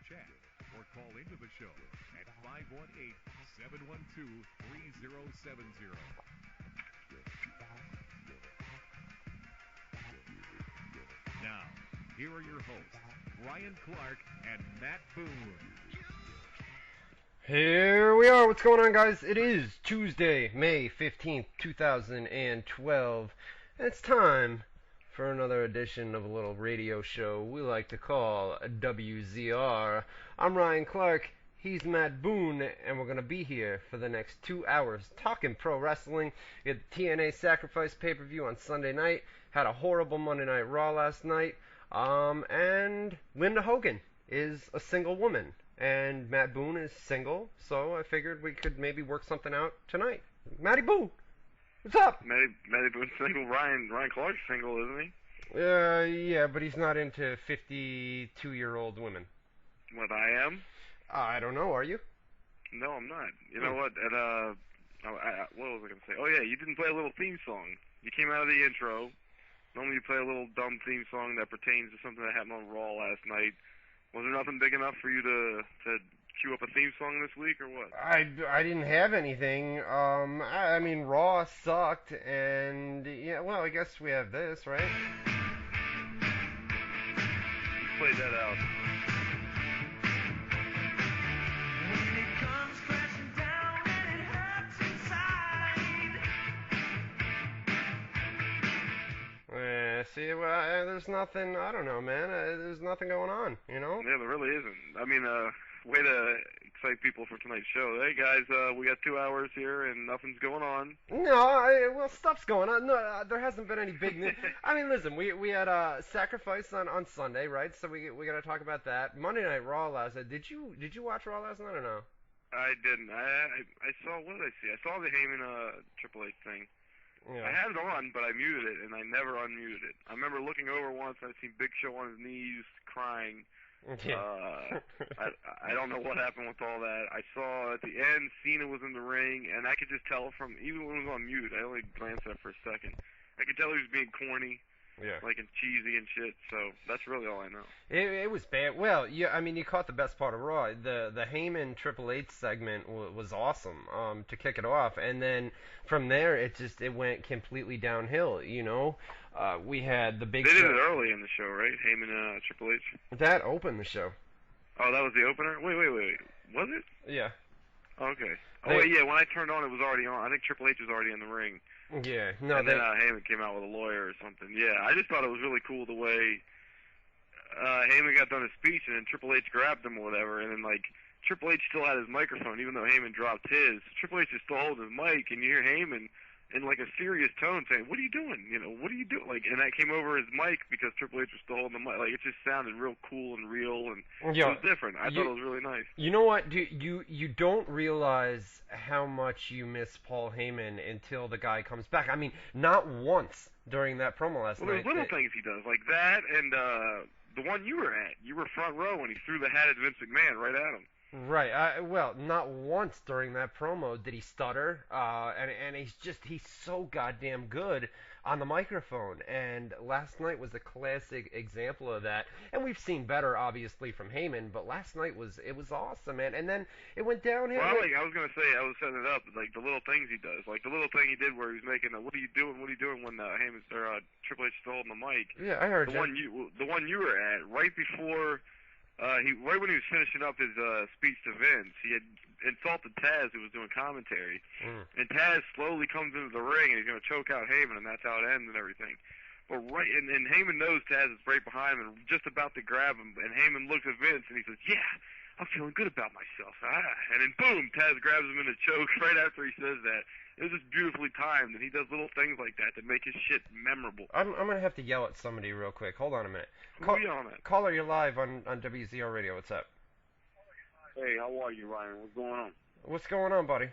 chat or call into the show at 518-712-3070. Now, here are your hosts, Ryan Clark and Matt Boone. Here we are. What's going on, guys? It is Tuesday, May 15th, 2012, and it's time for another edition of a little radio show we like to call WZR. I'm Ryan Clark, he's Matt Boone, and we're going to be here for the next 2 hours talking pro wrestling. We had the TNA Sacrifice pay-per-view on Sunday night, had a horrible Monday Night Raw last night, and Linda Hogan is a single woman. And Matt Boone is single, so I figured we could maybe work something out tonight. Matty Boone, what's up? Matty Boone's single. Ryan Clark's single, isn't he? Yeah, but he's not into 52-year-old women. What, I am? I don't know, are you? No, I'm not. You know what? What was I going to say? Oh, yeah, you didn't play a little theme song. You came out of the intro. Normally you play a little dumb theme song that pertains to something that happened on Raw last night. Was there nothing big enough for you to cue up a theme song this week, or what? I didn't have anything. I mean, Raw sucked, and, yeah, well, I guess we have this, right? Let's play that out. When it comes crashing down and it hurts inside. See, well, there's nothing, I don't know, man, there's nothing going on, you know? Yeah, there really isn't. I mean, way to excite people for tonight's show. Hey, guys, we got 2 hours here and nothing's going on. No, well, stuff's going on. No, there hasn't been any big news. I mean, listen, we had a Sacrifice on Sunday, right? So we got to talk about that. Monday Night Raw last night. Did you watch Raw last night or no? I didn't. I saw, what did I see? I saw the Heyman Triple H thing. Yeah. I had it on, but I muted it, and I never unmuted it. I remember looking over once, and I seen Big Show on his knees crying. Yeah. I don't know what happened with all that. I saw at the end Cena was in the ring, and I could just tell from, even when it was on mute, I only glanced at it for a second, I could tell he was being corny. Yeah. Like and cheesy and shit, so that's really all I know. It was bad. Well, yeah, I mean, you caught the best part of Raw. The Heyman Triple H segment was awesome to kick it off, and then from there it went completely downhill. You know, we had the big. They did it early in the show, right? Heyman Triple H. That opened the show. Oh, that was the opener. Wait, was it? Yeah. Okay. Oh, wait, yeah. When I turned on, it was already on. I think Triple H was already in the ring. Yeah, no. And then Heyman came out with a lawyer or something. Yeah, I just thought it was really cool the way Heyman got done his speech, and then Triple H grabbed him or whatever, and then like Triple H still had his microphone, even though Heyman dropped his. Triple H is still holding his mic, and you hear Heyman in like a serious tone saying, "What are you doing? You know, what are you doing?" Like, and that came over his mic because Triple H was still holding the mic. Like, it just sounded real cool and real, and it was different. I thought it was really nice. You know what? You don't realize how much you miss Paul Heyman until the guy comes back. I mean, not once during that promo last night. Well, there's little things he does, like that, and the one you were at. You were front row when he threw the hat at Vince McMahon right at him. Right. Well, not once during that promo did he stutter, and he's so goddamn good on the microphone. And last night was a classic example of that. And we've seen better, obviously, from Heyman, but last night was awesome, man. And then it went downhill. Well, I was gonna say, I was setting it up, like the little things he does, like the little thing he did where he was making a, "What are you doing? What are you doing?" when Heyman or Triple H is holding the mic. Yeah, I heard the one you were at right before. Right when he was finishing up his speech to Vince, he had insulted Taz, who was doing commentary. And Taz slowly comes into the ring, and he's going to choke out Heyman, and that's how it ends and everything. But and Heyman knows Taz is right behind him and just about to grab him, and Heyman looks at Vince, and he says, "Yeah, I'm feeling good about myself." And then boom, Taz grabs him in the choke right after he says that. It was just beautifully timed, and he does little things like that make his shit memorable. I'm going to have to yell at somebody real quick. Hold on a minute. Who are you yelling at? Caller, you're live on WZR Radio. What's up? Hey, how are you, Ryan? What's going on? What's going on, buddy?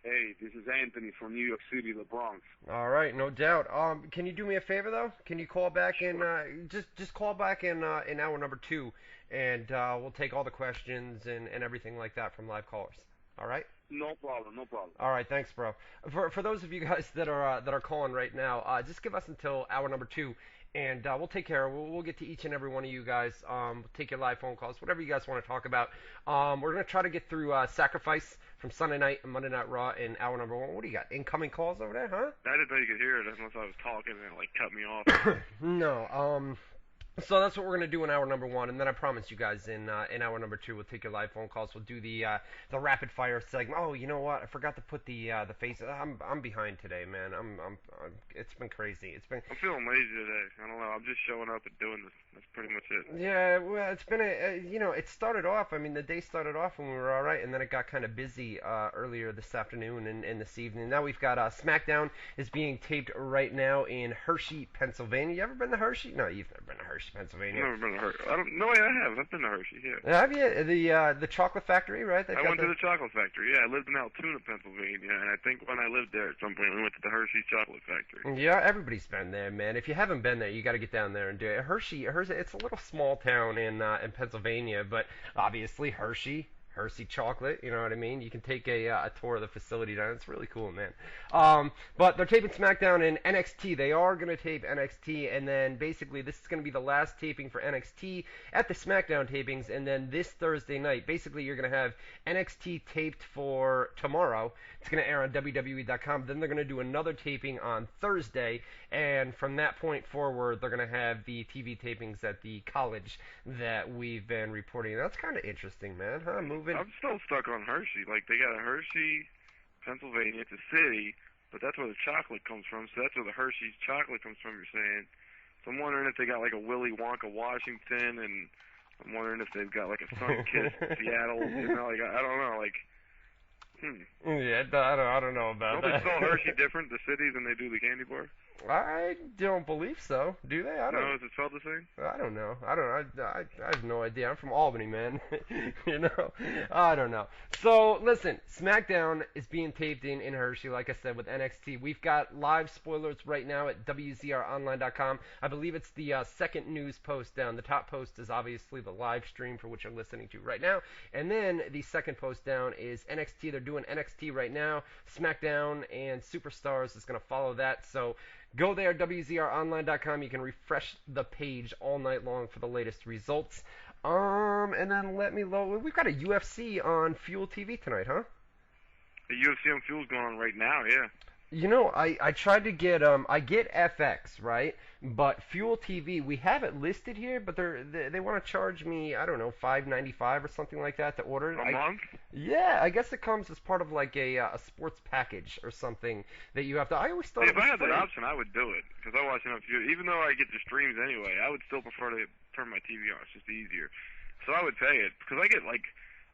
Hey, this is Anthony from New York City, the Bronx. All right, no doubt. Can you do me a favor, though? Can you call back in, just call back in hour number 2, and we'll take all the questions and everything like that from live callers. All right. No problem, no problem. All right, thanks, bro. For those of you guys that are calling right now, just give us until hour number 2, and we'll take care of. We'll get to each and every one of you guys. We'll take your live phone calls, whatever you guys want to talk about. We're gonna try to get through Sacrifice from Sunday night and Monday Night Raw in hour number 1. What do you got? Incoming calls over there, huh? I didn't know you could hear it unless I was talking and it, like, cut me off. No. So that's what we're gonna do in hour number 1, and then I promise you guys in hour number 2 we'll take your live phone calls. We'll do the rapid fire segment. Oh, you know what? I forgot to put the face. I'm behind today, man. I'm it's been crazy. I'm feeling lazy today. I don't know. I'm just showing up and doing this. That's pretty much it. Yeah, well, it's been it started off. I mean, the day started off when we were all right, and then it got kind of busy earlier this afternoon and this evening. Now we've got SmackDown is being taped right now in Hershey, Pennsylvania. You ever been to Hershey? No, you've never been to Hershey, Pennsylvania. I've never been to Hershey. No, I have. I've been to Hershey. Yeah. Have you? The chocolate factory, right? I went to the chocolate factory. Yeah, I lived in Altoona, Pennsylvania, and I think when I lived there at some point, we went to the Hershey chocolate factory. Yeah, everybody's been there, man. If you haven't been there, you got to get down there and do it. Hershey, it's a little small town in Pennsylvania, but obviously Hershey chocolate, you know what I mean? You can take a tour of the facility down. It's really cool, man. But they're taping SmackDown and NXT. They are going to tape NXT, and then basically this is going to be the last taping for NXT at the SmackDown tapings, and then this Thursday night, basically you're going to have NXT taped for tomorrow. It's going to air on WWE.com. Then they're going to do another taping on Thursday, and from that point forward, they're going to have the TV tapings at the college that we've been reporting. That's kind of interesting, man, huh? I'm still stuck on Hershey. Like, they got a Hershey, Pennsylvania. It's a city, but that's where the chocolate comes from. So that's where the Hershey's chocolate comes from, you're saying. So I'm wondering if they got, like, a Willy Wonka, Washington, and I'm wondering if they've got, like, a Sunkist, Seattle. You know, like, I don't know, like... Yeah, I don't know about that. Don't they spell Hershey different, the city, than they do the candy bar? I don't believe so. Do they? I don't. No, is it spelled the same? I don't know. I have no idea. I'm from Albany, man. You know? I don't know. So, listen, SmackDown is being taped in Hershey, like I said, with NXT. We've got live spoilers right now at WZROnline.com. I believe it's the second news post down. The top post is obviously the live stream for which you're listening to right now. And then the second post down is NXT. They're doing NXT right now. SmackDown and Superstars is going to follow that. So, go there, WZROnline.com. You can refresh the page all night long for the latest results. And then let me load. We've got a UFC on Fuel TV tonight, huh? The UFC on Fuel's going on right now, yeah. You know, I tried to get I get FX, right? But Fuel TV, we have it listed here, but they want to charge me, I don't know, $5.95 or something like that to order it. A month? Yeah, I guess it comes as part of like a sports package or something that you have to. I always thought if I had that option, I would do it because I watch enough Fuel. Even though I get the streams anyway, I would still prefer to turn my TV on. It's just easier. So I would pay it because I get like.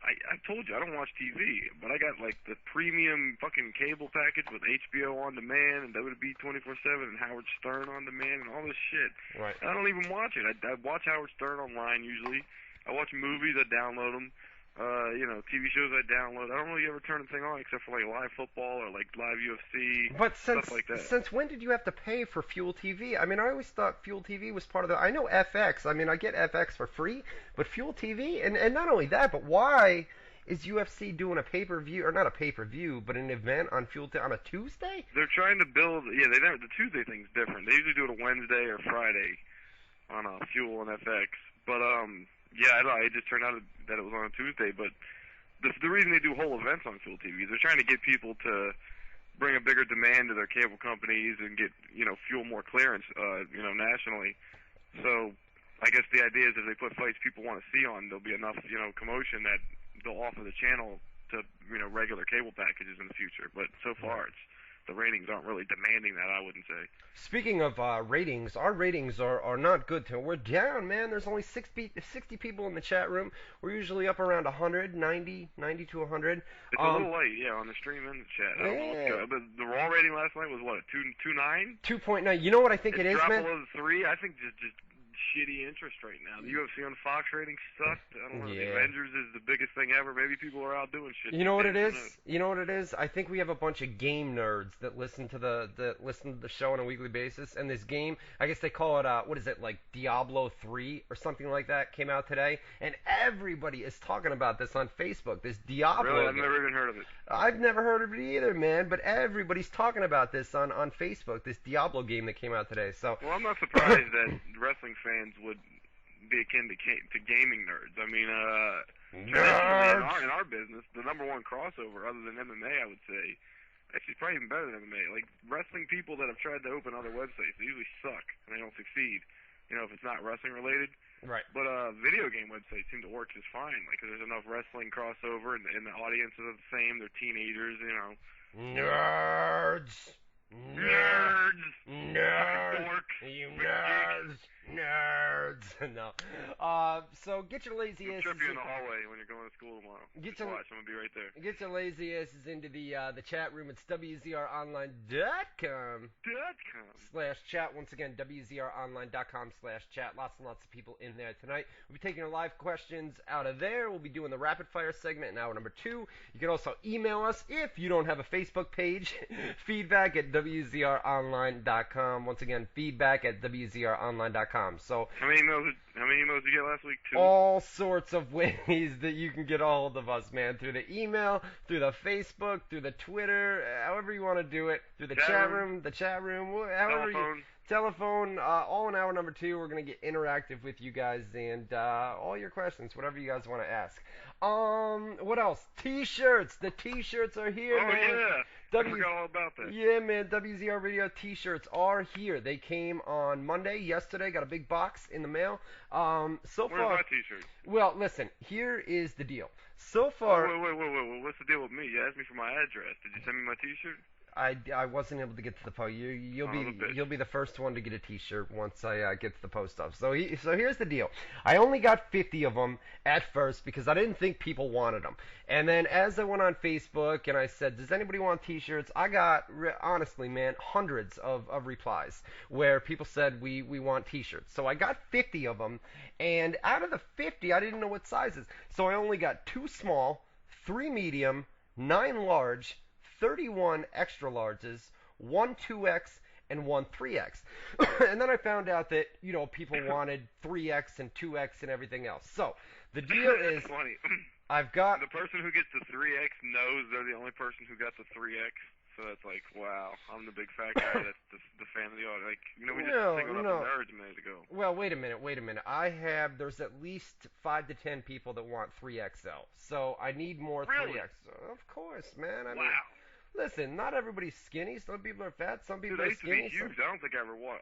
I told you, I don't watch TV, but I got, like, the premium fucking cable package with HBO On Demand and WWE 24/7 and Howard Stern On Demand and all this shit. Right. And I don't even watch it. I watch Howard Stern online usually. I watch movies, I download them. TV shows I download. I don't really ever turn the thing on except for, like, live football or, like, live UFC, but stuff like that. Since when did you have to pay for Fuel TV? I mean, I always thought Fuel TV was part of the... I know FX. I mean, I get FX for free, but Fuel TV... And not only that, but why is UFC doing a pay-per-view... Or not a pay-per-view, but an event on Fuel TV on a Tuesday? They're trying to build... Yeah, the Tuesday thing's different. They usually do it a Wednesday or Friday on Fuel and FX. But, yeah, I don't know. It just turned out that it was on a Tuesday, but the reason they do whole events on Fuel TV is they're trying to get people to bring a bigger demand to their cable companies and get, Fuel more clearance, nationally. So I guess the idea is if they put fights people want to see on, there'll be enough, commotion that they'll offer the channel to, regular cable packages in the future. But so far, the ratings aren't really demanding that, I wouldn't say. Speaking of ratings, our ratings are not good. We're down, man. There's only 60 people in the chat room. We're usually up around 100, 90 to 100. It's a little late, yeah, on the stream and the chat. I don't know what's going on. The Raw rating last night was, what, 2.9? 2.9. You know what I think it is, man? Drop below the 3. I think just shitty interest right now. The UFC on Fox ratings sucked. I don't know. The Yeah. Avengers is the biggest thing ever. Maybe people are out doing shit. You know what it Who is? knows? You know what it is? I think we have a bunch of game nerds that listen to the show on a weekly basis, and this game, I guess they call it what is it, like Diablo 3 or something like that, came out today, and everybody is talking about this on Facebook. This Diablo Really? I've game. never even heard of it. I've never heard of it either, man, but everybody's talking about this on Facebook, this Diablo game that came out today. So Well, I'm not surprised that wrestling fans would be akin to gaming nerds. I mean, traditionally in our business, the number one crossover other than MMA, I would say, actually probably even better than MMA. Like wrestling people that have tried to open other websites, they usually suck and they don't succeed. You know, if it's not wrestling related. right. But video game websites seem to work just fine. Like, 'cause there's enough wrestling crossover, and the audiences are the same. They're teenagers, you know. Nerds. Nerds. Nerds. Dork. You Big nerds. Nerds. No. So get your lazy I'll asses. trip you in the hallway when you're going to school tomorrow. Get Just your- watch. I'm going to be right there. Get your lazy asses into the chat room. It's WZROnline.com/chat. Once again, WZROnline.com/chat. Lots and lots of people in there tonight. We'll be taking your live questions out of there. We'll be doing the rapid fire segment in hour number 2. You can also email us if you don't have a Facebook page. Feedback at WZROnline.com. Once again, feedback at WZROnline.com. So How many emails did you get last week? 2? all sorts of ways that you can get a hold of us, man. Through the email, through the Facebook, through the Twitter, however you want to do it. Through the chat room, however you... Telephone, all in hour number 2. We're going to get interactive with you guys and all your questions, whatever you guys want to ask. What else? T-shirts. The T-shirts are here, Oh, man. yeah. I forgot all about that. Yeah, man. WZR Radio T-shirts are here. They came on Monday, yesterday. Got a big box in the mail. So Where's far... my T-shirt? Well, listen. Here is the deal. So far... Wait. What's the deal with me? You asked me for my address. Did you send me my T-shirt? I wasn't able to get to the post. You'll be the first one to get a T-shirt once I get to the post office. So here's the deal. I only got 50 of them at first because I didn't think people wanted them. And then as I went on Facebook and I said, "Does anybody want T-shirts?" I got honestly, man, hundreds of replies where people said we want T-shirts. So I got 50 of them, and out of the 50, I didn't know what sizes. So I only got 2 small, 3 medium, 9 large, 31 extra larges, 1 2X, and 1 3X. And then I found out that, people wanted 3X and 2X and everything else. So the deal is, That's funny. I've got... The person who gets the 3X knows they're the only person who got the 3X. So that's like, wow, I'm the big fat guy that's the fan of the audience. Like, we just singled out the nerds a minute ago. Well, wait a minute. There's at least 5 to 10 people that want 3XL. So I need more Really? 3X. Of course, man. I mean, Wow. listen, not everybody's skinny. Some people are fat. Some people Dude, I are used to be skinny. huge. I don't think I ever wore a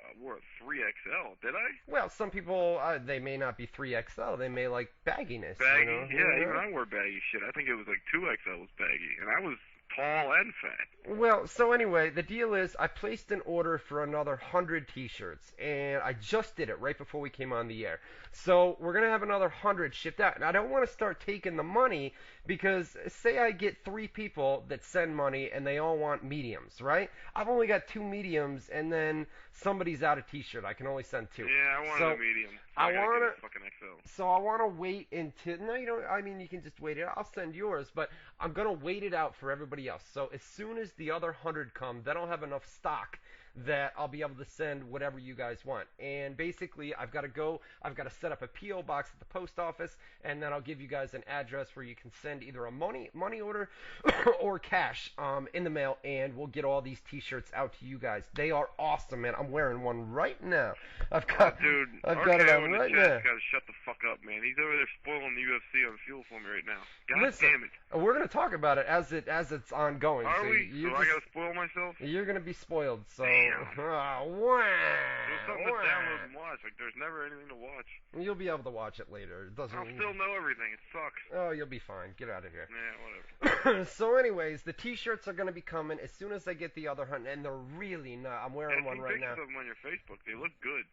3XL, did I? Well, some people, they may not be 3XL. They may like bagginess. Baggy? Yeah, even I wore baggy shit. I think it was like 2XL was baggy. And I was tall and fat. Well, so anyway, the deal is I placed an order for another 100 T-shirts, and I just did it right before we came on the air. So we're going to have another 100 shipped out. And I don't want to start taking the money because say I get 3 people that send money and they all want mediums, right? I've only got 2 mediums, and then somebody's out of T-shirt. I can only send 2. Yeah, I wanted a medium. So I gotta want get a fucking XL. So I want to wait until... No, you don't... I mean, you can just wait it. I'll send yours, but I'm going to wait it out for everybody else. So as soon as the other 100 come, then I'll have enough stock that I'll be able to send whatever you guys want. And basically, I've got to set up a P.O. box at the post office, and then I'll give you guys an address where you can send either a money order or cash in the mail, and we'll get all these T-shirts out to you guys. They are awesome, man. I'm wearing one right now. I've got it on right now. Got to shut the fuck up, man. He's over there spoiling the UFC on fuel for me right now. God Listen, damn it. We're going to talk about it as it's ongoing. Are so we? So I got to spoil myself? You're going to be spoiled. So Damn. There's something to wow. download and watch. Like, there's never anything to watch. You'll be able to watch it later. It doesn't. I'll still know everything. It sucks. Oh, you'll be fine. Get out of here. Yeah, whatever. So, anyways, the T-shirts are going to be coming as soon as I get the other 100, and they're really not. I'm wearing one right now. Pictures of them on your Facebook. They look good.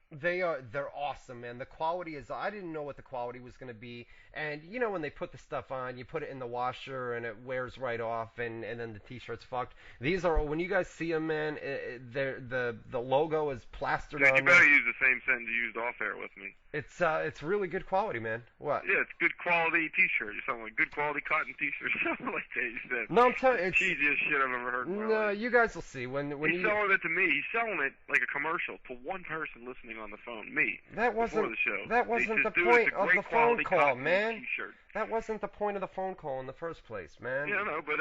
They're awesome, man. The quality is. I didn't know what the quality was going to be, and when they put the stuff on, you put it in the washer and it wears right off, and then the t-shirt's fucked. These are, when you guys see them, man, the logo is plastered Dude, on you better there. use the same sentence you used off air with me. It's really good quality, man. What? Yeah, it's good quality T-shirt. You sound like good quality cotton T-shirt. Something like that. You said. No, I'm telling you, it's Cheesiest shit I've ever heard in my no. life. You guys will see when He's you. selling it to me. He's selling it like a commercial to one person listening on the phone, me. That wasn't before the show. that He wasn't says, the "Dude, point it's a of great the phone quality call, cotton man. T-shirt. That wasn't the point of the phone call in the first place, man. Yeah, no, but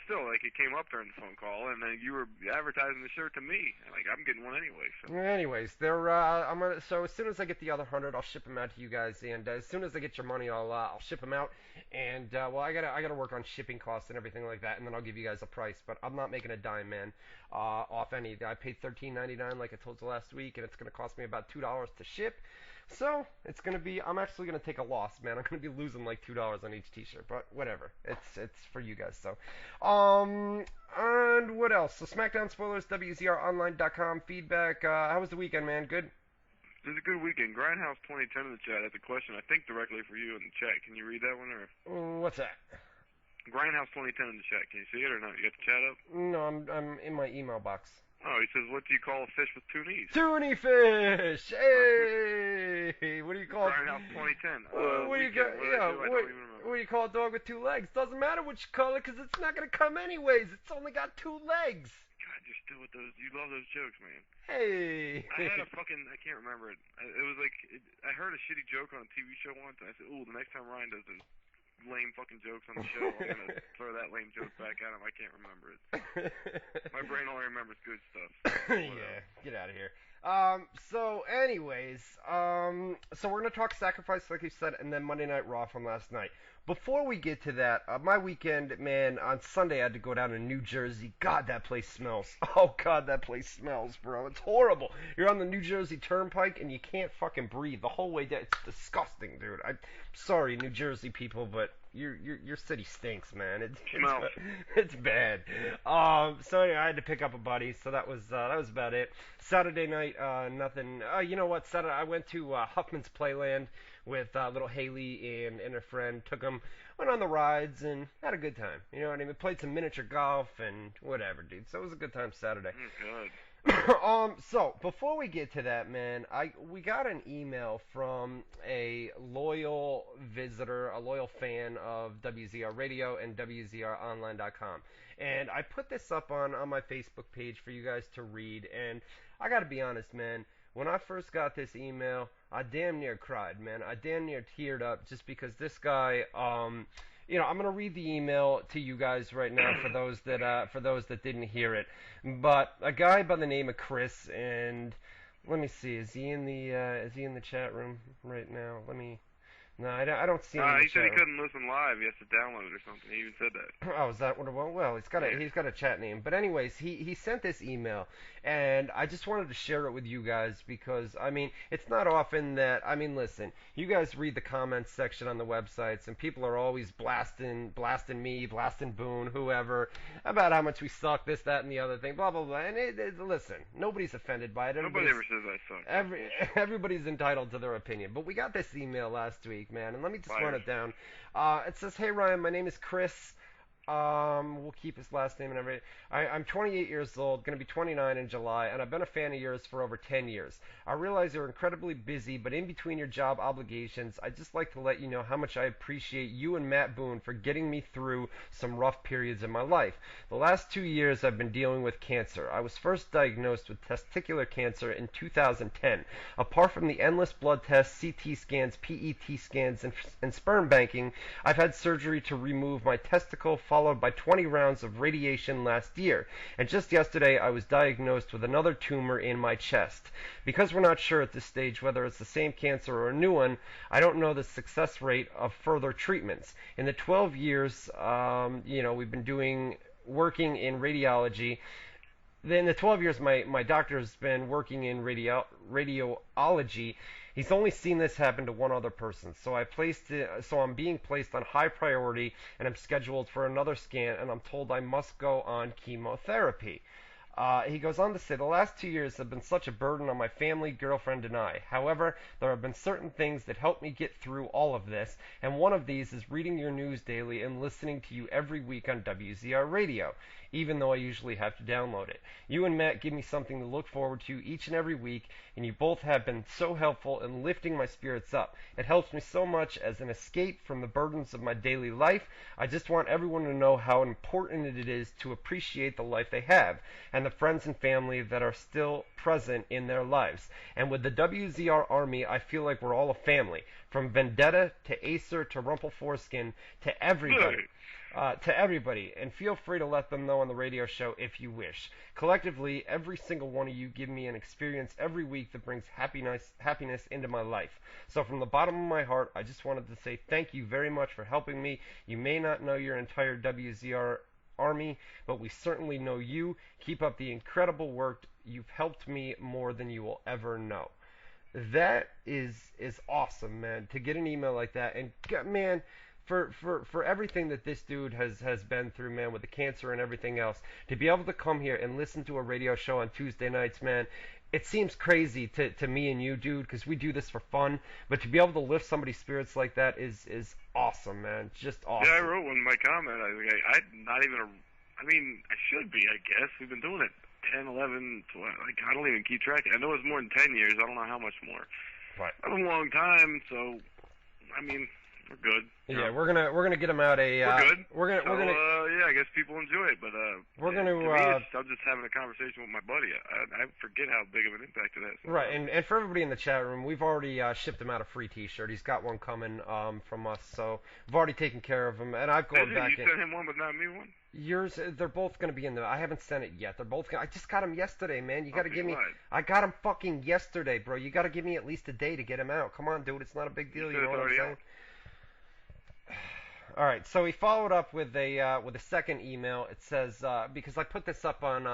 still, like it came up during the phone call, and then you were advertising the shirt to me. Like I'm getting one anyway. So. Anyways, I'm gonna. So as soon as I get the other 100, I'll ship them out to you guys, and as soon as I get your money, I'll ship them out. And well, I gotta work on shipping costs and everything like that, and then I'll give you guys a price. But I'm not making a dime, man, off any. I paid $13.99 like I told you last week, and it's gonna cost me about $2 to ship. So it's gonna be. I'm actually gonna take a loss, man. I'm gonna be losing like $2 on each T-shirt, but whatever. It's for you guys. So, and what else? So SmackDown spoilers, WZROnline.com feedback. How was the weekend, man? Good. It was a good weekend. Grindhouse 2010 in the chat has a question, I think, directly for you in the chat. Can you read that one, or? What's that? Grindhouse 2010 in the chat. Can you see it or not? You got the chat up? No, I'm in my email box. Oh, he says, what do you call a fish with two knees? Toonie fish! Hey! What do you call it? Grindhouse 2010. What do you got? What do you call a dog with two legs? Doesn't matter which color, because it's not gonna come anyways. It's only got two legs. God, you're still with those. You love those jokes, man. Hey! I had a fucking. I can't remember it. It was like I heard a shitty joke on a TV show once, and I said, "Ooh, the next time Ryan does those lame fucking jokes on the show, I'm gonna throw that lame joke back at him." I can't remember it. My brain only remembers good stuff. So Yeah, get out of here. So anyways, so we're gonna talk Sacrifice, like you said, and then Monday Night Raw from last night. Before we get to that, my weekend, man, on Sunday I had to go down to New Jersey. God, that place smells. Oh, God, that place smells, bro. It's horrible. You're on the New Jersey Turnpike, and you can't fucking breathe the whole way down. It's disgusting, dude. I'm sorry, New Jersey people, but your city stinks, man. It's bad. So anyway, I had to pick up a buddy, so that was about it. Saturday night, nothing. You know what? Saturday I went to Huffman's Playland with little Haley and her friend. Went on the rides and had a good time. You know what I mean? Played some miniature golf and whatever, dude. So it was a good time Saturday. good. So before we get to that, man, we got an email from a loyal visitor, a loyal fan of WZR Radio and WZROnline.com, and I put this up on my Facebook page for you guys to read. And I got to be honest, man. When I first got this email, I damn near cried, man. I damn near teared up just because this guy, you know, I'm gonna read the email to you guys right now for those that didn't hear it. But a guy by the name of Chris, and let me see, is he in the chat room right now? No, I don't see him. He said he couldn't listen live. He has to download it or something. He even said that. Oh, is that what it was? Well, he's got a chat name. But anyways, he sent this email, and I just wanted to share it with you guys because, I mean, it's not often that, I mean, listen, you guys read the comments section on the websites, and people are always blasting me, blasting Boone, whoever, about how much we suck, this, that, and the other thing, blah, blah, blah. And listen, nobody's offended by it. Nobody ever says I suck. Everybody's entitled to their opinion. But we got this email last week, man, and let me just run it down. It says, "Hey Ryan, my name is Chris. We'll keep his last name and everything. I'm 28 years old, going to be 29 in July, and I've been a fan of yours for over 10 years. I realize you're incredibly busy, but in between your job obligations, I'd just like to let you know how much I appreciate you and Matt Boone for getting me through some rough periods in my life. The last 2 years I've been dealing with cancer. I was first diagnosed with testicular cancer in 2010. Apart from the endless blood tests, CT scans, PET scans, and sperm banking, I've had surgery to remove my testicle, followed by 20 rounds of radiation last year. And just yesterday, I was diagnosed with another tumor in my chest. Because we're not sure at this stage whether it's the same cancer or a new one, I don't know the success rate of further treatments. In the 12 years, we've been working in radiology. In the 12 years my doctor's been working in radiology, he's only seen this happen to one other person. So I'm being placed on high priority, and I'm scheduled for another scan, and I'm told I must go on chemotherapy. He goes on to say, the last 2 years have been such a burden on my family, girlfriend, and I. However, there have been certain things that help me get through all of this, and one of these is reading your news daily and listening to you every week on WZR Radio, even though I usually have to download it. You and Matt give me something to look forward to each and every week, and you both have been so helpful in lifting my spirits up. It helps me so much as an escape from the burdens of my daily life. I just want everyone to know how important it is to appreciate the life they have, and the friends and family that are still present in their lives. And with the WZR Army, I feel like we're all a family, from Vendetta to Acer to Rumpleforeskin to everybody. And feel free to let them know on the radio show if you wish. Collectively, every single one of you give me an experience every week that brings happiness into my life. So from the bottom of my heart, I just wanted to say thank you very much for helping me. You may not know your entire WZR Army, but we certainly know you. Keep up the incredible work. You've helped me more than you will ever know. That is awesome, man, to get an email like that. And man, for everything that this dude has been through, man, with the cancer and everything else, to be able to come here and listen to a radio show on Tuesday nights, man, it seems crazy to me and you, dude, because we do this for fun, but to be able to lift somebody's spirits like that is awesome, man. Just awesome. Yeah, I wrote in my comment, I should be, I guess. We've been doing it 10, 11, 12, I don't even keep track. I know it's more than 10 years. I don't know how much more. Right. That's a long time, so, we're good. Yeah, we're gonna get him out a. We're good. We're gonna. Yeah, I guess people enjoy it, but we're gonna. To me, I'm just having a conversation with my buddy. I forget how big of an impact it has. Right, and for everybody in the chat room, we've already shipped him out a free T-shirt. He's got one coming from us, so we've already taken care of him. And I've gone back. You sent him one, but not me one. Yours, they're both gonna be in there. I haven't sent it yet. They're both. I just got them yesterday, man. You gotta give me. I got them fucking yesterday, bro. You gotta give me at least a day to get them out. Come on, dude. It's not a big deal. You know what I'm saying? All right, so he followed up with a second email. It says because I put this up on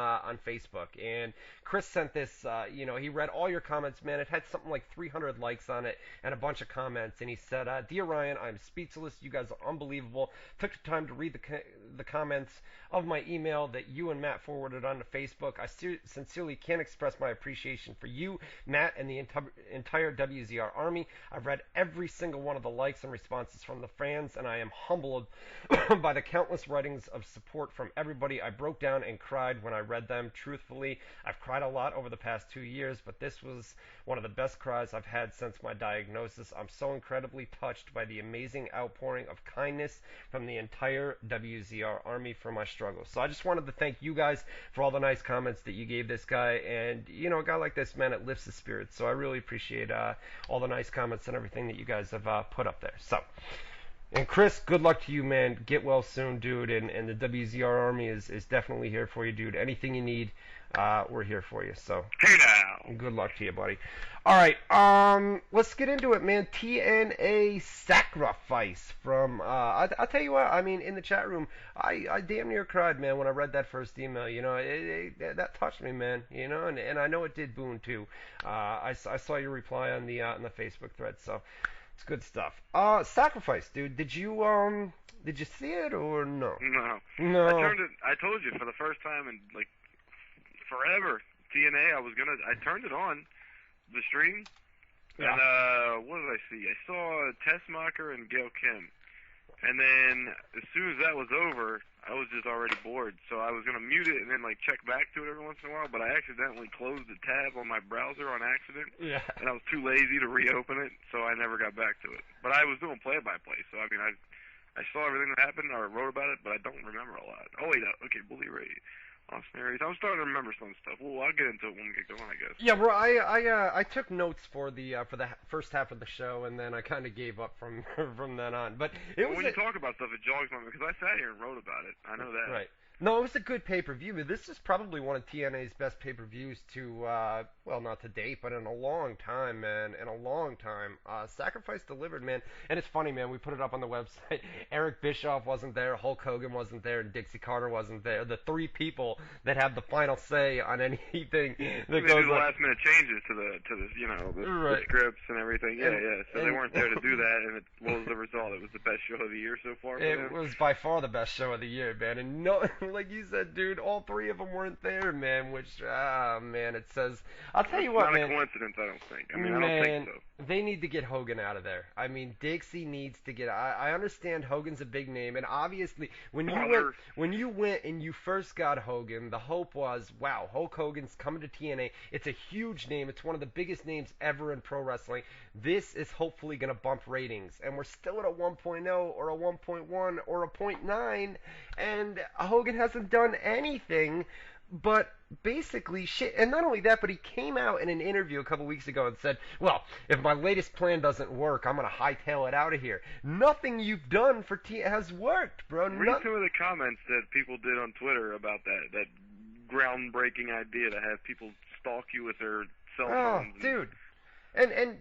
Facebook, and Chris sent this. He read all your comments, man. It had something like 300 likes on it and a bunch of comments. And he said, "Dear Ryan, I'm speechless. You guys are unbelievable. Took the time to read the comments of my email that you and Matt forwarded onto Facebook. I sincerely can't express my appreciation for you, Matt, and the entire WZR Army. I've read every single one of the likes and responses from the fans, and I am humbled by the countless writings of support from everybody. I broke down and cried when I read them. Truthfully, I've cried a lot over the past 2 years, but this was one of the best cries I've had since my diagnosis. I'm so incredibly touched by the amazing outpouring of kindness from the entire WZR Army for my struggle." So I just wanted to thank you guys for all the nice comments that you gave this guy. And, a guy like this, man, it lifts his spirits. So I really appreciate all the nice comments and everything that you guys have put up there. So, and Chris, good luck to you, man. Get well soon, dude. And the WZR Army is definitely here for you, dude. Anything you need, we're here for you. So, hey now. Good luck to you, buddy. All right, let's get into it, man. TNA Sacrifice from, I'll tell you what, in the chat room, I damn near cried, man, when I read that first email. That touched me, man. And I know it did Boone too. I saw your reply on the Facebook thread, so. It's good stuff. Sacrifice, dude. Did you see it or no? No. I told you for the first time in forever. TNA. I turned it on the stream, yeah. And what did I see? I saw Tessmacher and Gail Kim, and then as soon as that was over, I was just already bored. So I was gonna mute it and then check back to it every once in a while, but I accidentally closed the tab on my browser on accident. Yeah. And I was too lazy to reopen it, so I never got back to it. But I was doing play-by-play, so I saw everything that happened or wrote about it, but I don't remember a lot. Oh wait, okay, Bully Ray. Austin Aries. I'm starting to remember some stuff. Well, I'll get into it when we get going, I guess. Yeah, bro. I took notes for the first half of the show, and then I kind of gave up from then on. But when you talk about stuff, it jogs my memory because I sat here and wrote about it. I know that. Right. No, it was a good pay-per-view, but this is probably one of TNA's best pay-per-views not to date, but in a long time, man. In a long time. Sacrifice delivered, man. And it's funny, man, we put it up on the website. Eric Bischoff wasn't there, Hulk Hogan wasn't there, and Dixie Carter wasn't there. The three people that have the final say on anything that they goes do the last-minute changes to the scripts and everything. Yeah. So they weren't there to do that, and what was the result? It was the best show of the year so far for them? It was by far the best show of the year, man. And like you said, dude, all three of them weren't there, man. Which, man, it says. I'll tell you what, man. It's not a coincidence, I don't think. I mean, man, I don't think so. They need to get Hogan out of there. I mean, Dixie needs to get. I understand Hogan's a big name, and obviously, when you went and you first got Hogan, the hope was, wow, Hulk Hogan's coming to TNA. It's a huge name. It's one of the biggest names ever in pro wrestling. This is hopefully going to bump ratings, and we're still at a 1.0 or a 1.1 or a 0.9, and Hogan hasn't done anything but basically shit. And not only that, but he came out in an interview a couple weeks ago and said, well, if my latest plan doesn't work, I'm going to hightail it out of here. Nothing you've done for has worked, bro. Read some of the comments that people did on Twitter about that groundbreaking idea to have people stalk you with their cell phones. Oh, dude. And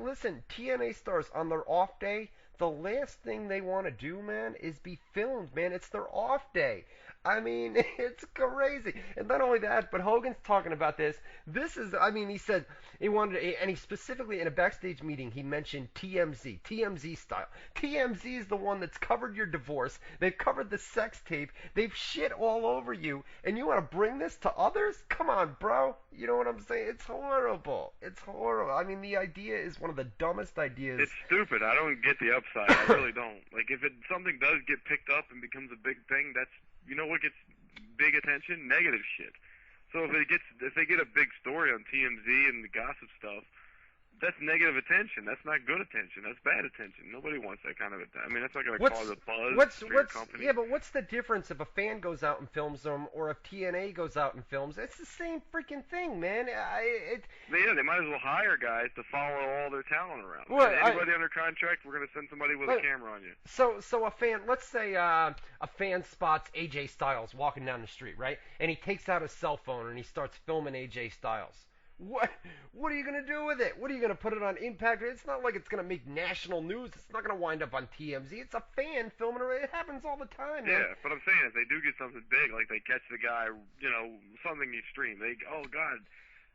listen, TNA stars on their off day, the last thing they want to do, man, is be filmed, man. It's their off day. I mean, it's crazy. And not only that, but Hogan's talking about this. This is, I mean, he said he wanted to, and he specifically in a backstage meeting, he mentioned TMZ style. TMZ is the one that's covered your divorce. They've covered the sex tape. They've shit all over you. And you want to bring this to others? Come on, bro. You know what I'm saying? It's horrible. It's horrible. I mean, the idea is one of the dumbest ideas. It's stupid. I don't get the upside. I really don't. Like, if something does get picked up and becomes a big thing, that's, you know what gets big attention? Negative shit. So if they get a big story on TMZ and the gossip stuff, that's negative attention. That's not good attention. That's bad attention. Nobody wants that kind of attention. I mean, that's not going to cause a buzz for your company. Yeah, but what's the difference if a fan goes out and films them or if TNA goes out and films? It's the same freaking thing, man. They might as well hire guys to follow all their talent around. Well, anybody under contract, we're going to send somebody with a camera on you. So a fan, let's say a fan spots AJ Styles walking down the street, right? And he takes out his cell phone and he starts filming AJ Styles. What are you going to do with it? What are you going to put it on Impact? It's not like it's going to make national news. It's not going to wind up on TMZ. It's a fan filming it. It happens all the time, man. Yeah, but I'm saying if they do get something big, like they catch the guy, you know, something extreme, oh, God,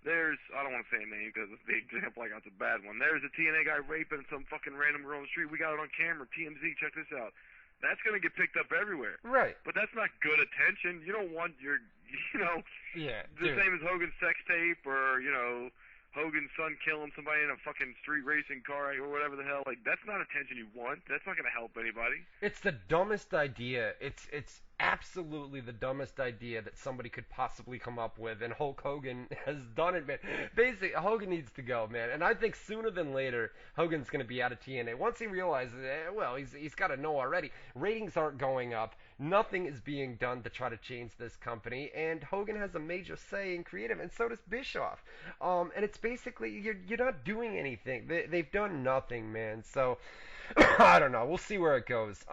I don't want to say a name because the example I got's a bad one. There's a TNA guy raping some fucking random girl on the street. We got it on camera. TMZ, check this out. That's going to get picked up everywhere. Right. But that's not good attention. You don't want the dude. same as Hogan's sex tape or, you know, Hogan's son killing somebody in a fucking street racing car or whatever the hell. Like, that's not attention you want. That's not going to help anybody. It's the dumbest idea. It's absolutely the dumbest idea that somebody could possibly come up with, and Hulk Hogan has done it, man. Basically, Hogan needs to go, man. And I think sooner than later, Hogan's going to be out of TNA. Once he realizes, he's got to know already. Ratings aren't going up. Nothing is being done to try to change this company, and Hogan has a major say in creative, and so does Bischoff. And it's basically, you're not doing anything. They've done nothing, man. So, I don't know. We'll see where it goes.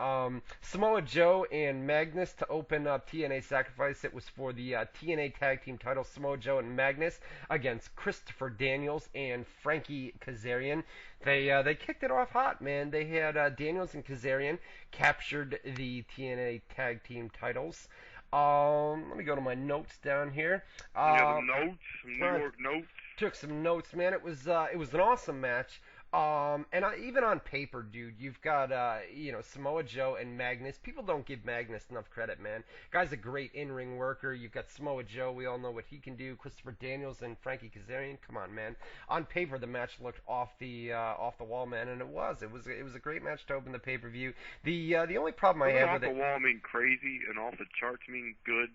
Samoa Joe and Magnus to open up TNA Sacrifice. It was for the TNA Tag Team title. Samoa Joe and Magnus against Christopher Daniels and Frankie Kazarian. They kicked it off hot, man. They had Daniels and Kazarian captured the TNA Tag Team titles. Let me go to my notes down here. The notes, New York notes. Took some notes, man. It was an awesome match. Even on paper, dude, you've got, Samoa Joe and Magnus. People don't give Magnus enough credit, man. Guy's a great in-ring worker. You've got Samoa Joe. We all know what he can do. Christopher Daniels and Frankie Kazarian. Come on, man. On paper, the match looked off the wall, man, and it was a great match to open the pay-per-view. The only problem I have with it. Off the wall mean crazy, and off the charts mean good.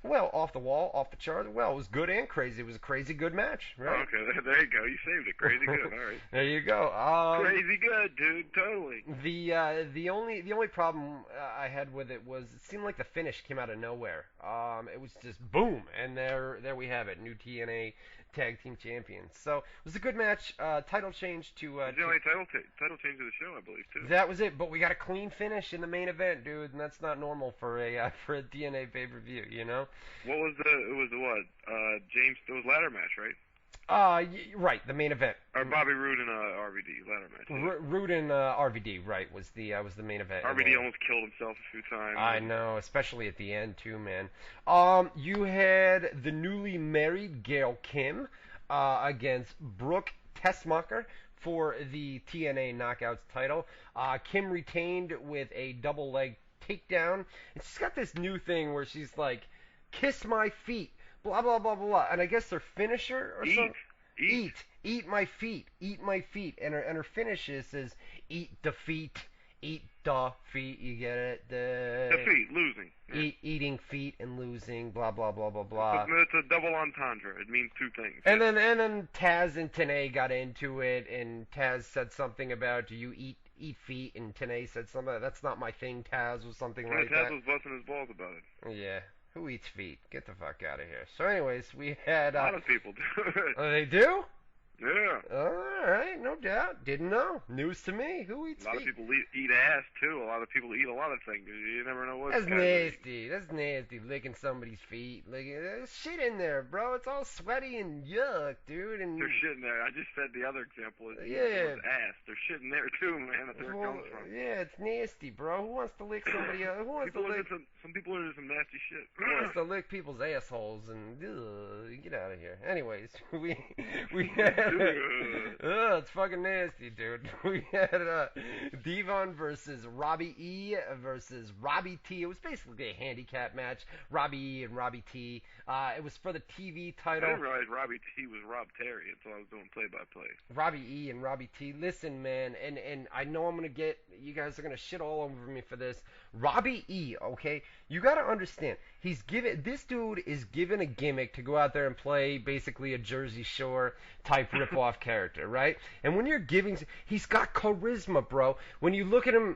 Well, off the wall, off the chart. Well, it was good and crazy. It was a crazy good match, right? Okay, there you go. You saved it. Crazy good. All right. There you go. Crazy good, dude. Totally. The only problem I had with it was it seemed like the finish came out of nowhere. It was just boom, and there we have it. New TNA Tag Team Champions. So it was a good match. Title change to. It's the only title change of the show, I believe, too. That was it. But we got a clean finish in the main event, dude, and that's not normal for a TNA pay-per-view, you know. What was James? It was ladder match, right? Right, the main event. Or Bobby Roode and RVD ladder match. Roode and RVD, right, was the main event. RVD almost killed himself a few times. I know, especially at the end too, man. You had the newly married Gail Kim against Brooke Tessmacher for the TNA Knockouts title. Kim retained with a double leg takedown. And she's got this new thing where she's like, kiss my feet, blah, blah, blah, blah, blah. And I guess her finisher or something. Eat my feet. And her finisher says, eat defeat. Eat the feet, you get it? Defeat, losing. Yeah. Eating feet and losing, blah, blah, blah, blah, blah. It's a double entendre. It means two things. And then Taz and Tenay got into it, and Taz said something about, do you eat feet? And Tenay said something, that's not my thing, Taz, or something like that. Taz was busting his balls about it. Yeah. Who eats feet? Get the fuck out of here. So anyways, we had... a lot of people do it. Oh, they do? Yeah. All right, no doubt. Didn't know. News to me. Who eats feet? A lot of people eat ass, too. A lot of people eat a lot of things. You never know what's That's nasty. That's nasty, licking somebody's feet. There's shit in there, bro. It's all sweaty and yuck, dude. And there's shit in there. I just said the other example is ass. There's shit in there, too, man. That's where it comes from. Yeah, it's nasty, bro. Who wants to lick somebody else? Some people are into some nasty shit. Who wants to lick people's assholes and get out of here? Anyways, we had... it's fucking nasty, dude. We had Devon versus Robbie E versus Robbie T. It was basically a handicap match. Robbie E and Robbie T. It was for the TV title. I didn't realize Robbie T was Rob Terry until I was doing play-by-play. Robbie E and Robbie T. Listen, man, and I know I'm gonna get, you guys are gonna shit all over me for this. Robbie E, okay? You gotta understand, this dude is given a gimmick to go out there and play basically a Jersey Shore type rip-off character, right? And when you're he's got charisma, bro. When you look at him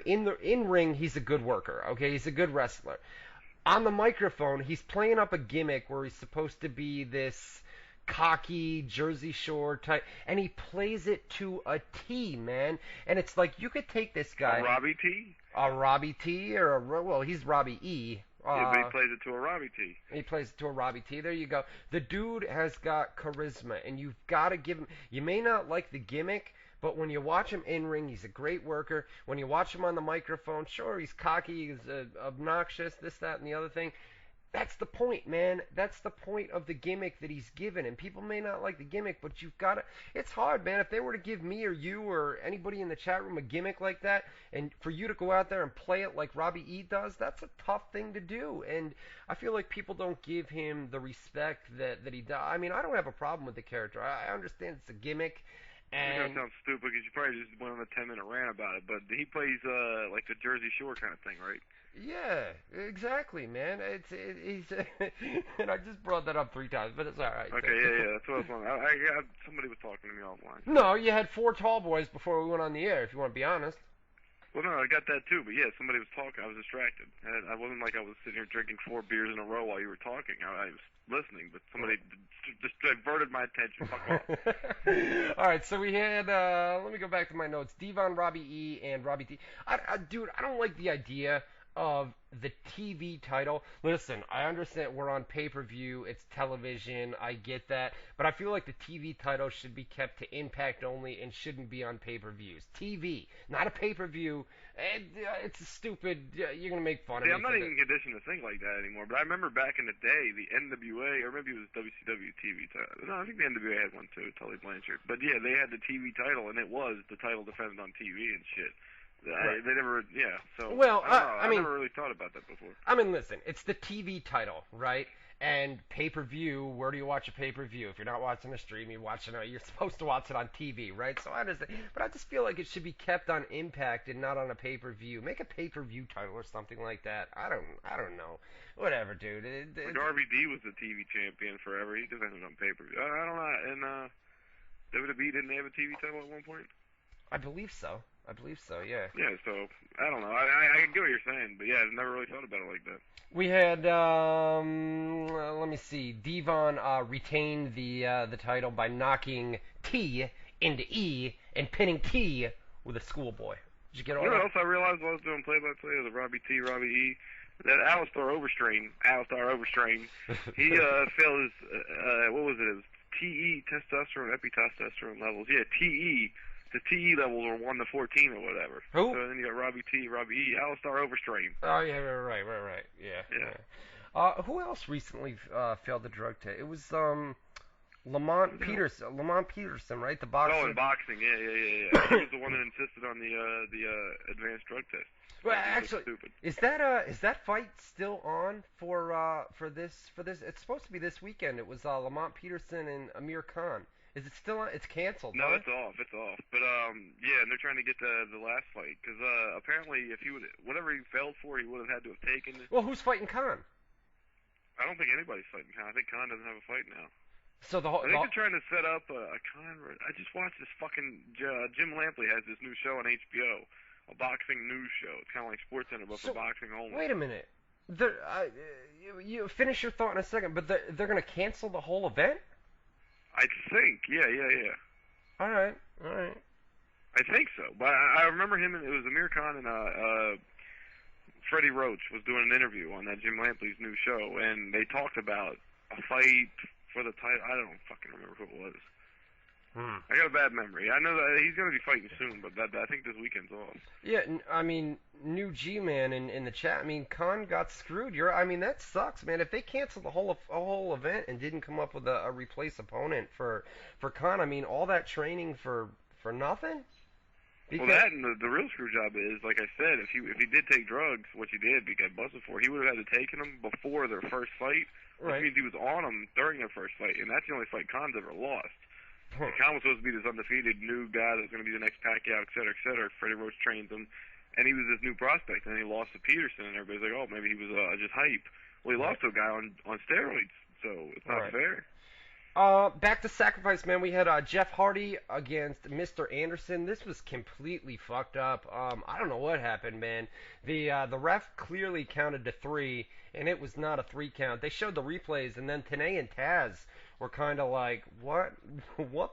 in ring, he's a good worker, okay? He's a good wrestler. On the microphone, he's playing up a gimmick where he's supposed to be this cocky Jersey Shore type, and he plays it to a T, man. And it's like, you could take this guy, a Robbie T, well, he's Robbie E. Yeah, but he plays it to a Robbie T. He plays it to a Robbie T. There you go. The dude has got charisma, and you've got to give him... You may not like the gimmick, but when you watch him in ring, he's a great worker. When you watch him on the microphone, sure, he's cocky, he's obnoxious, this, that, and the other thing. That's the point, man. That's the point of the gimmick that he's given. And people may not like the gimmick, but you've got to... It's hard, man. If they were to give me or you or anybody in the chat room a gimmick like that, and for you to go out there and play it like Robbie E does, that's a tough thing to do. And I feel like people don't give him the respect that he does. I mean, I don't have a problem with the character. I understand it's a gimmick. And that sounds stupid because you probably just went on a 10-minute rant about it, but he plays like the Jersey Shore kind of thing, right? Yeah, exactly, man. He's and I just brought that up 3 times, but it's all right. Okay, yeah, that's what I was wondering. Somebody was talking to me offline. No, you had 4 tall boys before we went on the air, if you want to be honest. Well, no, I got that too, but yeah, somebody was talking. I was distracted. I wasn't like I was sitting here drinking 4 beers in a row while you were talking. I was listening, but somebody just diverted my attention. Fuck off. All right, so we had, let me go back to my notes. Devon, Robbie E, and Robbie T. Dude, I don't like the idea of the TV title. Listen, I understand we're on pay-per-view, it's television, I get that, but I feel like the TV title should be kept to Impact only and shouldn't be on pay-per-views. TV, not a pay-per-view. It's stupid. You're gonna make fun of me. I'm not even conditioned to think like that anymore. But I remember back in the day, the NWA, or maybe it was WCW TV title. No, I think the NWA had one too, Tully Blanchard. But yeah, they had the TV title, and it was the title defended on TV and shit. Right. They never, yeah. So well, I mean, never really thought about that before. I mean, listen, it's the TV title, right? And pay-per-view. Where do you watch a pay-per-view? If you're not watching a stream, you're supposed to watch it on TV, right? So I understand, but I just feel like it should be kept on Impact and not on a pay-per-view. Make a pay-per-view title or something like that. I don't know. Whatever, dude. Like RVD was the TV champion forever. He defended on pay-per-view. I don't know. And WWE didn't have a TV title at one point. I believe so, yeah. Yeah, so, I don't know. I get what you're saying, but yeah, I've never really thought about it like that. We had, let me see, Devon retained the title by knocking T into E and pinning T with a schoolboy. Did you get all that? You know what else I realized while I was doing play-by-play of the Robbie T, Robbie E? That Alistair Overstream, he failed his, what was it? It was TE, testosterone, epitestosterone levels. Yeah, TE. The TE levels are 1 to 14 or whatever. Who? So then you got Robbie T, Robbie E, Alistair Overstream. Oh, yeah, right. Yeah. Who else recently failed the drug test? It was Lamont Peterson, right? The boxer. Oh, in boxing, yeah. He was the one that insisted on the advanced drug test. Well, That's actually, stupid. is that fight still on for this? It's supposed to be this weekend. It was Lamont Peterson and Amir Khan. Is it still on? It's canceled. No, huh? it's off. It's off. But yeah, and they're trying to get the last fight because apparently if he would whatever he failed for, he would have had to have taken. Well, who's fighting Khan? I don't think anybody's fighting Khan. I think Khan doesn't have a fight now. So the whole. I think they're trying to set up a Khan. I just watched this fucking Jim Lampley has this new show on HBO, a boxing news show. It's kind of like SportsCenter, but for boxing only. Wait a minute. You finish your thought in a second, but they're gonna cancel the whole event? I think, yeah. All right. I think so, but I remember him. It was Amir Khan and Freddie Roach was doing an interview on that Jim Lampley's new show, and they talked about a fight for the title. I don't fucking remember who it was. I got a bad memory. I know that he's going to be fighting soon, but I think this weekend's off. Yeah, I mean, new G-Man in the chat. I mean, Khan got screwed. That sucks, man. If they canceled the whole event and didn't come up with a replace opponent for Khan, I mean, all that training for nothing. Well, that and the real screw job is, like I said, if he did take drugs, which he did, he got busted for, he would have had to taken them before their first fight, which Right. means he was on them during their first fight, and that's the only fight Khan's ever lost. Khan was supposed to be this undefeated new guy that's going to be the next Pacquiao, et cetera, et cetera. Freddie Roach trains him, and he was this new prospect, and then he lost to Peterson, and everybody's like, oh, maybe he was just hype. Well, he lost to a guy on steroids, so it's not Right. fair. Back to Sacrifice, man. We had Jeff Hardy against Mr. Anderson. This was completely fucked up. I don't know what happened, man. The ref clearly counted to 3, and it was not a 3 count. They showed the replays, and then Tenay and Taz were kind of like, what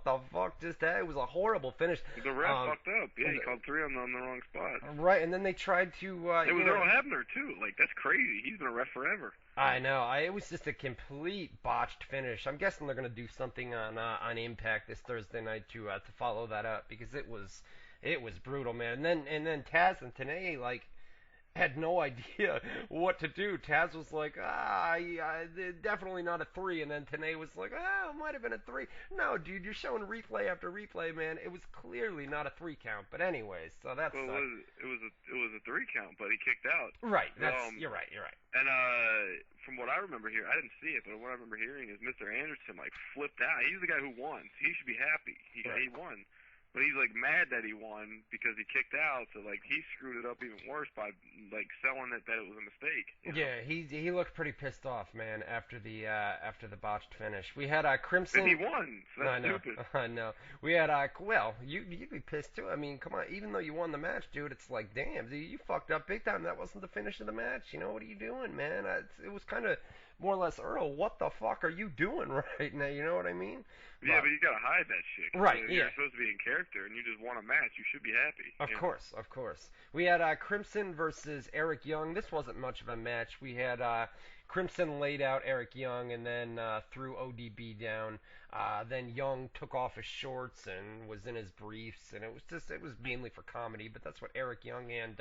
the fuck just happened? It was a horrible finish. The ref fucked up. Yeah, he called 3 on the wrong spot. Right, and then they tried to... It was Earl Hebner, too. Like, that's crazy. He's been a ref forever. I know. It was just a complete botched finish. I'm guessing they're going to do something on Impact this Thursday night to follow that up, because it was brutal, man. And then Taz and Tenay, like, had no idea what to do. Taz was like, definitely not a 3, and then Tenay was like, it might have been a 3. No, dude, you're showing replay after replay, man. It was clearly not a 3 count. But anyways, so that's well, it was a 3 count, but he kicked out. Right. You're right. And from what I remember here, I didn't see it, but what I remember hearing is Mr. Anderson like flipped out. He's the guy who won. So he should be happy. He won. But he's like mad that he won because he kicked out, so like he screwed it up even worse by like selling it that it was a mistake. Yeah, he looked pretty pissed off, man, after the botched finish. We had Crimson. And he won, so that's stupid. I know. We had well, you'd be pissed too. I mean, come on, even though you won the match, dude, it's like, damn, dude, you fucked up big time. That wasn't the finish of the match. You know, what are you doing, man? It was kind of more or less, Earl, what the fuck are you doing right now? You know what I mean? Yeah, but you gotta hide that shit. Right, You're supposed to be in character, and you just won a match. You should be happy. Of course. We had Crimson versus Eric Young. This wasn't much of a match. We had Crimson laid out Eric Young and then threw ODB down. Then Young took off his shorts and was in his briefs, and it was mainly for comedy, but that's what Eric Young and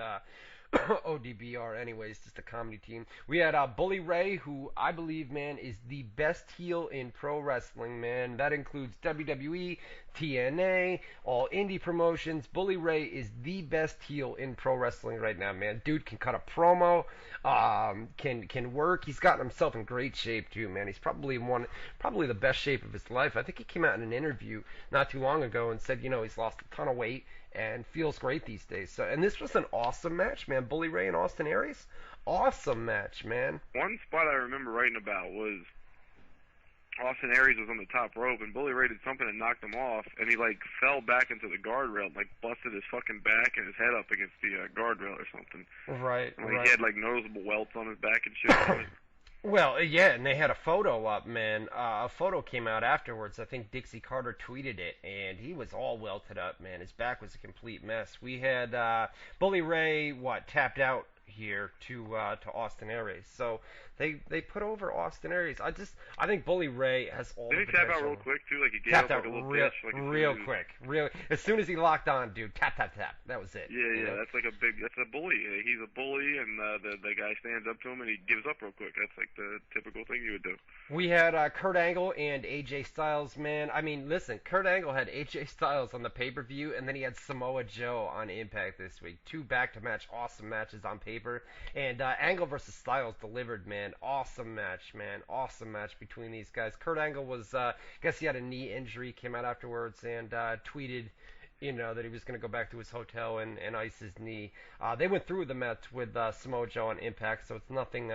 ODB are anyways, just a comedy team. We had Bully Ray, who I believe, man, is the best heel in pro wrestling, man. That includes WWE, TNA, all indie promotions. Bully Ray is the best heel in pro wrestling right now, man. Dude can cut a promo, can work. He's gotten himself in great shape too, man. He's probably the best shape of his life. I think he came out in an interview not too long ago and said, he's lost a ton of weight and feels great these days. So, and this was an awesome match, man. Bully Ray and Austin Aries, awesome match, man. One spot I remember writing about was Austin Aries was on the top rope, and Bully Ray did something and knocked him off, and he like fell back into the guardrail, and, like busted his fucking back and his head up against the guardrail or something. Right. And, like, he had like noticeable welts on his back and shit. Well, yeah, and they had a photo up, man. A photo came out afterwards. I think Dixie Carter tweeted it, and he was all welted up, man. His back was a complete mess. We had Bully Ray, tapped out here to Austin Aries. So they put over Austin Aries. I think Bully Ray has all Did the he tap potential. out real quick too? Like he gave Tapped up out like a little real, pitch, like real quick, as soon as he locked on, dude. Tap. That was it. Yeah. That's like that's a bully. He's a bully, and the guy stands up to him and he gives up real quick. That's like the typical thing you would do. We had Kurt Angle and AJ Styles, man. I mean, listen, Kurt Angle had AJ Styles on the pay-per-view, and then he had Samoa Joe on Impact this week. 2 back-to-match awesome matches on paper. And Angle versus Styles delivered, man. Awesome match, man. Awesome match between these guys. Kurt Angle was, I guess he had a knee injury, came out afterwards and tweeted, that he was going to go back to his hotel and ice his knee. They went through the match with Samoa Joe on Impact, so it's nothing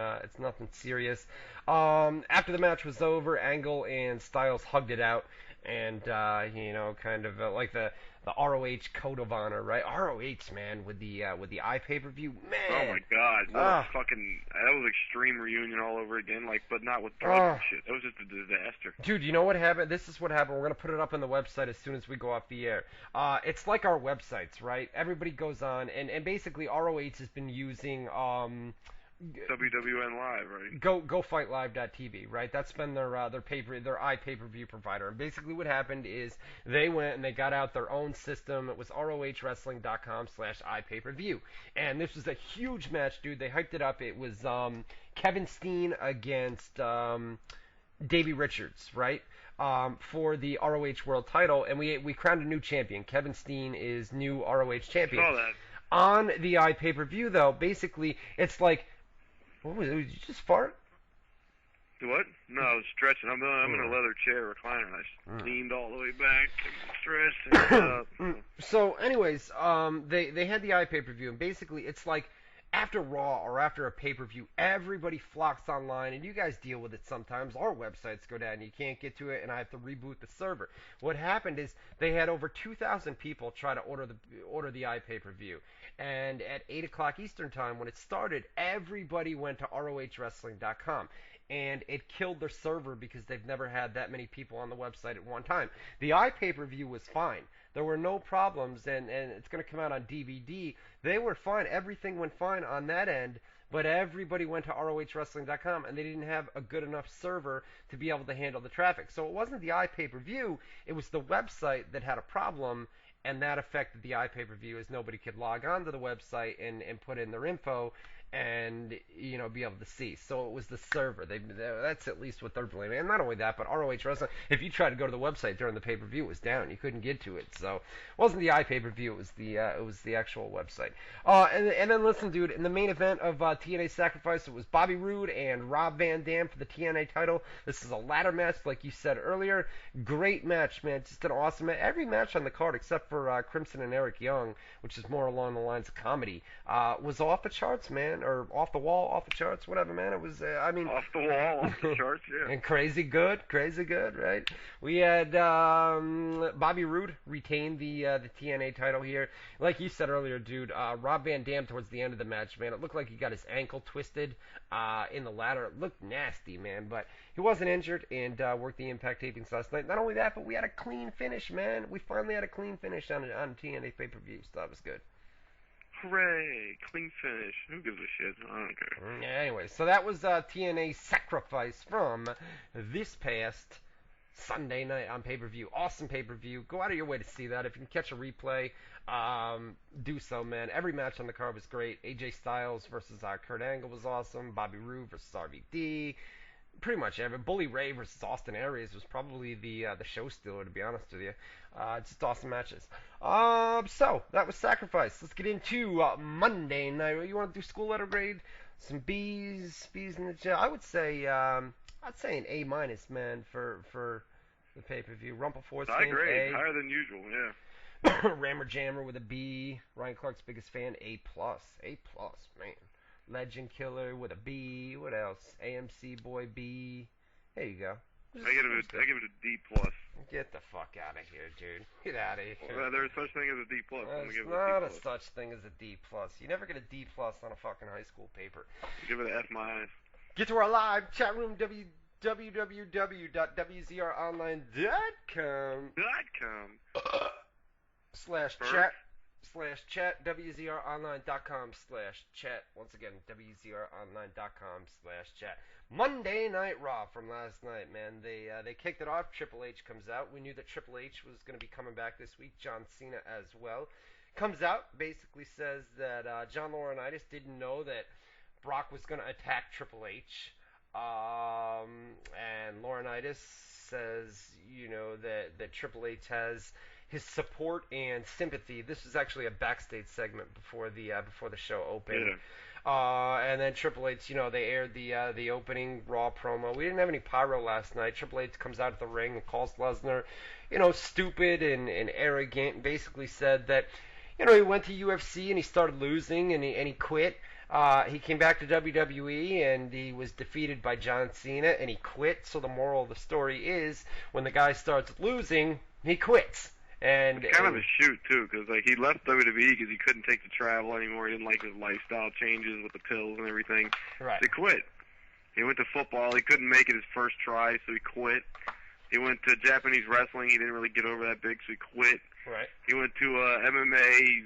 serious. After the match was over, Angle and Styles hugged it out, and kind of like the ROH code of honor, right? ROH, man, with the iPay-per-view, man. Oh my God, what a fucking that was Extreme Reunion all over again, but not with drugs and shit. That was just a disaster. Dude, you know what happened? This is what happened. We're gonna put it up on the website as soon as we go off the air. It's like our websites, right? Everybody goes on, and basically ROH has been using WWN Live, right? GoFightLive.tv, right? That's been their iPay-per-view provider. And basically what happened is they went and they got out their own system. It was ROHWrestling.com/iPay-per-view. And this was a huge match, dude. They hyped it up. It was Kevin Steen against Davey Richards, right? For the ROH World title. And we crowned a new champion. Kevin Steen is new ROH champion. I saw that. On the iPay-per-view, though, basically, it's like... What was it? Did you just fart? What? No, I was stretching. I'm in a leather chair recliner. I leaned all the way back and stretched. So, anyways, they had the iPay-per-view, and basically, it's like after Raw or after a pay-per-view, everybody flocks online, and you guys deal with it sometimes. Our websites go down, and you can't get to it, and I have to reboot the server. What happened is they had over 2,000 people try to order the iPay-per-view, and at 8 o'clock Eastern Time, when it started, everybody went to ROHWrestling.com. And it killed their server because they've never had that many people on the website at one time. The iPay-per-view was fine. There were no problems, and it's going to come out on DVD. They were fine. Everything went fine on that end, but everybody went to ROHWrestling.com, and they didn't have a good enough server to be able to handle the traffic. So it wasn't the iPay-per-view. It was the website that had a problem, and that affected the iPay-per-view as nobody could log on to the website and put in their info and be able to see. So it was the server. That's at least what they're blaming. And not only that, but ROH Wrestling, if you tried to go to the website during the pay-per-view, it was down. You couldn't get to it. So it wasn't the iPay-per-view. It was the actual website. And then listen, dude, in the main event of TNA Sacrifice, it was Bobby Roode and Rob Van Dam for the TNA title. This is a ladder match, like you said earlier. Great match, man. Just an awesome match. Every match on the card, except for Crimson and Eric Young, which is more along the lines of comedy, was off the charts, man. Or off the wall, off the charts, whatever, man. It was, off the wall, off the charts, yeah. And crazy good, right? We had Bobby Roode retain the TNA title here. Like you said earlier, dude, Rob Van Dam towards the end of the match, man, it looked like he got his ankle twisted in the ladder. It looked nasty, man, but he wasn't injured and worked the Impact tapings last night. Not only that, but we had a clean finish, man. We finally had a clean finish on TNA pay-per-view, so that was good. Hooray! Clean finish. Who gives a shit? I don't care. Yeah, anyway, so that was TNA Sacrifice from this past Sunday night on pay-per-view. Awesome pay-per-view. Go out of your way to see that. If you can catch a replay, do so, man. Every match on the card was great. AJ Styles versus Kurt Angle was awesome. Bobby Roode versus RVD. Pretty much every. Bully Ray versus Austin Aries was probably the show stealer, to be honest with you. Just awesome matches. So that was Sacrifice. Let's get into Monday night. You want to do school letter grade? Some B's in the chat. I would say I'd say an A minus, man, for the pay per view. Rumpleforce. High grade, higher than usual, yeah. Rammer Jammer with a B. Ryan Clark's biggest fan. A plus, man. Legend Killer with a B. What else? AMC Boy B. There you go. I give it a D plus. Get the fuck out of here, dude. Get out of here. Well, there's such thing as a D plus. There's not a such thing as a D plus. You never get a D plus on a fucking high school paper. Give it an F minus. Get to our live chat room, www.WZROnline.com /chat. WZROnline.com/chat, WZROnline.com/chat. Once again, WZROnline.com/chat. Monday Night Raw from last night, man. They kicked it off. Triple H comes out. We knew that Triple H was going to be coming back this week. John Cena as well. Comes out, basically says that John Laurinaitis didn't know that Brock was going to attack Triple H. And Laurinaitis says, that Triple H has his support and sympathy. This was actually a backstage segment before the show opened. Yeah. And then Triple H, they aired the opening Raw promo. We didn't have any pyro last night. Triple H comes out of the ring and calls Lesnar, stupid and arrogant. Basically said that, he went to UFC and he started losing and he quit. He came back to WWE and he was defeated by John Cena and he quit. So the moral of the story is, when the guy starts losing, he quits. And it's kind of a shoot too, because he left WWE because he couldn't take the travel anymore. He didn't like his lifestyle changes with the pills and everything. Right. So he quit. He went to football. He couldn't make it his first try, so he quit. He went to Japanese wrestling. He didn't really get over that big, so he quit. Right. He went to MMA,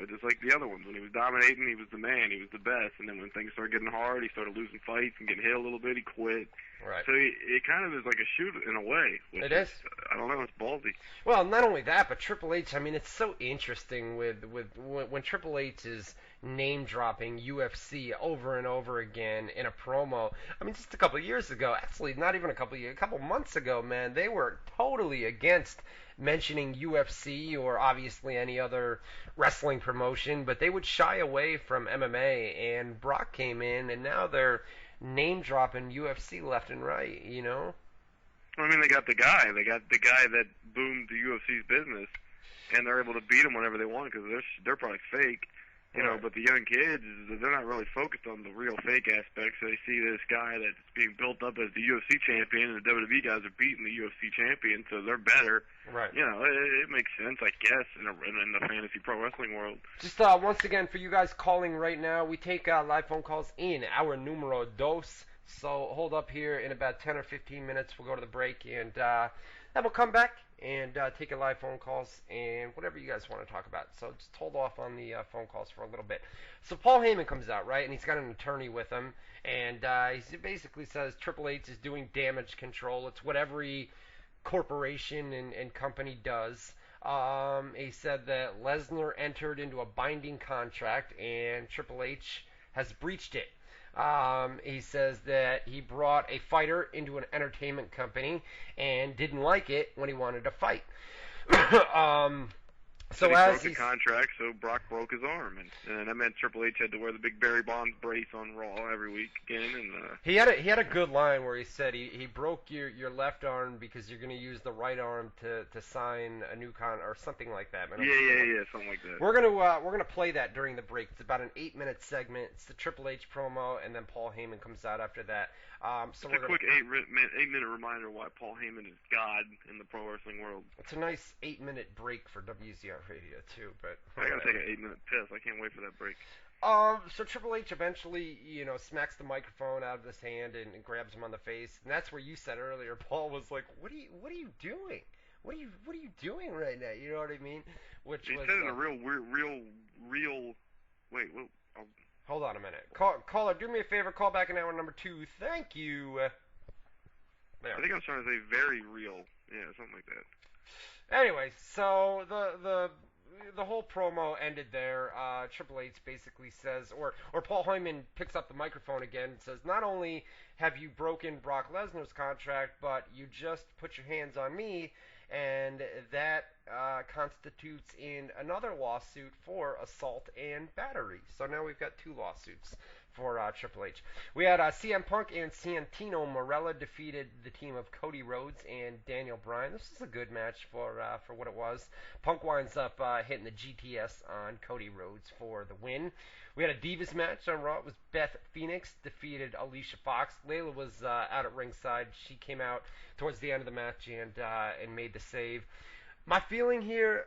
just like the other ones. When he was dominating, he was the man. He was the best. And then when things started getting hard, he started losing fights and getting hit a little bit. He quit. Right. So it kind of is like a shoot in a way. It is. I don't know. It's ballsy. Well, not only that, but Triple H. I mean, it's so interesting with when Triple H is name dropping UFC over and over again in a promo. I mean, just a couple of years ago, actually, not even a couple months ago, man, they were totally against mentioning UFC or obviously any other wrestling promotion, but they would shy away from MMA. And Brock came in, and now they're name dropping UFC left and right. I mean, they got the guy. They got the guy that boomed the UFC's business, and they're able to beat him whenever they want because they're probably fake. But the young kids, they're not really focused on the real fake aspects. They see this guy that's being built up as the UFC champion, and the WWE guys are beating the UFC champion, so they're better. Right. It makes sense, I guess, in the fantasy pro wrestling world. Just once again, for you guys calling right now, we take live phone calls in our numero dos. So hold up here in about 10 or 15 minutes. We'll go to the break, and then we'll come back and take your live phone calls and whatever you guys want to talk about. So just hold off on the phone calls for a little bit. So Paul Heyman comes out, right, and he's got an attorney with him, and he basically says Triple H is doing damage control. It's what every corporation and company does. He said that Lesnar entered into a binding contract, and Triple H has breached it. He says that he brought a fighter into an entertainment company and didn't like it when he wanted to fight. So he broke the contract, so Brock broke his arm, and that meant Triple H had to wear the big Barry Bonds brace on Raw every week again. And he had a good line where he said he broke your left arm because you're going to use the right arm to sign a new or something like that. Man, yeah, something like that. We're gonna play that during the break. It's about an 8-minute segment. It's the Triple H promo, and then Paul Heyman comes out after that. So it's a quick 8-minute reminder why Paul Heyman is God in the pro wrestling world. It's a nice 8-minute break for WZR Radio too, but I gotta take an 8-minute piss. I can't wait for that break. So Triple H eventually, smacks the microphone out of his hand and grabs him on the face, and that's where you said earlier, Paul was like, "What are you doing? What are you doing right now?" You know what I mean? He said in a real. Wait. Hold on a minute. Caller, do me a favor. Call back in hour number 2. Thank you. There. I think I was trying to say very real. Yeah, something like that. Anyway, so the whole promo ended there. Triple H basically says, or Paul Heyman picks up the microphone again and says, not only have you broken Brock Lesnar's contract, but you just put your hands on me, and that constitutes in another lawsuit for assault and battery. So now we've got 2 lawsuits for Triple H. We had CM Punk and Santino Marella defeated the team of Cody Rhodes and Daniel Bryan. This is a good match for what it was. Punk winds up hitting the GTS on Cody Rhodes for the win. We had a Divas match on Raw. It was Beth Phoenix defeated Alicia Fox. Layla was out at ringside. She came out towards the end of the match and made the save. My feeling here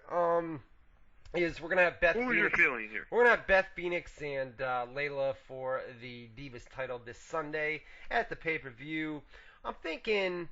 is we're gonna have Beth. What was your feeling here? We're gonna have Beth Phoenix and Layla for the Divas title this Sunday at the pay-per-view. I'm thinking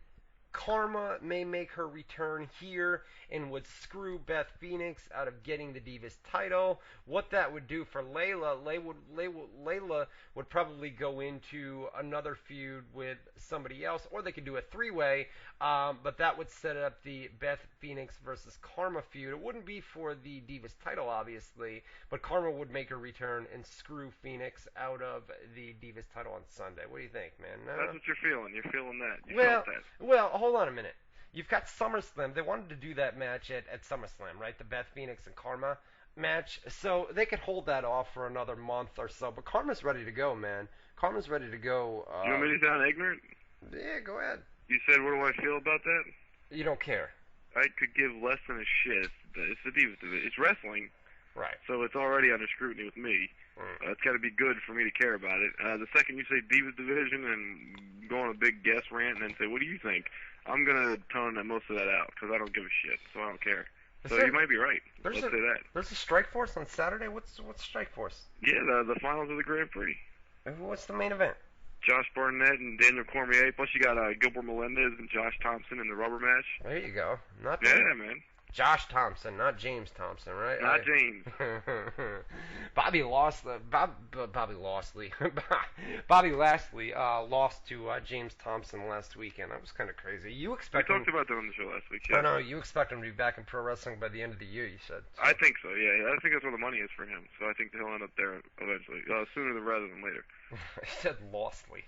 Karma may make her return here and would screw Beth Phoenix out of getting the Divas title. What that would do for Layla would probably go into another feud with somebody else, or they could do a three-way, but that would set up the Beth Phoenix versus Karma feud. It wouldn't be for the Divas title, obviously, but Karma would make her return and screw Phoenix out of the Divas title on Sunday. What do you think, man? That's what you're feeling. You're feeling that. You Well, felt that. well, hold on a minute. You've got SummerSlam. They wanted to do that match at SummerSlam, right? The Beth Phoenix and Karma match. So they could hold that off for another month or so. But Karma's ready to go, man. Karma's ready to go. You want me to sound ignorant? Yeah, go ahead. You said, what do I feel about that? You don't care. I could give less than a shit. It's the Divas division. It's wrestling, Right. so it's already under scrutiny with me. It's got to be good for me to care about it. The second you say Divas division and go on a big guest rant and then say, what do you think? I'm going to tone most of that out because I don't give a shit, so I don't care. So you might be right. Let's say that. There's a Strike Force on Saturday? What's Strike Force? Yeah, the finals of the Grand Prix. What's the main event? Josh Barnett and Daniel Cormier. Plus you got Gilbert Melendez and Josh Thompson in the rubber match. There you go. Not Yeah, bad. man. Josh Thompson, not James Thompson, right? Not James. Bobby Lashley lost to James Thompson last weekend. That was kind of crazy. You We expect him? talked about that on the show last week. I Yeah. know you expect him to be back in pro wrestling by the end of the year. You said. I think so, yeah. I think that's where the money is for him. So I think he'll end up there eventually. Sooner rather than later. I said Lostley.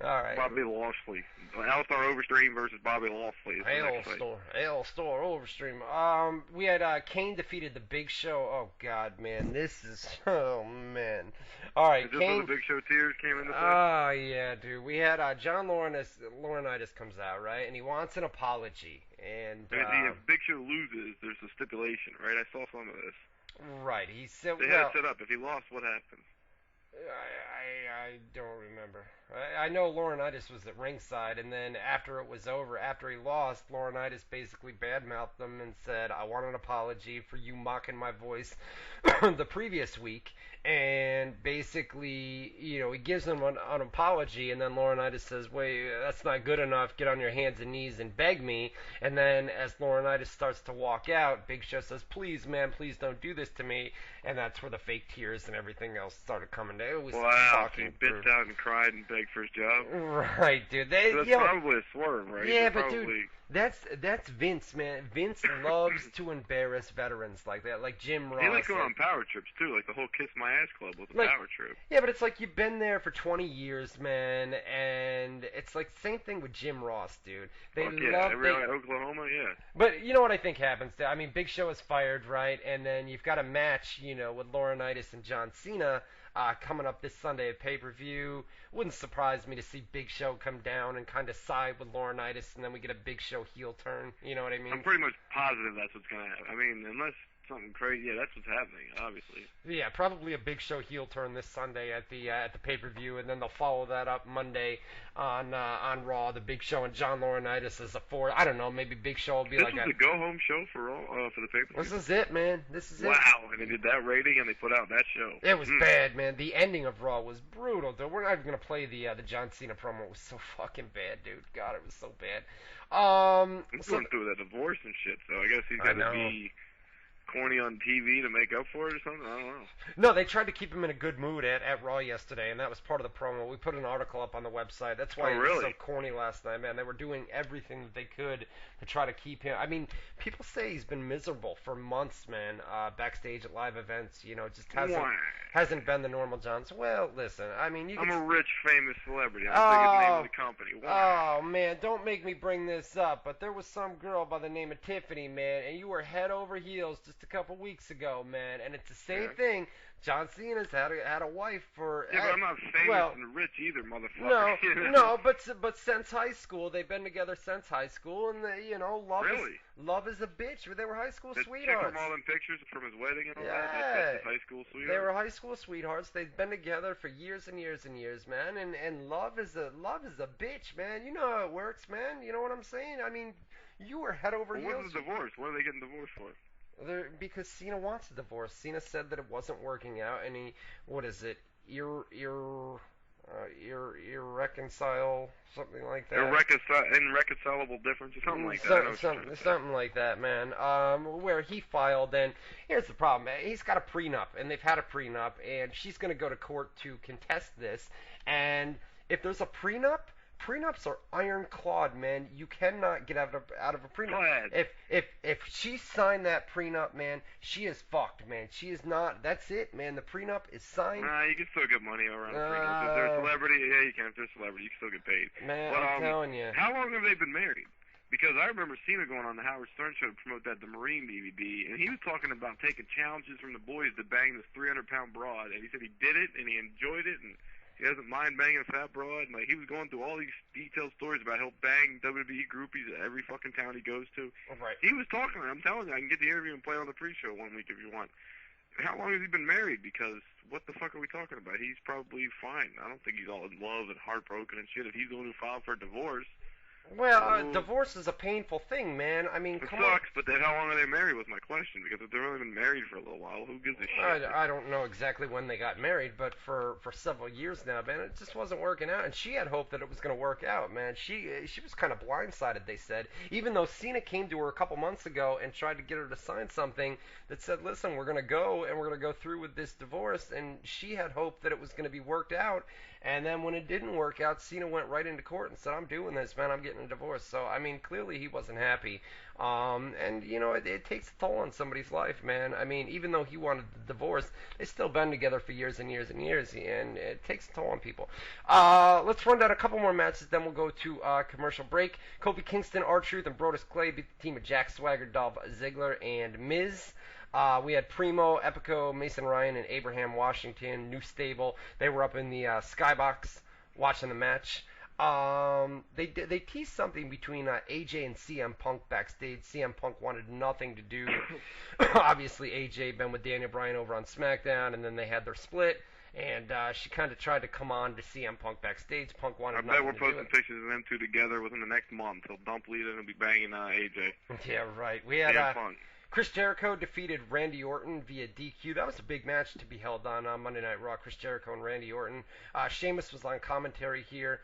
All right. Bobby Lashley. Alistar Overstream versus Bobby Lashley. is the next fight. Store Overstream. We had Kane defeated the Big Show. Oh God, man, this is man. All right, Is this Kane. when the Big Show tears came into play? Oh yeah, dude. We had John Laurinaitis comes out, right, and he wants an apology. And If Big Show loses, there's a stipulation, right? I saw some of this. right, he said, They had it set up. If he lost, what happened? I don't remember. I know Laurinaitis was at ringside, and then after it was over, after he lost, Laurinaitis basically badmouthed him and said, I want an apology for you mocking my voice the previous week. And basically, he gives him an apology, and then Laurinaitis says, wait, that's not good enough. Get on your hands and knees and beg me. And then as Laurinaitis starts to walk out, Big Show says, please, man, please don't do this to me. And that's where the fake tears and everything else started coming down. It was Wow, he fucking bitched out and cried and begged for his job. Right, dude. So that's probably a swerve, right? Yeah, They're but probably... dude, that's Vince, man. Vince loves to embarrass veterans like that, like Jim Ross. He likes going on power trips, too. Like the whole Kiss My Ass Club was a power trip. Yeah, but it's like you've been there for 20 years, man, and it's like same thing with Jim Ross, dude. They love Oklahoma, yeah. But you know what I think happens? I mean, Big Show is fired, right? And then you've got a match, with Laurinaitis and John Cena coming up this Sunday at pay-per-view. Wouldn't surprise me to see Big Show come down and kind of side with Laurinaitis, and then we get a Big Show heel turn. You know what I mean? I'm pretty much positive that's what's going to happen. I mean, unless something crazy, yeah, that's what's happening, obviously. Yeah, probably a Big Show heel turn this Sunday at the pay-per-view, and then they'll follow that up Monday on Raw. The Big Show and John Laurinaitis as a fourth. I don't know, maybe Big Show will be this like was a go-home show for Raw, for the pay-per-view. This is it, man. This is it. Wow, and they did that rating, and they put out that show. It was bad, man. The ending of Raw was brutal, dude. We're not even gonna play the John Cena promo. It was so fucking bad, dude. God, it was so bad. He's going through that divorce and shit, so I guess he's got to be corny on TV to make up for it or something? I don't know. No, they tried to keep him in a good mood at Raw yesterday, and that was part of the promo. We put an article up on the website. That's why he was so corny last night, man. They were doing everything that they could to try to keep him. I mean, people say he's been miserable for months, man, backstage at live events. You know, just hasn't been the normal John. So, well, listen, I mean, I'm a rich, famous celebrity. I'm the biggest name of the company. Oh, man, don't make me bring this up, but there was some girl by the name of Tiffany, man, and you were head over heels just a couple weeks ago, man, and it's the same thing. John Cena's had a wife for... Yeah, but I'm not famous and rich either, motherfucker. No, but since high school, they've been together since high school, and they, you know, love is a bitch. They were high school sweethearts. Check from all them pictures from his wedding and all that. That's his high school sweetheart. They were high school sweethearts. They've been together for years and years and years, man. And love is a bitch, man. You know how it works, man. You know what I'm saying? I mean, you were head over heels. What's the divorce? What are they getting divorced for? Because Cena wants a divorce. Cena said that it wasn't working out, and he, what is it? irreconcile, something like that. Irreconcilable difference, or something like that. Something like that, man. Where he filed, and here's the problem. He's got a prenup, and they've had a prenup, and she's going to go to court to contest this. And if there's a prenup, prenups are ironclad, man. You cannot get out of a prenup. If she signed that prenup, man, she is fucked, man. She is not. That's it, man. The prenup is signed. Nah, you can still get money around a prenup. If they're a celebrity, yeah, you can. If they're a celebrity, you can still get paid. Man, but, I'm telling you. How long have they been married? Because I remember Cena going on the Howard Stern show to promote the Marine DVD, and he was talking about taking challenges from the boys to bang this 300-pound broad, and he said he did it, and he enjoyed it, and he doesn't mind banging a fat broad. And, like, he was going through all these detailed stories about he'll bang WWE groupies at every fucking town he goes to. Right. He was talking. I'm telling you, I can get the interview and play on the pre-show one week if you want. How long has he been married? Because what the fuck are we talking about? He's probably fine. I don't think he's all in love and heartbroken and shit. If he's the one who filed for a divorce. Well, divorce is a painful thing, man. I mean, it come sucks, on. but then how long are they married was my question. Because if they've only been married for a little while, who gives a shit? I don't know exactly when they got married, but for several years now, man, it just wasn't working out. And she had hope that it was going to work out, man. She was kind of blindsided, they said. Even though Cena came to her a couple months ago and tried to get her to sign something that said, listen, we're going to go and we're going to go through with this divorce. And she had hope that it was going to be worked out. And then when it didn't work out, Cena went right into court and said, I'm doing this, man. I'm getting a divorce. So, I mean, clearly he wasn't happy. And, you know, it takes a toll on somebody's life, man. I mean, even though he wanted the divorce, they've still been together for years and years and years, and it takes a toll on people. Let's run down a couple more matches, then we'll go to commercial break. Kofi Kingston, R-Truth, and Brodus Clay beat the team of Jack Swagger, Dolph Ziggler, and Miz. We had Primo, Epico, Mason Ryan, and Abraham Washington, new stable. They were up in the skybox watching the match. They teased something between AJ and CM Punk backstage. CM Punk wanted nothing to do. Obviously, AJ been with Daniel Bryan over on SmackDown, and then they had their split. And she kind of tried to come on to CM Punk backstage. Punk wanted nothing to do. I bet we're posting pictures of them two together within the next month. He'll dump Lita and he'll be banging AJ. Yeah, right. We had Punk. Chris Jericho defeated Randy Orton via DQ. That was a big match to be held on Monday Night Raw. Chris Jericho and Randy Orton. Sheamus was on commentary here.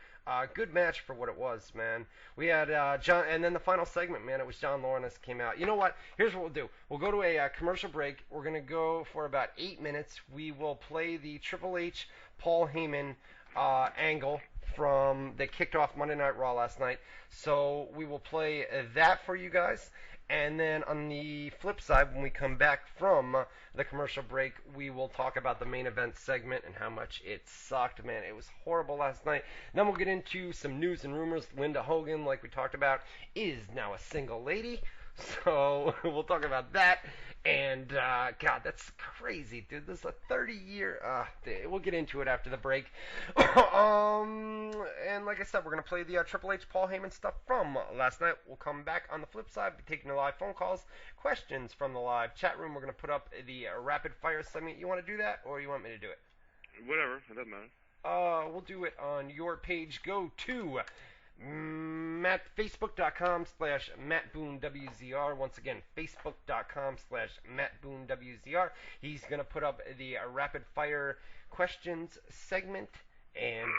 Good match for what it was, man. We had John, and then the final segment, man, it was John Laurinaitis came out. You know what? Here's what we'll do. We'll go to a commercial break. We're going to go for about 8 minutes. We will play the Triple H Paul Heyman angle from that kicked off Monday Night Raw last night. So we will play that for you guys. And then on the flip side, when we come back from the commercial break, we will talk about the main event segment and how much it sucked, man. It was horrible last night. Then we'll get into some news and rumors. Linda Hogan, like we talked about, is now a single lady. So we'll talk about that. And, God, that's crazy, dude. This is a 30-year... we'll get into it after the break. And like I said, we're going to play the Triple H Paul Heyman stuff from last night. We'll come back on the flip side, be taking the live phone calls, questions from the live chat room. We're going to put up the rapid fire segment. You want to do that, or you want me to do it? Whatever. It doesn't matter. We'll do it on your page. Go to... Facebook.com/Matt Boone WZR. Once again, Facebook.com/Matt Boone WZR. He's going to put up the rapid fire questions segment, and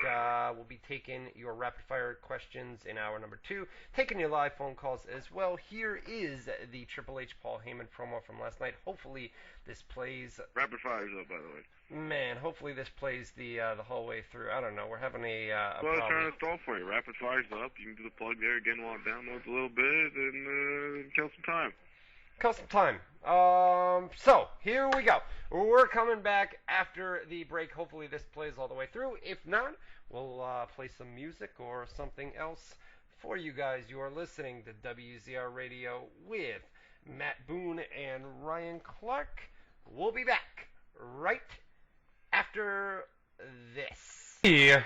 we'll be taking your rapid fire questions in hour number 2, taking your live phone calls as well. Here is the Triple H Paul Heyman promo from last night. Hopefully this plays... Rapid fire's up, by the way. Man, hopefully this plays the whole way through. I don't know. We're having a well, problem. I'm trying to stall for you. Rapid fire's up. You can do the plug there again while it downloads a little bit and kill some time. Kill some time. So, here we go. We're coming back after the break. Hopefully this plays all the way through. If not, we'll play some music or something else for you guys. You are listening to WZR Radio with Matt Boone and Ryan Clark. We'll be back right after this. Yeah,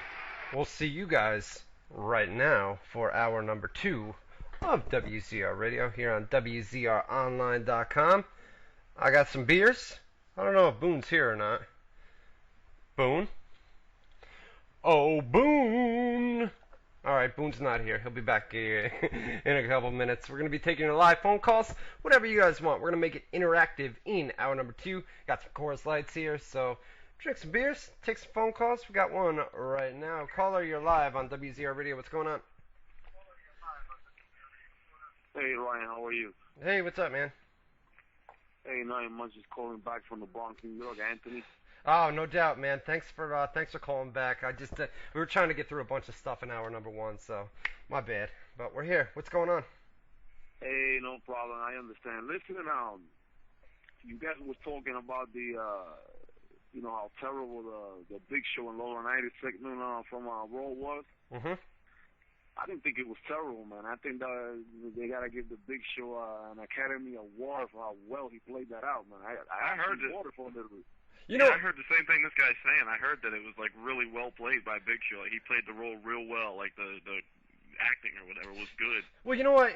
we'll see you guys right now for hour number 2 of WZR Radio here on WZROnline.com. I got some beers. I don't know if Boone's here or not. Boone? Oh, Boone! Alright, Boone's not here. He'll be back in a couple minutes. We're going to be taking your live phone calls, whatever you guys want. We're going to make it interactive in hour number 2. Got some chorus lights here, so drink some beers, take some phone calls. We got one right now. Caller, you're live on WZR Radio. What's going on? Hey, Ryan, how are you? Hey, what's up, man? Hey, nothing much. Just calling back from the Bronx, New York, Anthony. Oh, no doubt, man. Thanks for calling back. I just we were trying to get through a bunch of stuff in hour number one, so my bad. But we're here. What's going on? Hey, no problem. I understand. Listen, you guys was talking about the, how terrible the Big Show and Lower 90 segment from Raw was. Mhm. I didn't think it was terrible, man. I think they gotta give the Big Show an Academy Award for how well he played that out, man. I heard it. For a little bit. You know, I heard the same thing this guy's saying. I heard that it was like really well played by Big Show. Like, he played the role real well. Like the acting or whatever was good. well, you know what?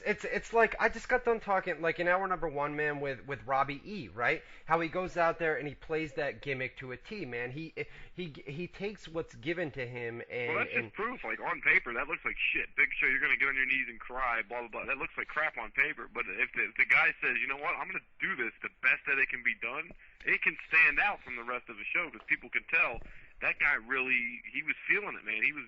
It's like I just got done talking like in hour number one, man, with Robbie E. Right? How he goes out there and he plays that gimmick to a T, man. He takes what's given to him and. Well, that's just proof. Like on paper, that looks like shit. Big Show, you're gonna get on your knees and cry, blah blah blah. That looks like crap on paper. But if the guy says, you know what, I'm gonna do this the best that it can be done, it can stand out from the rest of the show because people can tell. That guy really, he was feeling it, man. He was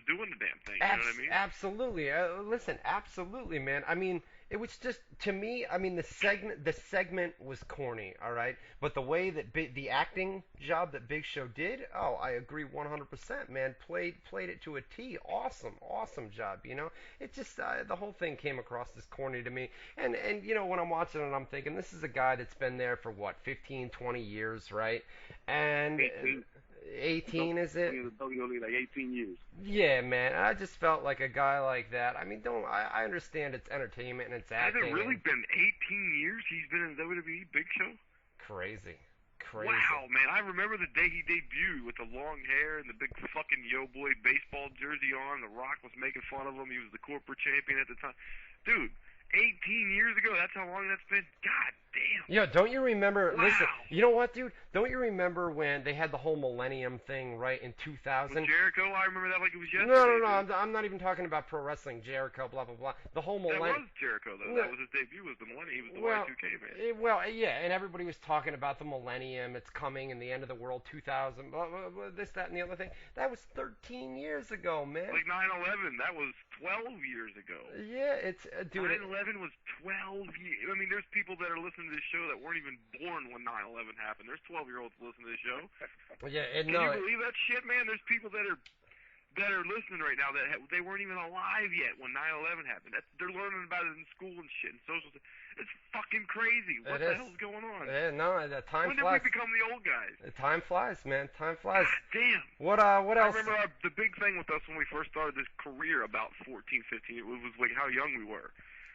doing the damn thing. You know what I mean? Absolutely. Listen, absolutely, man. I mean, it was just to me. I mean, the segment was corny, all right. But the way that the acting job that Big Show did, oh, I agree 100%, man. Played it to a T. Awesome job. You know, it just the whole thing came across as corny to me. And you know, when I'm watching it, I'm thinking this is a guy that's been there for what 15, 20 years, right? And 18 is it? WWE like 18 years. Yeah, man. I just felt like a guy like that. I mean, I understand it's entertainment and it's acting. Has it really been 18 years he's been in WWE Big Show? Crazy. Wow, man. I remember the day he debuted with the long hair and the big fucking Yo Boy baseball jersey on. The Rock was making fun of him. He was the corporate champion at the time. Dude, 18 years ago, that's how long that's been? God damn. Yeah, don't you remember? Wow. Listen, you know what, dude? Don't you remember when they had the whole Millennium thing, right, in 2000? With Jericho, I remember that like it was yesterday. No. I'm not even talking about pro wrestling. Jericho, blah blah blah. The whole Millennium. That was Jericho, though. That was his debut. Was the Millennium? He was the Y2K man. Yeah, and everybody was talking about the Millennium. It's coming, and the end of the world, 2000. Blah, blah, blah, this, that, and the other thing. That was 13 years ago, man. Like 9/11, that was 12 years ago. Yeah, it's dude. 9/11 was 12 years. I mean, there's people that are listening to this show that weren't even born when 9/11 happened. There's 12-year-olds listening to this show. Yeah, and Can you believe that shit, man? There's people that are listening right now that they weren't even alive yet when 9/11 happened. They're learning about it in school and shit and social stuff. It's fucking crazy. What the hell's going on? Yeah, no, the time when flies. did we become the old guys? Time flies, man. Time flies. God damn. What else? I remember the big thing with us when we first started this career about 14, 15, it was like how young we were.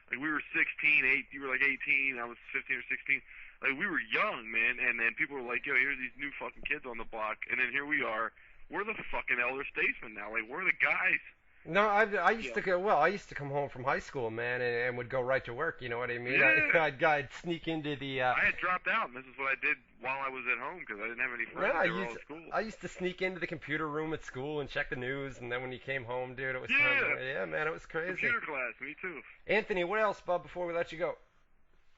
Like we were 16, 8, you were like 18, I was 15 or 16. Like we were young, man, and then people were like, yo, here's these new fucking kids on the block, and then here we are. We're the fucking elder statesmen now. Like we're the guys. No, I used to go. Well, I used to come home from high school, man, and would go right to work. You know what I mean? Yeah. I'd sneak into the. I had dropped out, and this is what I did while I was at home because I didn't have any friends. Yeah, they were all at school. I used to sneak into the computer room at school and check the news, and then when you came home, dude, it was time. Yeah, man, it was crazy. Computer class, me too. Anthony, what else, bud? Before we let you go.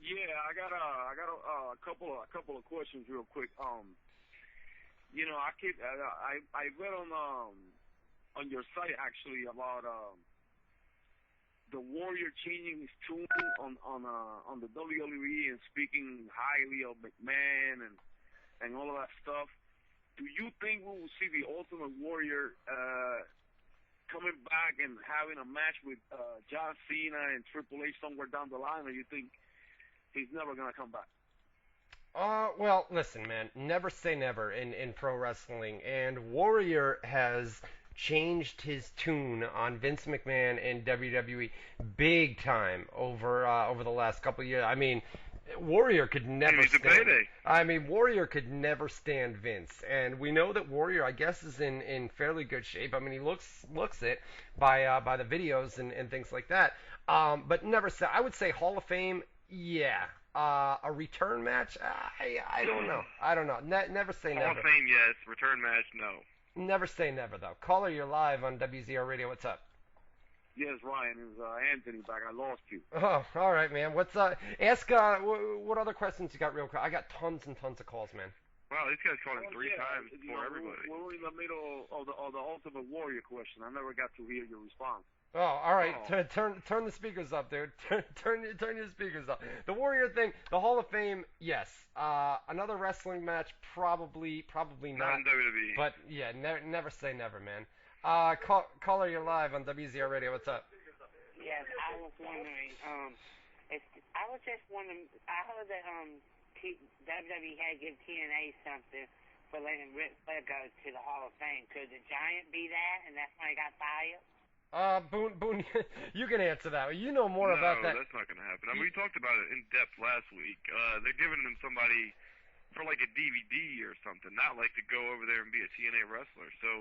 Yeah, I got a couple of questions real quick. You know, I read on your site actually about the Warrior changing his tune on the WWE and speaking highly of McMahon and all of that stuff. Do you think we will see the Ultimate Warrior coming back and having a match with John Cena and Triple H somewhere down the line, or you think he's never gonna come back? Well, listen, man. Never say never in pro wrestling, and Warrior has changed his tune on Vince McMahon and WWE big time over the last couple of years. I mean, Warrior could never stand. I mean, Warrior could never stand Vince, and we know that Warrior, I guess, is in fairly good shape. I mean, he looks it by the videos and things like that. But never say. I would say Hall of Fame. Yeah. A return match? I don't know. Never say never. Hall of Fame, yes. Return match, no. Never say never, though. Caller, you're live on WZR Radio. What's up? Yes, Ryan. It's Anthony back. I lost you. Oh, all right, man. What's Ask what other questions you got real quick. I got tons and tons of calls, man. Wow, these guys called him 3 times you for know, everybody. We were in the middle of the Ultimate Warrior question. I never got to hear your response. Oh, all right. Oh. Turn the speakers up, dude. Turn your speakers up. The Warrior thing, the Hall of Fame, yes. Another wrestling match, probably not. Not in WWE. But yeah, never say never, man. Caller, you're live on WZR Radio. What's up? Yes, I was wondering. I was just wondering. I heard that WWE had to give TNA something for letting Ric Flair go to the Hall of Fame. Could the Giant be that, and that's when he got fired? Boone, you can answer that. You know more about that. No, that's not going to happen. I mean, we talked about it in depth last week. They're giving him somebody for like a DVD or something, not like to go over there and be a TNA wrestler. So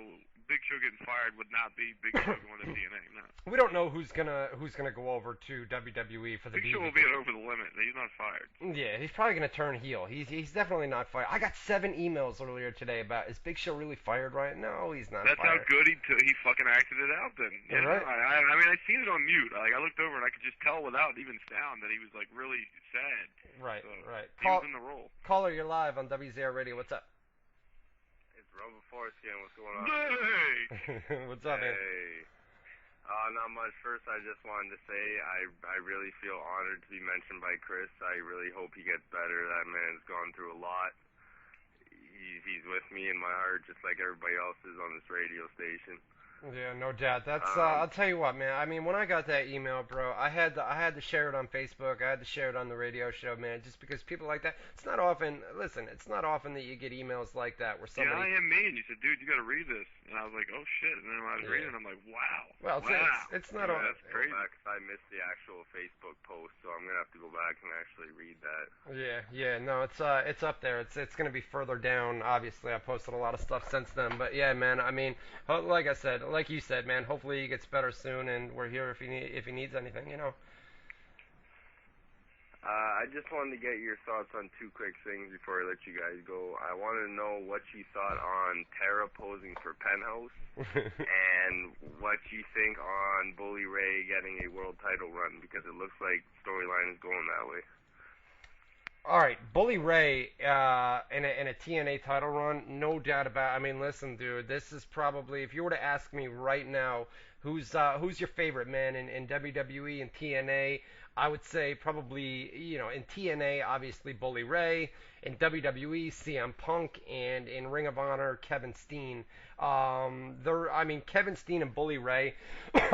Big Show getting fired would not be Big Show going to TNA. No. We don't know who's gonna go over to WWE for the Big DVD. Show will be over the limit. He's not fired. Yeah, he's probably gonna turn heel. He's definitely not fired. I got 7 emails earlier today about, is Big Show really fired right now? No, he's not. That's fired. how good he fucking acted it out then. Yeah, You right. know, I mean, I seen it on mute. Like, I looked over and I could just tell without even sound that he was like really sad. Right, So, right. He was in the role. Caller, you're live on WZR Radio. What's up? It's Robo Foreskin. What's going on? Hey! What's up, man? Hey. Not much. First, I just wanted to say I really feel honored to be mentioned by Chris. I really hope he gets better. That man's gone through a lot. He's with me in my heart, just like everybody else is on this radio station. Yeah, no doubt. That's I'll tell you what, man. I mean, when I got that email, bro, I had to share it on Facebook. I had to share it on the radio show, man, just because people like that. It's not often. Listen, it's not often that you get emails like that where somebody. Yeah, I am me. And you said, dude, you got to read this. And I was like, oh shit. And then when I was reading, I'm like, wow. Well, it's not often. That's crazy. I missed the actual Facebook post, so I'm gonna have to go back and actually read that. Yeah, no, it's up there. It's gonna be further down. Obviously, I posted a lot of stuff since then, but yeah, man. I mean, like I said, like you said, man. Hopefully he gets better soon, and we're here if he needs anything, you know. I just wanted to get your thoughts on 2 quick things before I let you guys go. I wanted to know what you thought on Tara posing for Penthouse, and what you think on Bully Ray getting a world title run, because it looks like storyline is going that way. All right, Bully Ray in a TNA title run, no doubt about it. I mean, listen, dude, this is probably, if you were to ask me right now, who's your favorite man in WWE and TNA, I would say probably, you know, in TNA, obviously Bully Ray, in WWE, CM Punk, and in Ring of Honor, Kevin Steen. Kevin Steen and Bully Ray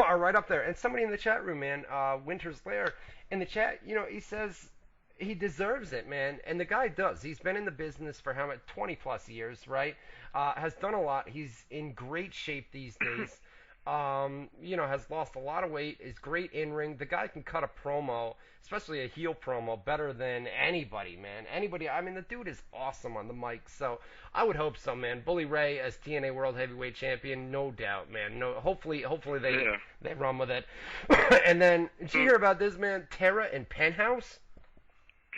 are right up there. And somebody in the chat room, man, Winter's Lair, in the chat, you know, he says he deserves it, man, and the guy does. He's been in the business for how much? 20 plus years, right? Has done a lot. He's in great shape these days. Has lost a lot of weight, is great in ring. The guy can cut a promo, especially a heel promo, better than anybody, man. Anybody. I mean, the dude is awesome on the mic. So I would hope so, man. Bully Ray as TNA World Heavyweight Champion, no doubt, man. No, hopefully they run with it. And then, did you hear about this, man? Tara in Penthouse.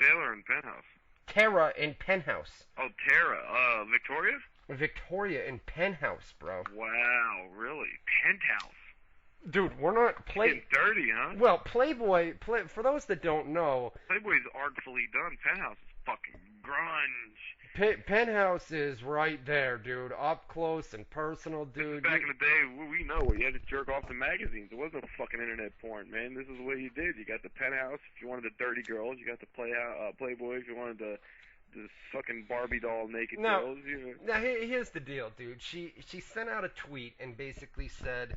Taylor in Penthouse. Tara in Penthouse. Oh, Tara. Victoria? Victoria in Penthouse, bro. Wow, really? Penthouse. Dude, we're not Getting dirty, huh? Well, Playboy, for those that don't know, Playboy's artfully done. Penthouse is fucking grunge. Penthouse is right there, dude. Up close and personal, dude. Back in the day, we know where you had to jerk off the magazines. There wasn't no fucking internet porn, man. This is what you did. You got the Penthouse if you wanted the dirty girls. You got the Playboy if you wanted the fucking Barbie doll naked girls. You know. Now, here's the deal, dude. She sent out a tweet and basically said,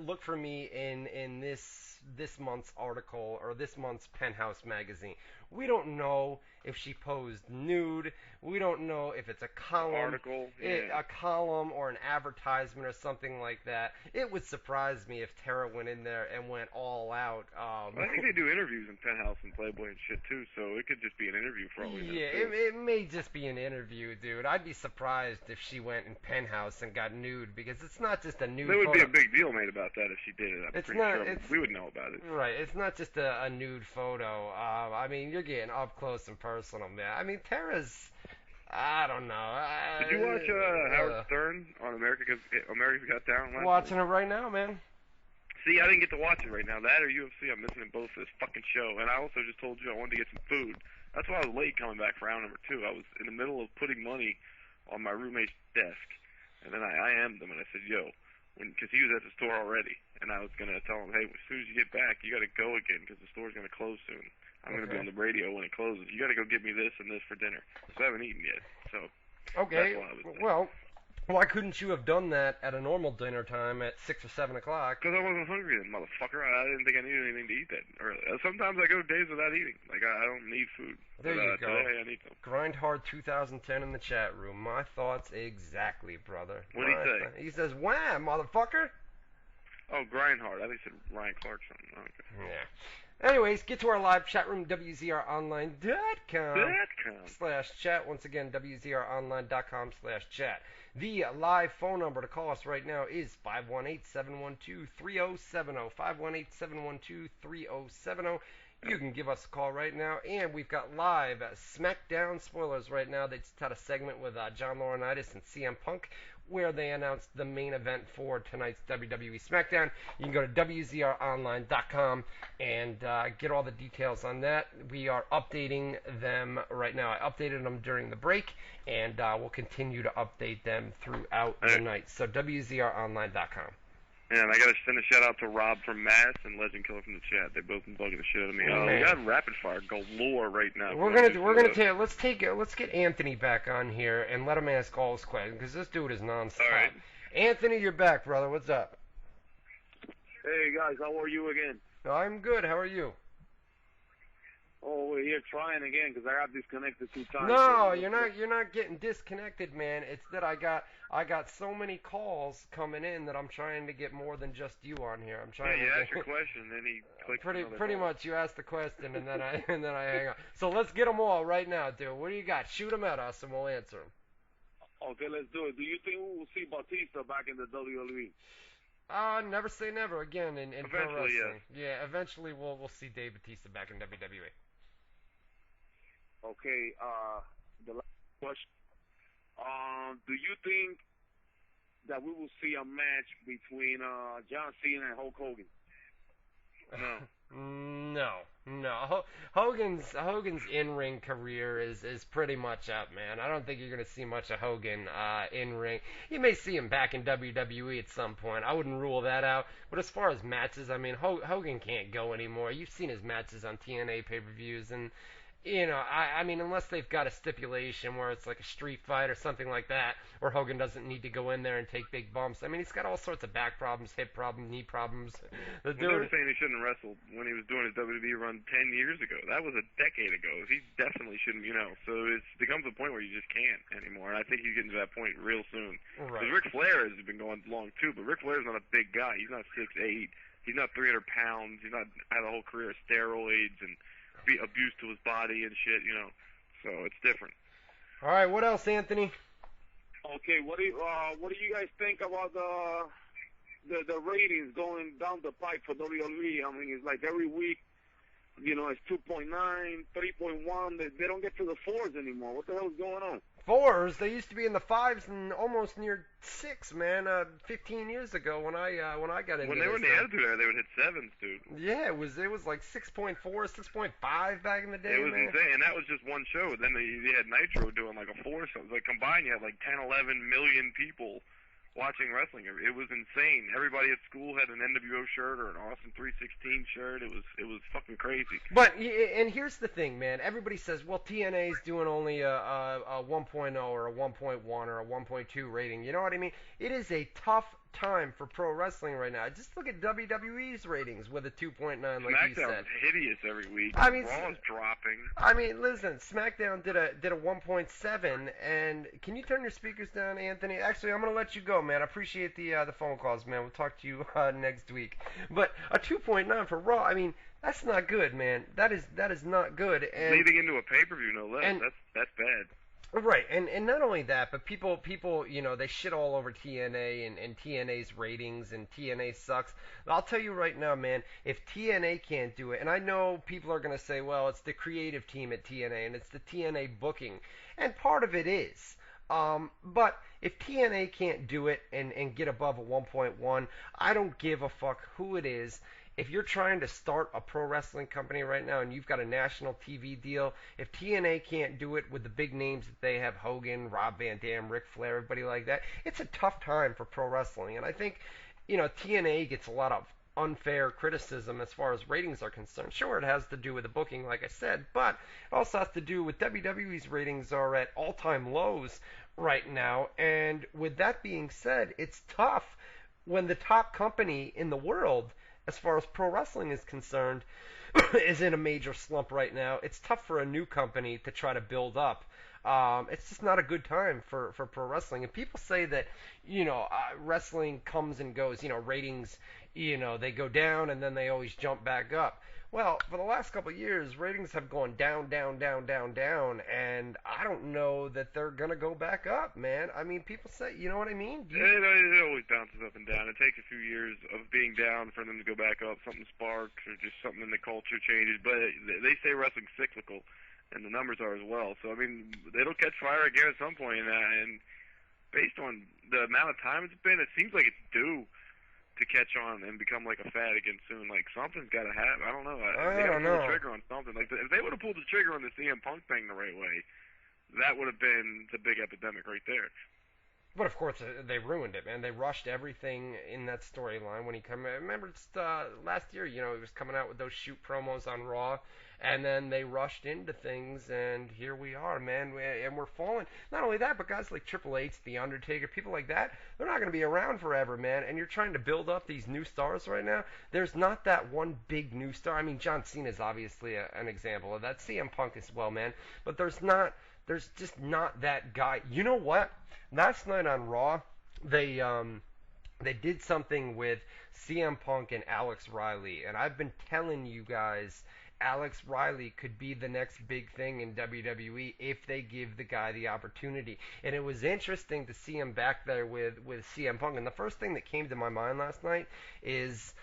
look for me in this month's article or this month's Penthouse magazine. We don't know if she posed nude. We don't know if it's a column, a column or an advertisement or something like that. It would surprise me if Tara went in there and went all out. I think they do interviews in Penthouse and Playboy and shit too, so it could just be an interview for all we know. Yeah, it may just be an interview, dude. I'd be surprised if she went in Penthouse and got nude, because it's not just a nude. There would photo. be a big deal made about that if she did it. I'm pretty sure we would know about it. Right, it's not just a nude photo. I mean, you're getting up close and personal, man. I mean, Tara's, I don't know. Did you watch Howard Stern on America's Got Talent last Watching night? it right now, man. See, I didn't get to watch it right now. That or UFC, I'm missing both for this fucking show. And I also just told you I wanted to get some food. That's why I was late coming back for round number 2. I was in the middle of putting money on my roommate's desk, and then I IM'd him and I said, yo, because he was at the store already, and I was going to tell him, hey, as soon as you get back, you got to go again because the store's going to close soon. I'm going to be on the radio when it closes. You got to go get me this and this for dinner. So I haven't eaten yet. So okay, that's why I was there. well, why couldn't you have done that at a normal dinner time at 6 or 7 o'clock? Because I wasn't hungry then, motherfucker. I didn't think I needed anything to eat that early. Sometimes I go days without eating. Like, I don't need food. There but, you go. Today I need some. Grindhard 2010 in the chat room. My thoughts exactly, brother. What'd he say? He says, wham, motherfucker. Oh, Grindhard. I think he said Ryan Clark something. Okay. Yeah. Anyways, get to our live chat room, WZROnline.com /chat. Once again, WZROnline.com/chat. The live phone number to call us right now is 518-712-3070. 518-712-3070. You can give us a call right now, and we've got live SmackDown spoilers right now. They just had a segment with John Laurinaitis and CM Punk where they announced the main event for tonight's WWE SmackDown. You can go to WZROnline.com and get all the details on that. We are updating them right now. I updated them during the break, and we'll continue to update them throughout the night. So WZROnline.com. And I gotta send a shout out to Rob from Mass and Legend Killer from the chat. They've both been bugging the shit out of me. We got rapid fire galore right now. Let's get Anthony back on here and let him ask all his questions because this dude is nonstop. All right. Anthony, you're back, brother. What's up? Hey guys, how are you again? I'm good. How are you? Oh, we're here trying again because I got disconnected 2 times. No, you're not getting disconnected, man. It's that I got so many calls coming in that I'm trying to get more than just you on here. I'm trying to ask your question, then he clicks pretty much. You ask the question and then I hang up. So let's get them all right now, dude. What do you got? Shoot them at us and we'll answer them. Okay, let's do it. Do you think we will see Batista back in the WWE? Never say never again in pro Eventually, wrestling. Yeah, eventually we'll see Dave Batista back in WWE. Okay, the last question. Do you think that we will see a match between John Cena and Hulk Hogan? No. Hogan's in-ring career is pretty much up, man. I don't think you're gonna see much of Hogan in-ring. You may see him back in WWE at some point. I wouldn't rule that out. But as far as matches, I mean, Hogan can't go anymore. You've seen his matches on TNA pay-per-views, and you know, I mean, unless they've got a stipulation where it's like a street fight or something like that, where Hogan doesn't need to go in there and take big bumps. I mean, he's got all sorts of back problems, hip problems, knee problems. They were saying he shouldn't have wrestled when he was doing his WWE run 10 years ago. That was a decade ago. He definitely shouldn't, So it becomes a point where you just can't anymore, and I think he's getting to that point real soon. Because Ric Flair has been going long, too, but Ric Flair's not a big guy. He's not 6'8". He's not 300 pounds. He's not had a whole career of steroids and abuse to his body and shit, So it's different. All right, what else, Anthony? Okay, what do you guys think about the ratings going down the pipe for WWE? I mean, it's like every week, it's 2.9, 3.1. They don't get to the 4s anymore. What the hell is going on? 4s? They used to be in the 5s and almost near 6, man. 15 years ago when I got into when they were in the Attitude Era, they would hit 7s, dude. Yeah, it was like 6.4, 6.5 back in the day. It was insane, and that was just one show. Then they had Nitro doing like a 4 show. Like combined, you had like 10, 11 million people watching wrestling. It was insane. Everybody at school had an NWO shirt or an Austin 316 shirt. It was fucking crazy. But and here's the thing, man. Everybody says, well, TNA's doing only a 1.0 or a 1.1 or a 1.2 rating. You know what I mean? It is a tough time for pro wrestling right now. Just look at WWE's ratings with a 2.9, like SmackDown you said. Is hideous every week. I mean, Raw's dropping. I mean, listen, SmackDown did a 1.7, and can you turn your speakers down, Anthony? Actually, I'm gonna let you go, man. I appreciate the phone calls, man. We'll talk to you next week. But a 2.9 for Raw, I mean, that's not good, man. That is not good. And leading into a pay-per-view, no less. That's bad. Right, and not only that, but people, they shit all over TNA and TNA's ratings, and TNA sucks. I'll tell you right now, man, if TNA can't do it, and I know people are going to say, well, it's the creative team at TNA, and it's the TNA booking, and part of it is. But if TNA can't do it and get above a 1.1, I don't give a fuck who it is. if you're trying to start a pro wrestling company right now and you've got a national TV deal, if TNA can't do it with the big names that they have, Hogan, Rob Van Dam, Ric Flair, everybody like that, it's a tough time for pro wrestling. And I think, TNA gets a lot of unfair criticism as far as ratings are concerned. Sure, it has to do with the booking, like I said, but it also has to do with WWE's ratings are at all-time lows right now. And with that being said, it's tough when the top company in the world, as far as pro wrestling is concerned, is in a major slump right now. It's tough for a new company to try to build up. It's just not a good time for pro wrestling. And people say that, wrestling comes and goes. Ratings, they go down and then they always jump back up. Well, for the last couple of years, ratings have gone down, down, down, down, down, and I don't know that they're going to go back up, man. I mean, people say, you know what I mean? It always bounces up and down. It takes a few years of being down for them to go back up. Something sparks or just something in the culture changes. But they say wrestling's cyclical, and the numbers are as well. So, I mean, it'll catch fire again at some point, and based on the amount of time it's been, it seems like it's due to catch on and become like a fad again soon. Like, something's got to happen. I don't know. They got to pull the trigger on something. Like, if they would have pulled the trigger on the CM Punk thing the right way, that would have been the big epidemic right there. But of course, they ruined it, man. They rushed everything in that storyline when he came. Remember, last year, he was coming out with those shoot promos on Raw, and then they rushed into things, and here we are, man. And we're falling. Not only that, but guys like Triple H, The Undertaker, people like that, they're not going to be around forever, man. And you're trying to build up these new stars right now. There's not that one big new star. I mean, John Cena is obviously an example of that. CM Punk as well, man. But there's just not that guy. You know what? Last night on Raw, they did something with CM Punk and Alex Riley, and I've been telling you guys, Alex Riley could be the next big thing in WWE if they give the guy the opportunity. And it was interesting to see him back there with CM Punk. And the first thing that came to my mind last night is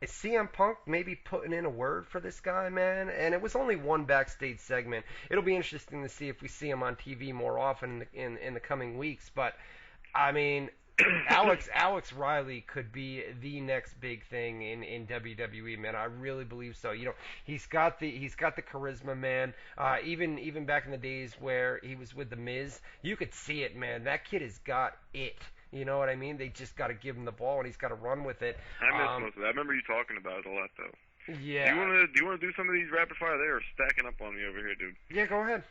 CM Punk maybe putting in a word for this guy, man? And it was only one backstage segment. It'll be interesting to see if we see him on TV more often in the coming weeks. But, I mean, Alex Riley could be the next big thing in WWE, man. I really believe so. He's got the charisma, man. Even back in the days where he was with The Miz, you could see it, man. That kid has got it. You know what I mean? They just got to give him the ball, and he's got to run with it. I miss most of that. I remember you talking about it a lot, though. Yeah. Do you want to do some of these rapid fire? They are stacking up on me over here, dude. Yeah, go ahead.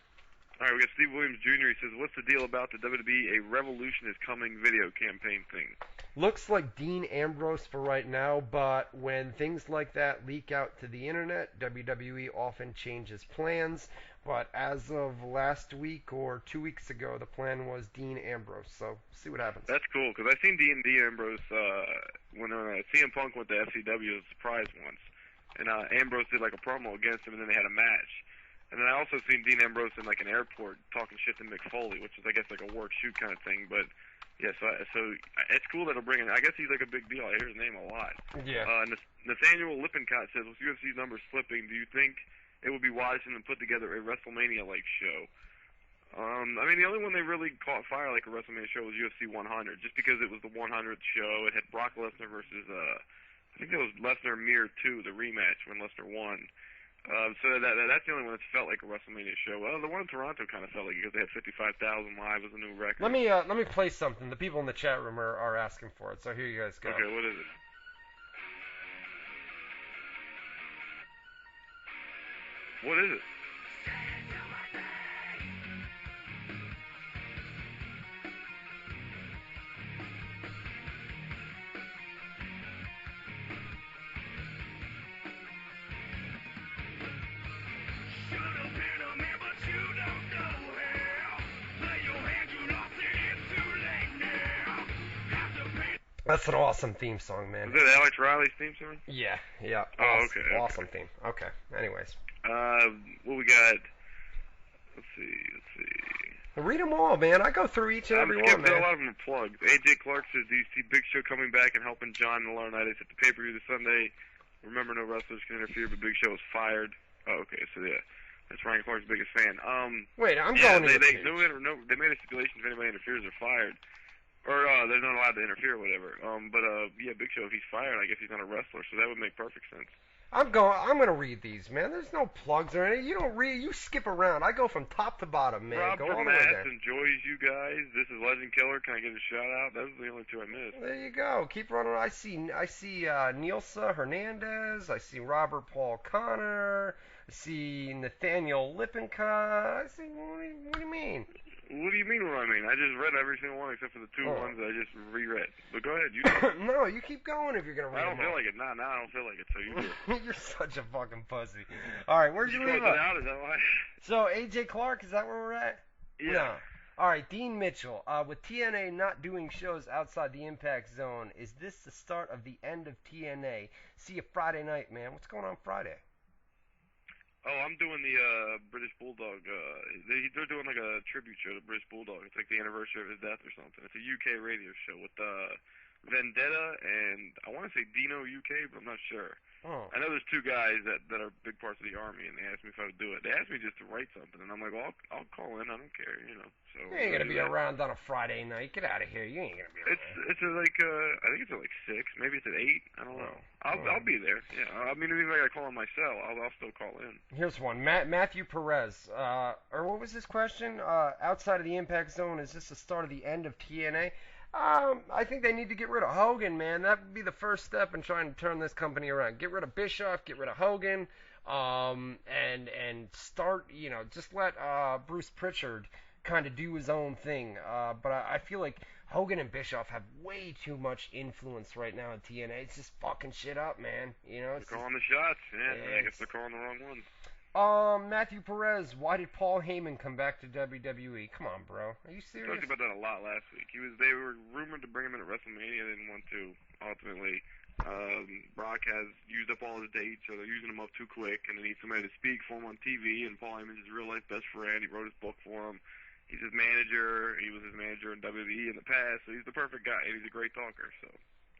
All right, we got Steve Williams Jr. He says, what's the deal about the WWE A Revolution is Coming video campaign thing? Looks like Dean Ambrose for right now, but when things like that leak out to the internet, WWE often changes plans. But as of last week or 2 weeks ago, the plan was Dean Ambrose. So, see what happens. That's cool, because I seen Dean Ambrose when CM Punk went to FCW as a surprise once. And Ambrose did like a promo against him, and then they had a match. And then I also seen Dean Ambrose in like an airport talking shit to Mick Foley, which is, I guess, like a work shoot kind of thing. But, yeah, so it's cool that it'll bring in. I guess he's like a big deal. I hear his name a lot. Yeah. Nathaniel Lippincott says, with UFC numbers slipping, do you think it would be wise for them to put together a WrestleMania-like show? I mean, the only one they really caught fire like a WrestleMania show was UFC 100, just because it was the 100th show. It had Brock Lesnar versus, I think it was Lesnar-Mir 2, the rematch when Lesnar won. So that's the only one that's felt like a WrestleMania show. Well, the one in Toronto kind of felt like it because they had 55,000 live as a new record. Let me play something. The people in the chat room are asking for it, so here you guys go. Okay, what is it? What is it? That's an awesome theme song, man. Is that Alex Riley's theme song? Yeah. Oh, okay. Awesome theme. Okay. Anyways. What we got? Let's see. Read them all, man. I go through each and every one, man. A lot of them are plugged. AJ Clark says, do you see Big Show coming back and helping John and Laurinaitis at the pay-per-view this Sunday? Remember, no wrestlers can interfere, but Big Show was fired. Oh, okay. So, yeah. That's Ryan Clark's biggest fan. Wait, I'm going to they made a stipulation if anybody interferes, they're fired. Or they're not allowed to interfere or whatever. But yeah, Big Show, if he's fired, I guess he's not a wrestler, so that would make perfect sense. I'm gonna read these, man. There's no plugs or anything. You don't read. You skip around. I go from top to bottom, man. Rob Go from all the way Mass there. enjoys you guys. This is Legend Killer. Can I get a shout out? Those are the only two I missed. There you go. Keep running. I see Nilsa Hernandez. I see Robert Paul Connor. I see Nathaniel Lippincott. I see. What do you mean? What do you mean what I mean? I just read every single one except for the two ones that I just reread. But go ahead. You do it. No, you keep going if you're gonna read I don't them feel all. like it. Nah, I don't feel like it, so you do it. You're such a fucking pussy. All right, where'd you leave close up? it out, is that why? So AJ Clark, is that where we're at? Yeah. No. All right, Dean Mitchell. With TNA not doing shows outside the Impact Zone, is this the start of the end of TNA? See you Friday night, man. What's going on Friday? Oh, I'm doing the British Bulldog. They're doing like a tribute show to British Bulldog. It's like the anniversary of his death or something. It's a UK radio show with Vendetta and I want to say Dino UK, but I'm not sure. Oh. I know there's two guys that are big parts of the Army, and they asked me if I would do it. They asked me just to write something, and I'm like, well, I'll call in. I don't care, you know. So You ain't gonna be around on a Friday night. Get out of here. You ain't gonna be around. It's like I think it's at like 6, maybe it's at 8. I don't know. I'll be there. Yeah. I mean, even if I call on my cell, I'll still call in. Here's one. Matthew Perez. Or what was this question? Outside of the Impact Zone, is this the start of the end of TNA? I think they need to get rid of Hogan, man. That would be the first step in trying to turn this company around. Get rid of Bischoff, get rid of Hogan, and start, just let Bruce Pritchard kind of do his own thing. But I feel like Hogan and Bischoff have way too much influence right now in TNA. It's just fucking shit up, man. They're calling the shots, man. I guess they're calling the wrong ones. Matthew Perez, why did Paul Heyman come back to WWE? Come on, bro. Are you serious? Talked about that a lot last week. They were rumored to bring him in at WrestleMania. They didn't want to. Ultimately, Brock has used up all his dates, so they're using him up too quick, and they need somebody to speak for him on TV. And Paul Heyman's his real life best friend. He wrote his book for him. He's his manager. He was his manager in WWE in the past, so he's the perfect guy. And he's a great talker, so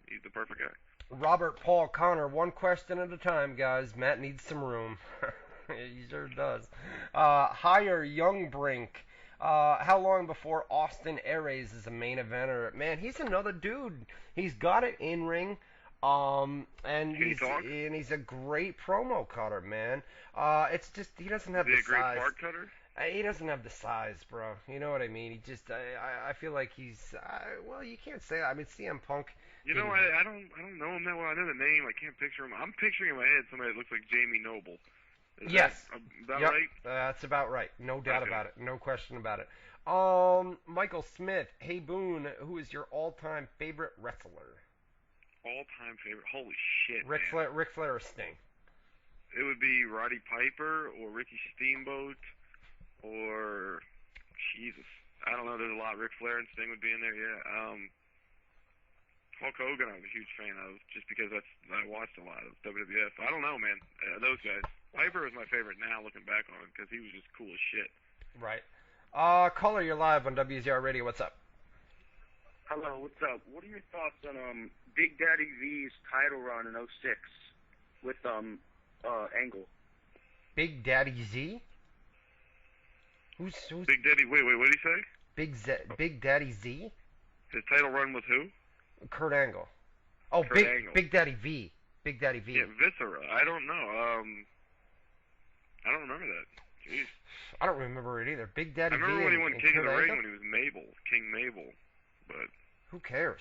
he's the perfect guy. Robert Paul Connor, one question at a time, guys. Matt needs some room. He sure does. Hire Youngbrink. How long before Austin Aries is a main eventer? Man, he's another dude. He's got it in ring. And he's a great promo cutter, man. It's just he doesn't have the size. Is he a great part cutter? He doesn't have the size, bro. You know what I mean? He just I feel like he's well, you can't say that. I mean, CM Punk. You know, I don't know him that well. I know the name. I can't picture him. I'm picturing in my head somebody that looks like Jamie Noble. Is yes. That right? That's about right. No doubt about it. No question about it. Michael Smith. Hey, Boone, who is your all-time favorite wrestler? All-time favorite? Holy shit, Ric Flair or Sting? It would be Roddy Piper or Ricky Steamboat or... Jesus. I don't know. There's a lot. Ric Flair and Sting would be in there, yeah. Hulk Hogan I'm a huge fan of just because I watched a lot of WWF. I don't know, man. Those guys. Piper was my favorite now looking back on him because he was just cool as shit. Right. Caller, you're live on WZR Radio. What's up? Hello, what's up? What are your thoughts on Big Daddy V's title run in 06 with Angle? Big Daddy Z? Who's Big Daddy? Wait, what did he say? Big Daddy Z? His title run with who? Kurt Angle. Oh, Kurt Angle. Big Daddy V. Big Daddy V. Yeah, Viscera. I don't know. I don't remember that. Jeez. I don't remember it either. Big Daddy V. I remember when he won King of the Ring Angle? when he was King Mabel, but who cares?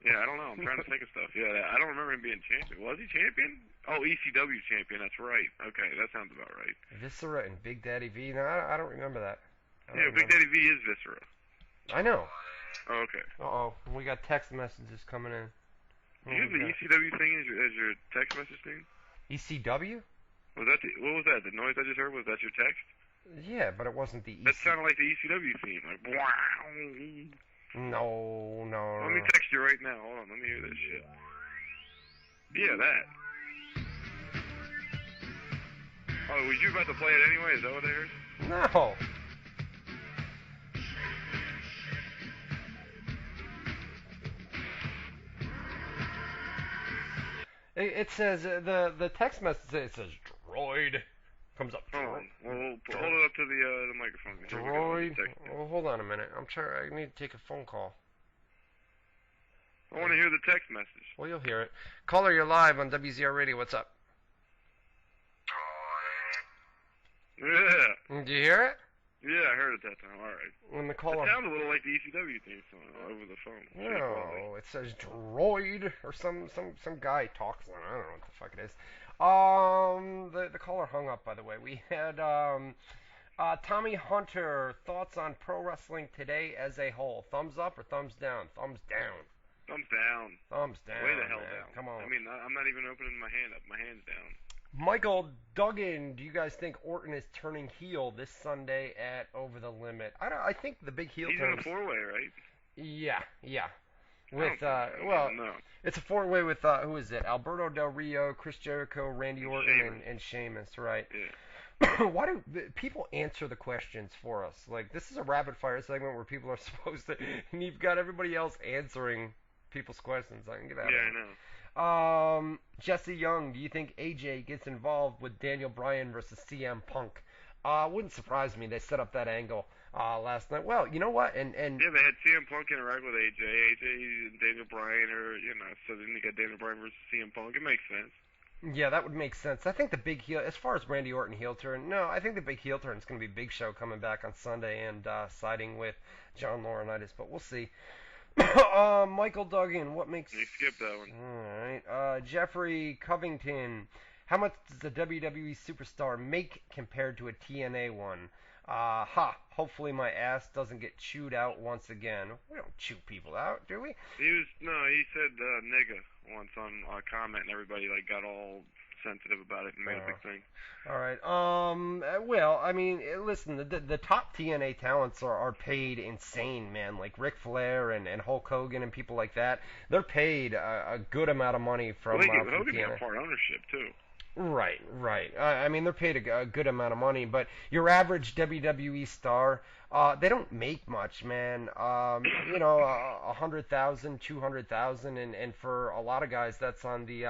Yeah, I don't know. I'm trying to think of stuff. Yeah, I don't remember him being champion. Was he champion? Oh, ECW champion. That's right. Okay, that sounds about right. Viscera and Big Daddy V. No, I don't remember that. Big Daddy V is Viscera. I know. Oh, okay. Uh-oh, we got text messages coming in. Do you have the ECW thing as your text message thing? ECW? What was that? The noise I just heard? Was that your text? Yeah, but it wasn't the ECW. That sounded like the ECW theme. Like, wow. No. Let me text you right now. Hold on, let me hear this shit. Yeah, that. Oh, was you about to play it anyway? Is that what I heard? No. It says the text message says droid comes up. Hold on. Hold it up to the microphone. Droid. Well, hold on a minute. I need to take a phone call. I want to hear the text message. Well, you'll hear it. Caller, you're live on WZR Radio. What's up? Yeah. Do you hear it? Yeah, I heard it that time. All right. When the It caller... sounded a little like the ECW thing over the phone. No, it says droid or some guy talks. I don't know what the fuck it is. The caller hung up, by the way. We had Tommy Hunter, thoughts on pro wrestling today as a whole. Thumbs up or thumbs down? Thumbs down. Thumbs down. Thumbs down. Way the hell man. down. Come on. I mean, I'm not even opening my hand up. My hand's down. Michael Duggan, do you guys think Orton is turning heel this Sunday at Over the Limit? I think the big heel He's turn. in a four-way, right? Yeah. I don't know. It's a four-way with who is it? Alberto Del Rio, Chris Jericho, Randy Orton, and Sheamus, right? Yeah. Why do people answer the questions for us? Like, this is a rapid-fire segment where people are supposed to, and you've got everybody else answering people's questions. I can get out of it. Yeah, I know. Jesse Young, do you think AJ gets involved with Daniel Bryan versus CM Punk? Wouldn't surprise me. They set up that angle last night. Well, you know what? And yeah, they had CM Punk interact with AJ and Daniel Bryan, or so then you got Daniel Bryan versus CM Punk. It makes sense. Yeah, that would make sense. I think the big heel, as far as Randy Orton heel turn, no, I think the big heel turn is going to be Big Show coming back on Sunday and siding with John Laurinaitis, but we'll see. Michael Duggan, what makes... You skipped that one. Alright. Jeffrey Covington, how much does a WWE superstar make compared to a TNA one? Hopefully my ass doesn't get chewed out once again. We don't chew people out, do we? He said nigga once on a comment, and everybody got all sensitive about it and made a big thing. All right. Well, I mean, listen, the top TNA talents are paid insane, man. Like Ric Flair and Hulk Hogan and people like that. They're paid a good amount of money from Hogan TNA. got part ownership too. Right. I mean, they're paid a good amount of money, but your average WWE star, they don't make much, man. $100,000, $200,000, and for a lot of guys, that's on the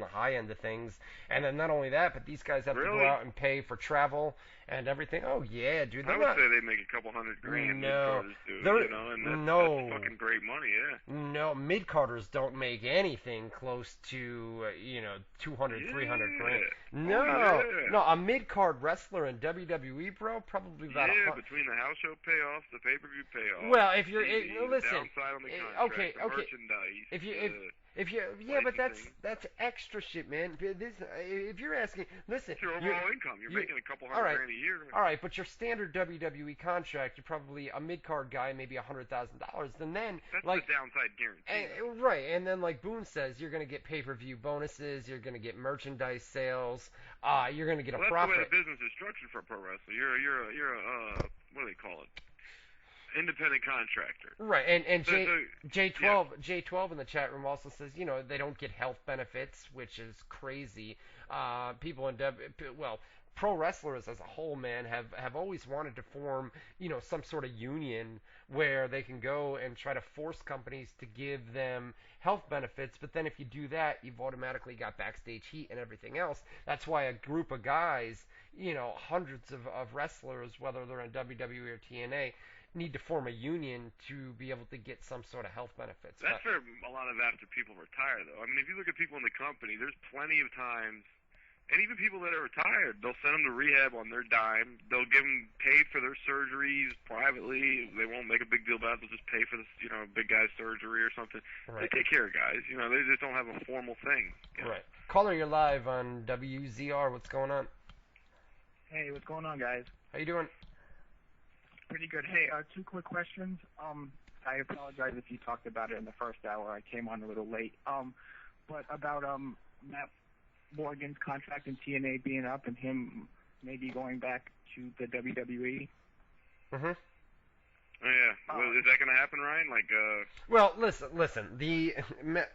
high end of things. And then not only that, but these guys have to go out and pay for travel and everything. Oh yeah, dude. I would say they make a couple $100,000. No, and that's fucking great money, yeah. No, mid-carders don't make anything close to $200,000, $300,000. No, a mid-card wrestler in WWE, bro, probably about between the house show payoffs, the pay-per-view payoffs. Well, if you're listen, downside on the contract, the merchandise. But that's extra shit, man. If you're asking, listen, it's your overall income. You're making a couple $100,000 a year. All right, but your standard WWE contract, you're probably a mid-card guy, maybe $100,000. And then that's the downside guarantee. Right, and then like Boone says, you're going to get pay-per-view bonuses, you're going to get merchandise sales, you're going to get a profit. That's the way the business is structured for a pro wrestler. You're a what do they call it? Independent contractor. Right, and J12 in the chat room also says, they don't get health benefits, which is crazy. People in pro wrestlers as a whole, man, have always wanted to form, some sort of union where they can go and try to force companies to give them health benefits, but then if you do that, you've automatically got backstage heat and everything else. That's why a group of guys, hundreds of wrestlers, whether they're in WWE or TNA, need to form a union to be able to get some sort of health benefits. That's for a lot of after people retire, though. I mean, if you look at people in the company, there's plenty of times, and even people that are retired, they'll send them to rehab on their dime. They'll give them paid for their surgeries privately. They won't make a big deal about it. They'll just pay for this, big guy's surgery or something. Right. They take care of guys. They just don't have a formal thing. Right. Caller, you're live on WZR. What's going on? Hey, what's going on, guys? How you doing? Pretty good. Hey, two quick questions. I apologize if you talked about it in the first hour. I came on a little late. But about Matt Morgan's contract in TNA being up and him maybe going back to the WWE. Mhm. Oh, yeah. Well, is that going to happen, Ryan? Well, listen. The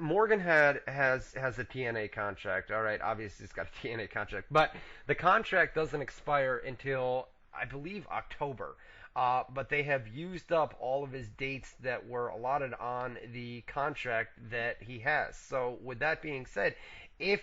Morgan has a TNA contract. All right, obviously he's got a TNA contract, but the contract doesn't expire until I believe October. But they have used up all of his dates that were allotted on the contract that he has. So with that being said, if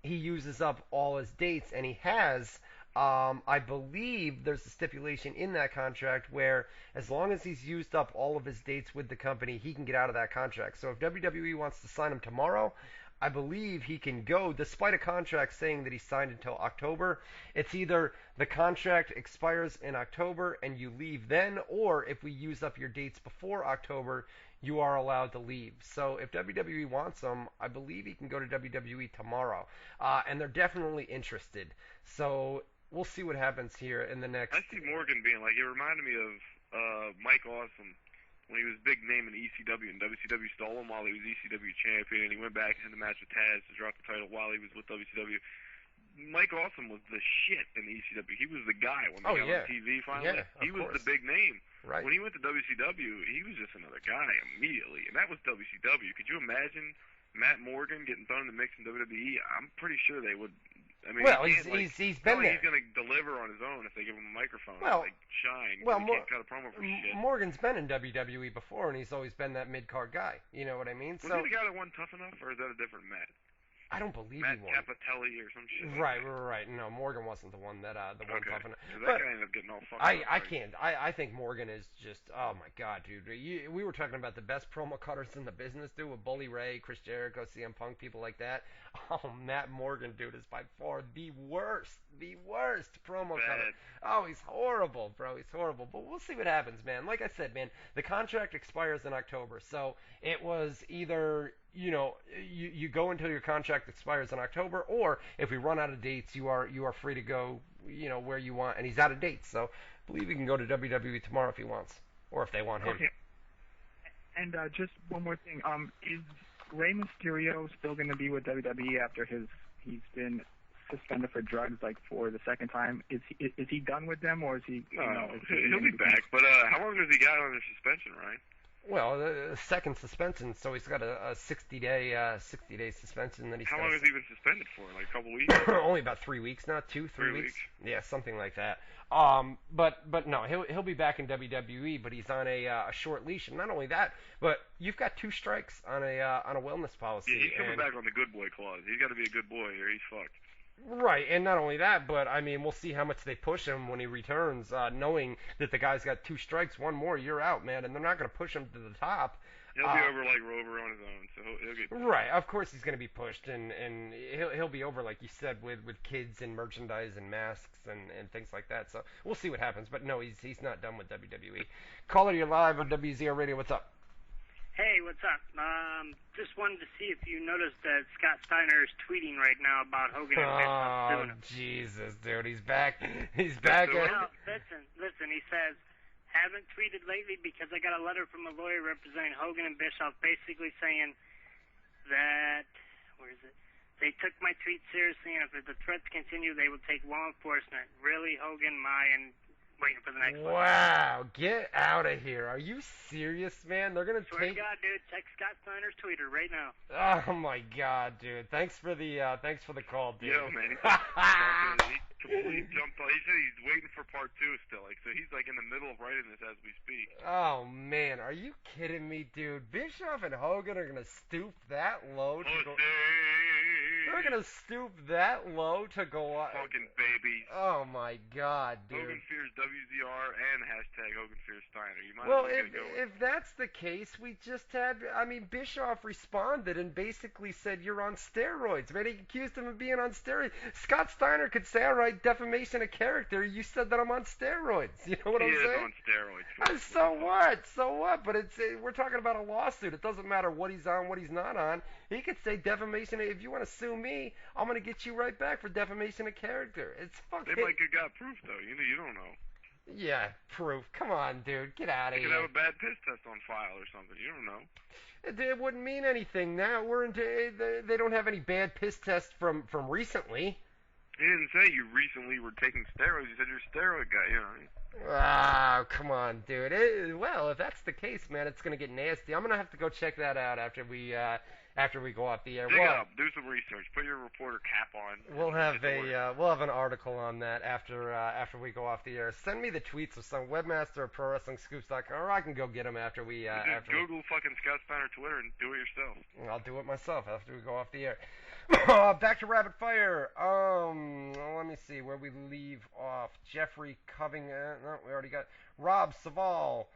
he uses up all his dates and he has I believe there's a stipulation in that contract where as long as he's used up all of his dates with the company, he can get out of that contract. So if WWE wants to sign him tomorrow, I believe he can go despite a contract saying that he's signed until October. It's either the contract expires in October and you leave then, or if we use up your dates before October, you are allowed to leave. So if WWE wants him, I believe he can go to WWE tomorrow. And they're definitely interested. So we'll see what happens here in the next... I see Morgan being like, it reminded me of Mike Awesome when he was big name in ECW, and WCW stole him while he was ECW champion, and he went back into the match with Taz to drop the title while he was with WCW. Mike Awesome was the shit in ECW. He was the guy when they got on TV finally. He was the big name. Right. When he went to WCW, he was just another guy immediately, and that was WCW. Could you imagine Matt Morgan getting thrown in the mix in WWE? I'm pretty sure they would. I mean, well, he's been there. He's going to deliver on his own if they give him a microphone. Well, like shine. Well, he can't cut a promo for shit. Morgan's been in WWE before, and he's always been that mid-card guy. You know what I mean? Was he the guy that wasn't tough enough, or is that a different Matt? I don't believe Matt he won. Capitelli or some shit. Right. No, Morgan wasn't the one that one tough enough. So that guy ended up getting all fucked up. I can't. I think Morgan is just. Oh my god, dude. We were talking about the best promo cutters in the business, dude, with Bully Ray, Chris Jericho, CM Punk, people like that. Oh, Matt Morgan, dude, is by far the worst promo cutter. Oh, he's horrible, bro. He's horrible. But we'll see what happens, man. Like I said, man, the contract expires in October, so it was either. You go until your contract expires in October, or if we run out of dates, you are free to go, where you want. And he's out of dates, so I believe he can go to WWE tomorrow if he wants, or if they want him. Okay. And just one more thing, is Rey Mysterio still going to be with WWE after he's been suspended for drugs, like for the second time? Is he done with them, or is he? He'll be back. But how long has he got under suspension, right? Well, the second suspension, so he's got a 60-day suspension that he's. How long has he been suspended for? Like a couple weeks? Only about 3 weeks now, 3 weeks. Yeah, something like that. But no, he'll be back in WWE, but he's on a short leash, and not only that, but you've got 2 strikes on a wellness policy. Yeah, he's coming back on the good boy clause. He's got to be a good boy, or he's fucked. Right, and not only that, but I mean, we'll see how much they push him when he returns, knowing that the guy's got 2 strikes, 1 more, you're out, man, and they're not going to push him to the top. He'll be over like Rover on his own, so he'll get pushed. Right. Of course, he's going to be pushed, and he'll be over, like you said, with kids and merchandise and masks and things like that. So we'll see what happens. But no, he's not done with WWE. Caller, you're live on WZR Radio. What's up? Hey, what's up? Just wanted to see if you noticed that Scott Steiner is tweeting right now about Hogan and Bischoff doing it. Oh, Jesus, dude, he's back. He's back. Well, listen, he says, haven't tweeted lately because I got a letter from a lawyer representing Hogan and Bischoff basically saying that, where is it? They took my tweet seriously, and if the threats continue, they will take law enforcement. Really, Hogan, and waiting for the next one. Wow, get out of here. Are you serious, man? They're going to Swear to God, dude, check Scott Steiner's Twitter right now. Oh, my God, dude. Thanks for the call, dude. Yo, man. He completely jumped on. He said he's waiting for part 2 still. So he's like in the middle of writing this as we speak. Oh, man. Are you kidding me, dude? Bischoff and Hogan are going to stoop that low to go... They're going to stoop that low to go on. Fucking babies. Oh, my God, dude. Hogan fears WZR and hashtag Hogan fears Steiner. You might well, if that's the case, we just had... I mean, Bischoff responded and basically said, you're on steroids. Man, he accused him of being on steroids. Scott Steiner could say, all right, defamation of character. You said that I'm on steroids. You know what I'm saying? He is on steroids. So what? So what? But we're talking about a lawsuit. It doesn't matter what he's on, what he's not on. He could say defamation. If you want to sue me, I'm going to get you right back for defamation of character. It's fucking... They might have got proof, though. You don't know. Yeah, proof. Come on, dude. Get out of here. They could have a bad piss test on file or something. You don't know. It wouldn't mean anything now. They don't have any bad piss tests from recently. He didn't say you recently were taking steroids. He said you're a steroid guy, you know. Ah, come on, dude. Well, if that's the case, man, it's gonna get nasty. I'm gonna have to go check that out after we go off the air. Dig up, do some research, put your reporter cap on. We'll have an article on that after we go off the air. Send me the tweets of some webmaster of ProWrestlingScoops.com, or I can go get them after we. Just Google fucking Scott Steiner Twitter and do it yourself. I'll do it myself after we go off the air. Back to rapid fire. Let me see where we leave off. Jeffrey Covington. No, we already got Rob Saval.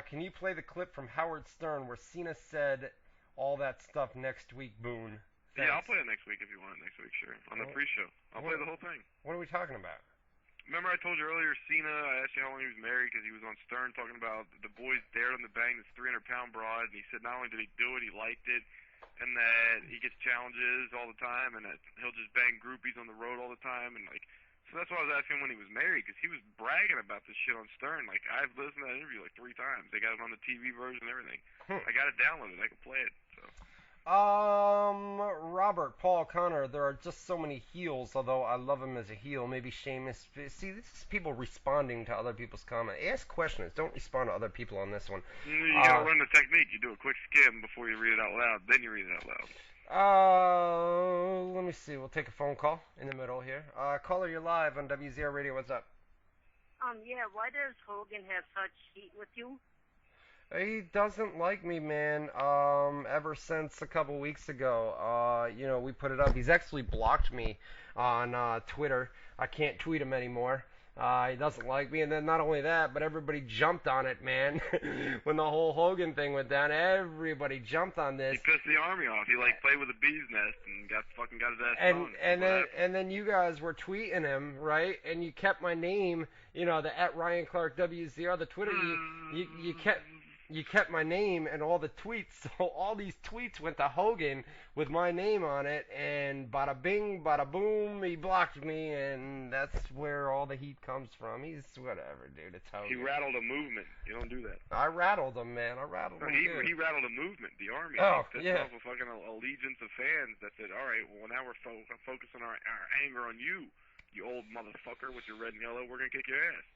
Can you play the clip from Howard Stern where Cena said all that stuff next week, Boone? Thanks. Yeah, I'll play it next week if you want it next week, sure. On the pre-show. I'll play the whole thing. What are we talking about? Remember I told you earlier, Cena, I asked you how long he was married because he was on Stern talking about the boys dared him to bang this 300-pound broad, and he said not only did he do it, he liked it, and that he gets challenges all the time, and that he'll just bang groupies on the road all the time, and like, so that's why I was asking when he was married, because he was bragging about this shit on Stern. Like, I've listened to that interview like 3 times. They got it on the TV version and everything. I got it downloaded. I can play it. So. Robert Paul Connor, there are just so many heels, although I love him as a heel. Maybe Sheamus. See, this is people responding to other people's comments. Ask questions. Don't respond to other people on this one. You gotta learn the technique. You do a quick skim before you read it out loud, then you read it out loud. Let me see. We'll take a phone call in the middle here. Caller, you're live on WZR Radio. What's up? Yeah, why does Hogan have such heat with you? He doesn't like me, man. Ever since a couple weeks ago, we put it up. He's actually blocked me on Twitter. I can't tweet him anymore. He doesn't like me, and then not only that, but everybody jumped on it, man. When the whole Hogan thing went down, everybody jumped on this. He pissed the army off. He played with a bee's nest and got his ass thrown. And then you guys were tweeting him, right? And you kept my name, the at Ryan Clark WZR, the Twitter. You kept my name and all the tweets, so all these tweets went to Hogan with my name on it, and bada bing, bada boom, he blocked me, and that's where all the heat comes from. He's whatever, dude. It's Hogan. He rattled a movement. You don't do that. I rattled him, man. I rattled him. He rattled a movement, the army. Oh, he pissed off a fucking allegiance of fans that said, all right, well, now we're focusing our anger on you, you old motherfucker with your red and yellow. We're going to kick your ass.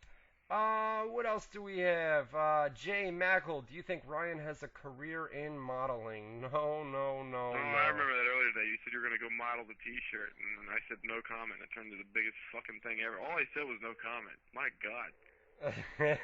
What else do we have? Jay Mackle, do you think Ryan has a career in modeling? No. I remember that earlier today. You said you were going to go model the T-shirt, and I said no comment. It turned into the biggest fucking thing ever. All I said was no comment. My God. That's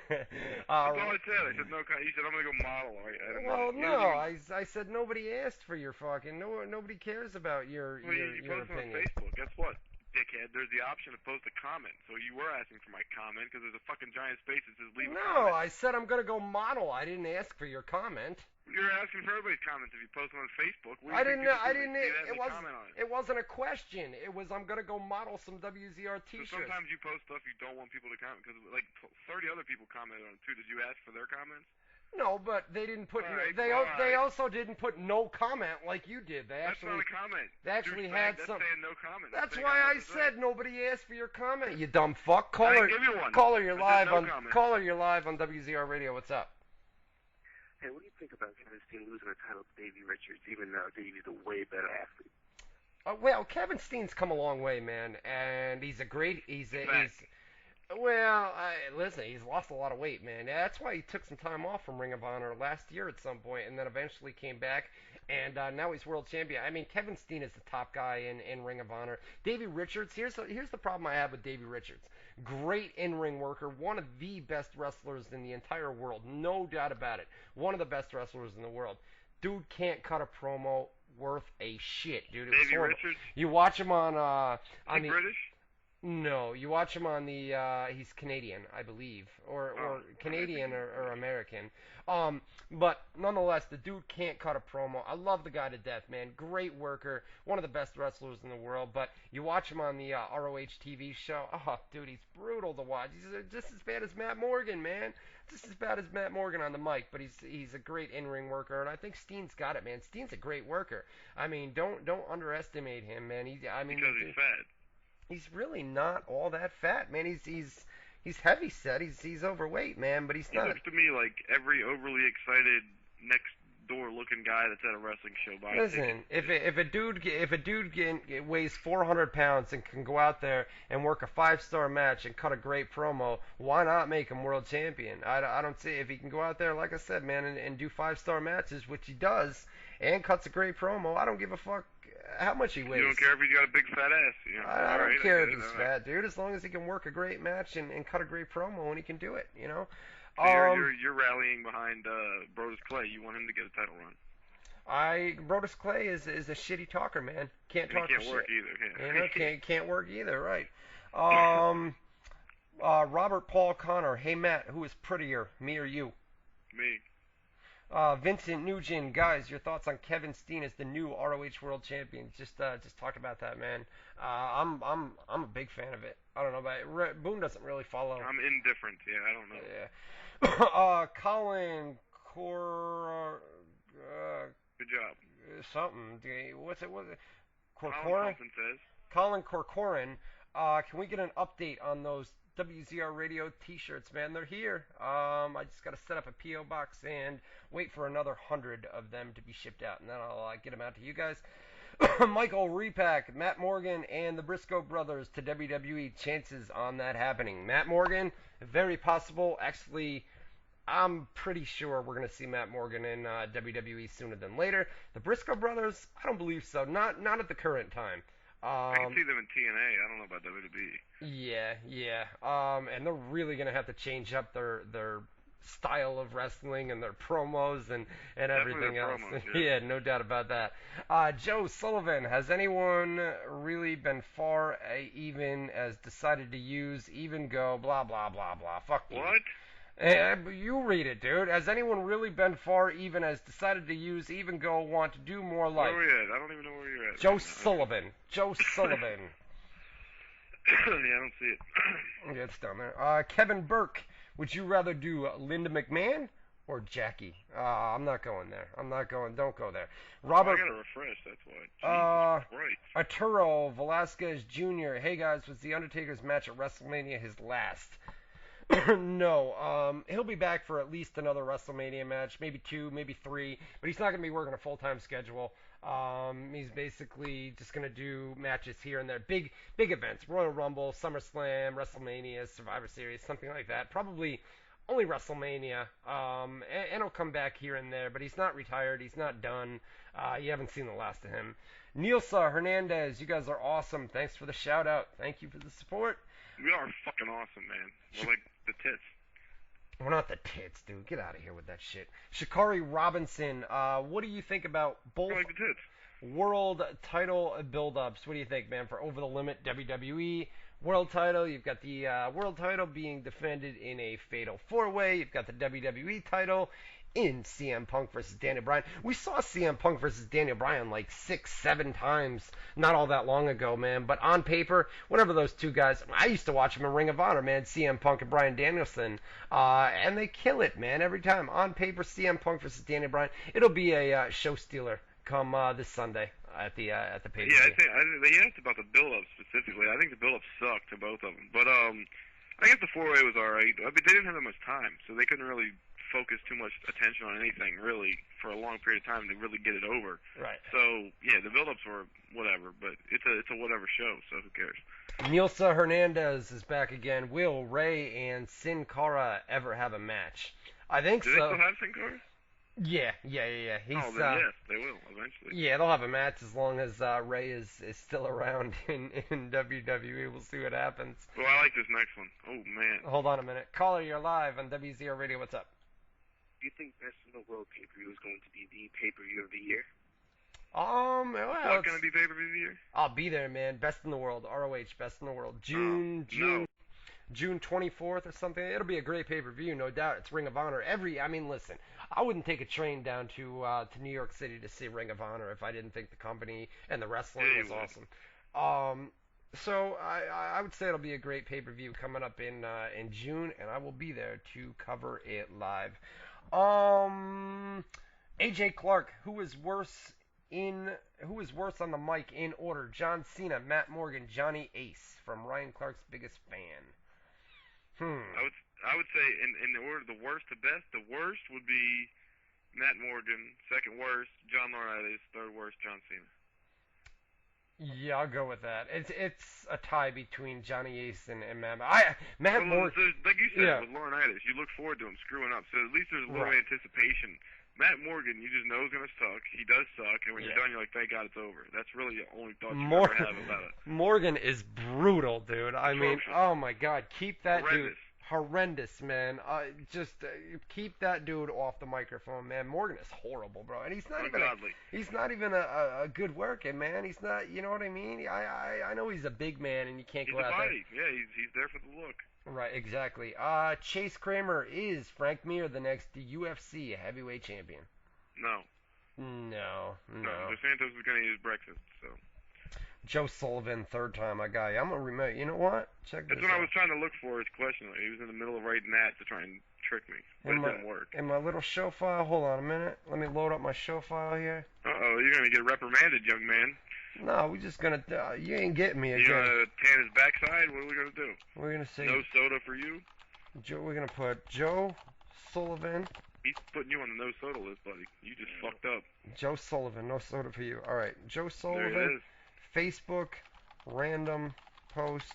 all I said. I said no comment. You said I'm going to go model. I said nobody asked for your fucking... nobody cares about your you post opinion. On Facebook. Guess what? Dickhead, there's the option to post a comment. So you were asking for my comment because there's a fucking giant space that says leave a comment. No, I said I'm going to go model. I didn't ask for your comment. You're asking for everybody's comments if you post them on Facebook. I didn't. It wasn't a question. It was I'm going to go model some WZR T-shirts. So sometimes you post stuff you don't want people to comment because like 30 other people commented on it too. Did you ask for their comments? No, but they didn't put. They also didn't put no comment like you did. That's not a comment. They actually had that's some. Saying no comment. That's why I said nobody asked for your comment. You dumb fuck. I didn't give you one. Caller, you're live on. Caller, you're live on WZR Radio. What's up? Hey, what do you think about Kevin Steen losing the title to Davey Richards, even though Davey's a way better athlete? Well, Kevin Steen's come a long way, man, and he's a great. Listen, he's lost a lot of weight, man. That's why he took some time off from Ring of Honor last year at some point, and then eventually came back, and now he's world champion. I mean, Kevin Steen is the top guy in Ring of Honor. Davey Richards, here's the problem I have with Davey Richards. Great in-ring worker, one of the best wrestlers in the entire world, no doubt about it. One of the best wrestlers in the world. Dude can't cut a promo worth a shit, dude. Davey Richards? You watch him on Is he British? No, you watch him on the, he's Canadian, I believe, or Canadian or American. But nonetheless, the dude can't cut a promo. I love the guy to death, man. Great worker, one of the best wrestlers in the world. But you watch him on the ROH TV show, oh, dude, he's brutal to watch. He's just as bad as Matt Morgan, man. Just as bad as Matt Morgan on the mic, but he's a great in-ring worker, and I think Steen's got it, man. Steen's a great worker. I mean, don't underestimate him, man. Because he's fat. He's really not all that fat, man. He's heavy set. He's overweight, man, but he's not. He looks to me like every overly excited next door-looking guy that's at a wrestling show. Listen, if a dude weighs 400 pounds and can go out there and work a 5-star match and cut a great promo, why not make him world champion? I don't see if he can go out there, like I said, man, and do 5-star matches, which he does, and cuts a great promo. I don't give a fuck how much he weighs. You don't care if he's got a big fat ass. You know, I don't care if he's fat, dude. As long as he can work a great match and cut a great promo, and he can do it, you know. So you're rallying behind Brodus Clay. You want him to get a title run. Brodus Clay is a shitty talker, man. Can't talk He can't for work shit. either. You know, can't work either, right? Robert Paul Connor. Hey Matt, who is prettier, me or you? Me. Vincent Nugent, guys, your thoughts on Kevin Steen as the new ROH World Champion? Just talked about that, man. I'm a big fan of it. I don't know about it. Boone doesn't really follow. I'm indifferent. Yeah, I don't know. Yeah. Colin Good job. Something. What's it? Corcoran says. Colin Corcoran. Can we get an update on those WZR Radio T-shirts, man? They're here. I just got to set up a P.O. box and wait for another 100 of them to be shipped out, and then I'll get them out to you guys. Michael Repack, Matt Morgan, and the Briscoe brothers to WWE. Chances on that happening. Matt Morgan, very possible. Actually, I'm pretty sure we're going to see Matt Morgan in WWE sooner than later. The Briscoe brothers, I don't believe so. Not at the current time. I can see them in TNA. I don't know about WWE. Yeah. And they're really going to have to change up their style of wrestling and their promos and everything else. Promos, yeah, no doubt about that. Joe Sullivan, has anyone really been far even as decided to use even go blah blah blah blah? Fuck you. What? You read it, dude. Has anyone really been far even as decided to use even go want to do more like? Where are we at? I don't even know where you're at. Joe Sullivan. Joe Sullivan. Yeah, I don't see it. Yeah, it's down there. Kevin Burke. Would you rather do Linda McMahon or Jackie? I'm not going there. Don't go there. Robert. I gotta refresh. That's why. Jesus Christ. Arturo Velasquez Jr. Hey guys, was the Undertaker's match at WrestleMania his last? No. He'll be back for at least another WrestleMania match, maybe 2, maybe 3, but he's not going to be working a full-time schedule. He's basically just going to do matches here and there. Big events. Royal Rumble, SummerSlam, WrestleMania, Survivor Series, something like that. Probably only WrestleMania. And he'll come back here and there, but he's not retired. He's not done. You haven't seen the last of him. Nilsa Hernandez, you guys are awesome. Thanks for the shout-out. Thank you for the support. We are fucking awesome, man. We're like the tits. We're not the tits, dude. Get out of here with that shit. Shikari Robinson, what do you think about both We're like the tits. world title build-ups? What do you think, man, for Over the Limit WWE world title? You've got the world title being defended in a fatal 4-way. You've got the WWE title in CM Punk versus Daniel Bryan. We saw CM Punk versus Daniel Bryan like 6-7 times not all that long ago, man. But on paper, whatever those two guys, I used to watch them in Ring of Honor, man, CM Punk and Bryan Danielson, and they kill it, man, every time. On paper, CM Punk versus Daniel Bryan. It'll be a show stealer come this Sunday at the pay-per-view. Yeah, I think they asked about the build-up specifically. I think the build-up sucked to both of them. But I guess the 4-way was all right. I mean, they didn't have that much time, so they couldn't really focus too much attention on anything really for a long period of time to really get it over. Right. So yeah, the build-ups were whatever, but it's a whatever show, so who cares? Nilsa Hernandez is back again. Will Ray and Sin Cara ever have a match? I think Do so. they still have Sin Cara? Yeah. He's, oh, then yes, they will eventually. Yeah, they'll have a match as long as Ray is still around in WWE. We'll see what happens. Well, I like this next one. Oh man. Hold on a minute. Caller, you're live on WZR Radio. What's up? Do you think Best in the World pay-per-view is going to be the pay-per-view of the year? Well, What's going to be pay-per-view of the year? I'll be there, man. Best in the World. ROH, Best in the World. June 24th or something. It'll be a great pay-per-view, no doubt. It's Ring of Honor. Listen, I wouldn't take a train down to New York City to see Ring of Honor if I didn't think the company and the wrestling was awesome. So I would say it'll be a great pay-per-view coming up in June, and I will be there to cover it live. AJ Clark, who is worse on the mic in order? John Cena, Matt Morgan, Johnny Ace, from Ryan Clark's biggest fan. I would say in the order the worst to best. The worst would be Matt Morgan. Second worst, John Laurinaitis. Third worst, John Cena. Yeah, I'll go with that. It's a tie between Johnny Ace and Matt. Matt Well, Morgan. like you said, Yeah. with Laurinaitis, you look forward to him screwing up. So at least there's a little Right. anticipation. Matt Morgan, you just know is going to suck. He does suck, and when Yeah. you're done, you're like, thank God it's over. That's really the only thought you ever have about it. Morgan is brutal, dude. I mean, Atrocious. oh my God, keep that Horrendous. dude. Horrendous, man. Just keep that dude off the microphone, man. Morgan is horrible, bro, and he's not Ungodly. he's not even a good worker, man. He's not, you know what I mean? I know he's a big man, and you can't He's go a out body. Yeah, he's there for the look. there. Right, exactly. Chase Kramer, is Frank Mir the next UFC heavyweight champion? No. No. DeSantos is going to use breakfast, so. Joe Sullivan, third time I got you. I'm gonna remember. You know what? Check this That's what out. I was trying to look for, his question. He was in the middle of writing that to try and trick me, but it didn't work. In my little show file, hold on a minute. Let me load up my show file here. Uh-oh, you're going to get reprimanded, young man. No, we just gonna. You ain't getting me You again. going to tan his backside? What are we going to do? We're gonna say No soda for you? Joe. We're gonna put Joe Sullivan. He's putting you on the no soda list, buddy. You just fucked up. Joe Sullivan, no soda for you. All right, Joe There Sullivan. it is. Facebook, random posts,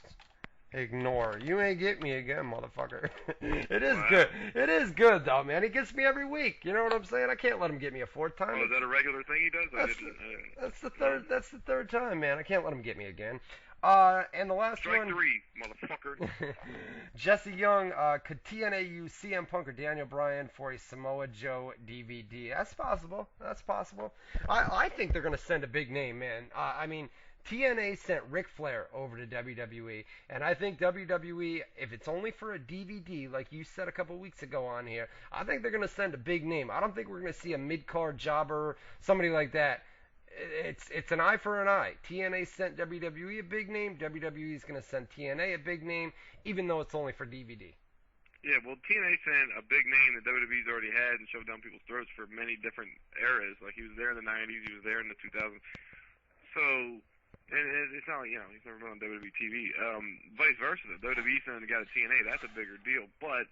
ignore. You ain't get me again, motherfucker. It is Wow. good. It is good though, man. He gets me every week. You know what I'm saying? I can't let him get me a fourth time. Oh, is that a regular thing he does? That's the third. That's the third time, man. I can't let him get me again. And the last Strike one. 3, motherfucker. Jesse Young, could TNA use CM Punk or Daniel Bryan for a Samoa Joe DVD? That's possible. That's possible. I think they're going to send a big name, man. I mean, TNA sent Ric Flair over to WWE, and I think WWE, if it's only for a DVD, like you said a couple weeks ago on here, I think they're going to send a big name. I don't think we're going to see a mid-card jobber, somebody like that. It's an eye for an eye. TNA sent WWE a big name. WWE is going to send TNA a big name, even though it's only for DVD. Yeah, well, TNA sent a big name that WWE's already had and shoved down people's throats for many different eras. Like, he was there in the 90s, he was there in the 2000s. So, and it's not like, you know, he's never been on WWE TV. Vice versa, the WWE sent a guy to TNA, that's a bigger deal. But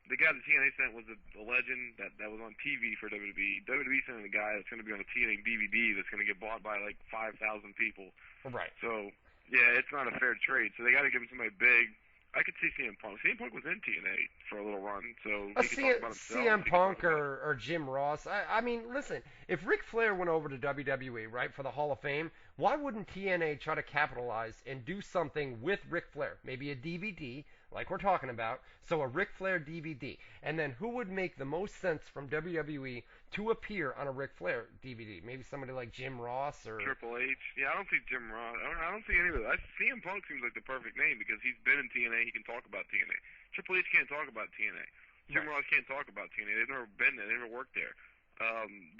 the guy that TNA sent was a legend that was on TV for WWE. WWE sent a guy that's going to be on a TNA DVD that's going to get bought by like 5,000 people. Right. So, yeah, it's not a fair trade. So they got to give him somebody big. I could see CM Punk. CM Punk was in TNA for a little run, so he could talk about himself. CM Punk or Jim Ross. I mean, listen, if Ric Flair went over to WWE, right, for the Hall of Fame, why wouldn't TNA try to capitalize and do something with Ric Flair? Maybe a DVD, like we're talking about, so a Ric Flair DVD. And then who would make the most sense from WWE to appear on a Ric Flair DVD? Maybe somebody like Jim Ross or Triple H. Yeah, I don't see Jim Ross. I don't see any of that. CM Punk seems like the perfect name because he's been in TNA. He can talk about TNA. Triple H can't talk about TNA. Jim Ross can't talk about TNA. They've never been there. They never worked there.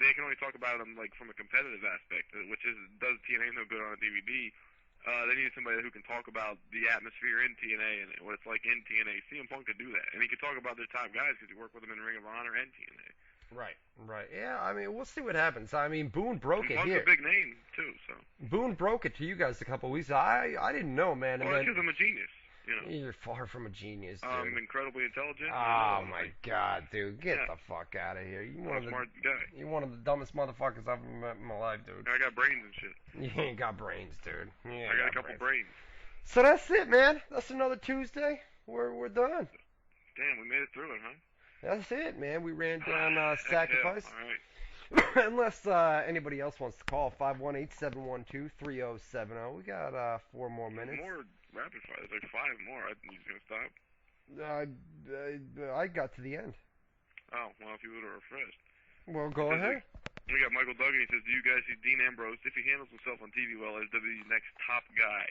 They can only talk about them like from a competitive aspect, which does TNA no good on a DVD. They need somebody who can talk about the atmosphere in TNA and what it's like in TNA. CM Punk could do that, and he could talk about their top guys because he worked with them in Ring of Honor and TNA. Right. Yeah, I mean, we'll see what happens. I mean, Boone broke it Punk's here. a big name too, so. Boone broke it to you guys a couple weeks. I didn't know, man. Well, And that's because I'm a genius. You know. You're far from a genius, dude. I'm incredibly intelligent. Oh my God, dude! Get the fuck out of here! I'm a smart guy. You're one of the dumbest motherfuckers I've ever met in my life, dude. I got brains and shit. You ain't got brains, dude. I got a couple brains. So that's it, man. That's another Tuesday. We're done. Damn, we made it through it, huh? That's it, man. We ran down Sacrifice. All right. Unless anybody else wants to call, 518-712-3070. We got 4 more minutes. More rapid fire. There's like 5 more. I think he's going to stop. I got to the end. Oh, well, if you would have refreshed. Well, go ahead. We got Michael Duggan. He says, do you guys see Dean Ambrose, if he handles himself on TV well, as WWE's next top guy?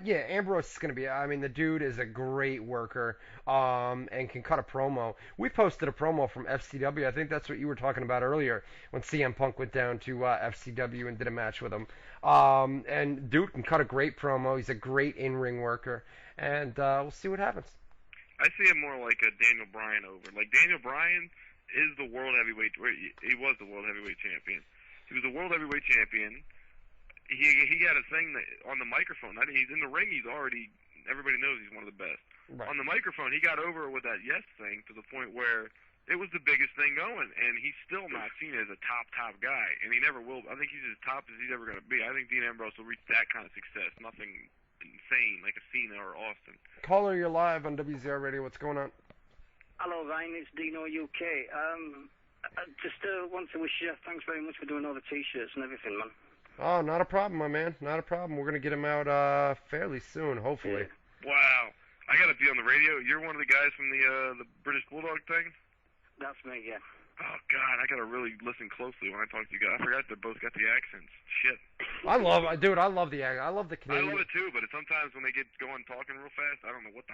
Yeah, Ambrose is going to be, I mean, the dude is a great worker, and can cut a promo. We posted a promo from FCW. I think that's what you were talking about earlier when CM Punk went down to FCW and did a match with him. And dude can cut a great promo. He's a great in-ring worker, and we'll see what happens. I see him more like a Daniel Bryan over. Like, Daniel Bryan is the world heavyweight, he was the world heavyweight champion. He was the world heavyweight champion. He got a thing that, on the microphone. He's in the ring. He's already, everybody knows he's one of the best. Right. On the microphone, he got over with that yes thing to the point where it was the biggest thing going, and he's still not seen as a top guy, and he never will. I think he's as top as he's ever going to be. I think Dean Ambrose will reach that kind of success. Nothing insane like a Cena or Austin. Caller, you're live on WZR Radio. What's going on? Hello, Ryan. It's Dino UK. I just want to wish you thanks very much for doing all the T-shirts and everything, man. Oh, not a problem, my man. Not a problem. We're going to get him out fairly soon, hopefully. Yeah. Wow. I got to be on the radio. You're one of the guys from the British Bulldog thing? That's me, yeah. Oh, God, I got to really listen closely when I talk to you guys. I forgot they both got the accents. Shit. I love the accent. I love the Canadian. I love it, too, but sometimes when they get going talking real fast, I don't know what the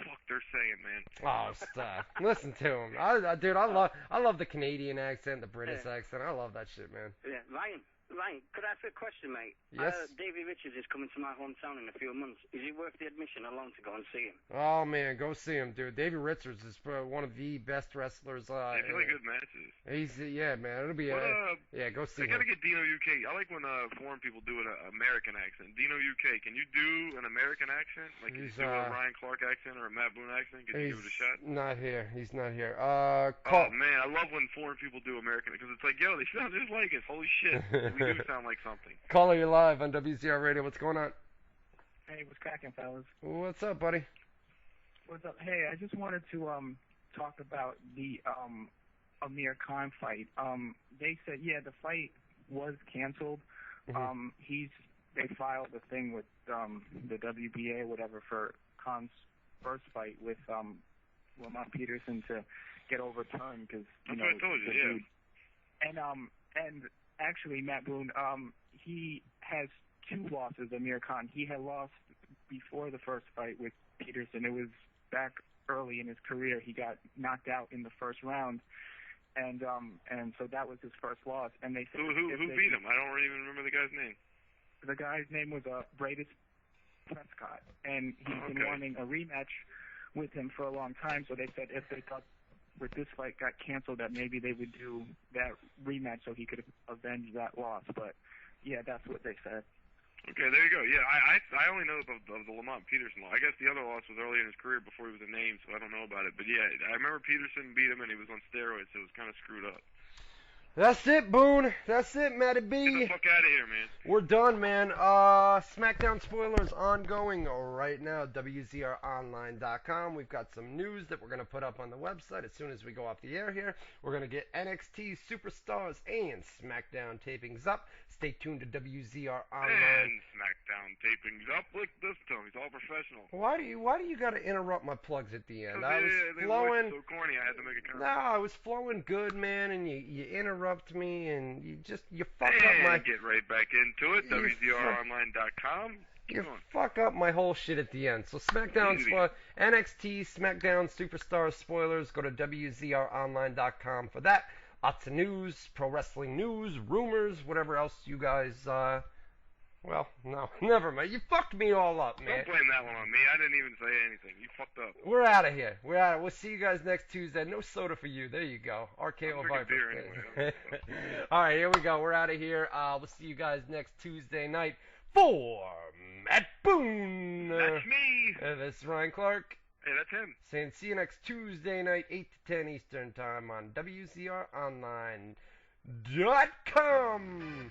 fuck they're saying, man. Oh, stop. Listen to him. I love the Canadian accent, the British accent. I love that shit, man. Yeah, Ryan, could I ask a question, mate? Yes. Davey Richards is coming to my hometown in a few months. Is it worth the admission alone to go and see him? Oh, man, go see him, dude. Davey Richards is one of the best wrestlers. They have really good matches. Yeah, man, it'll be yeah, go see him. I gotta get Dino UK. I like when foreign people do an American accent. Dino UK, can you do an American accent? Like, can you do a Ryan Clark accent or a Matt Boone accent? Can you give it a shot? Not here. He's not here. Oh, man, I love when foreign people do American, because it's like, yo, they sound just like us. Holy shit. We do sound like something. Caller, you live on WZR Radio. What's going on? Hey, what's cracking, fellas? What's up, buddy? What's up? Hey, I just wanted to talk about the Amir Khan fight. They said, yeah, the fight was canceled. Mm-hmm. They filed a thing with the WBA, whatever, for Khan's first fight with Lamont Peterson to get overturned because That's what I told you, yeah. And actually, Matt Boone, he has two losses, Amir Khan. He had lost before the first fight with Peterson. It was back early in his career. He got knocked out in the first round, and so that was his first loss. And they said who beat him? I don't even remember the guy's name. The guy's name was Bradis Prescott, and he's been wanting a rematch with him for a long time. So they said if they thought with this fight got canceled, that maybe they would do that rematch so he could avenge that loss. But yeah, that's what they said. Okay, there you go. Yeah, I only know of the Lamont Peterson loss. I guess the other loss was early in his career before he was a name, so I don't know about it. But yeah, I remember Peterson beat him and he was on steroids, so it was kind of screwed up. That's it, Boone. That's it, Matty B. Get the fuck out of here, man. We're done, man. SmackDown spoilers ongoing right now. WZROnline.com. We've got some news that we're going to put up on the website as soon as we go off the air here. We're going to get NXT Superstars and SmackDown tapings up. Stay tuned to WZR Online. And SmackDown tapings up. Look, this time he's all professional. Why do you got to interrupt my plugs at the end? I was flowing. So corny, I had to make a comment. No, I was flowing good, man, and you interrupt me, and you fuck up my. Get right back into it. WZROnline.com. You fuck up my whole shit at the end. So SmackDown, NXT, SmackDown Superstars spoilers. Go to WZROnline.com for that. Lots of news, pro wrestling news, rumors, whatever else you guys. Well, no, never mind. You fucked me all up, man. Don't blame that one on me. I didn't even say anything. You fucked up. We're out of here. We'll see you guys next Tuesday. No soda for you. There you go. RKO Viper. Anyway. All right, here we go. We're out of here. We'll see you guys next Tuesday night for Matt Boone. That's me. This is Ryan Clark. Hey, that's him. Saying see you next Tuesday night, 8 to 10 Eastern Time on WZROnline.com.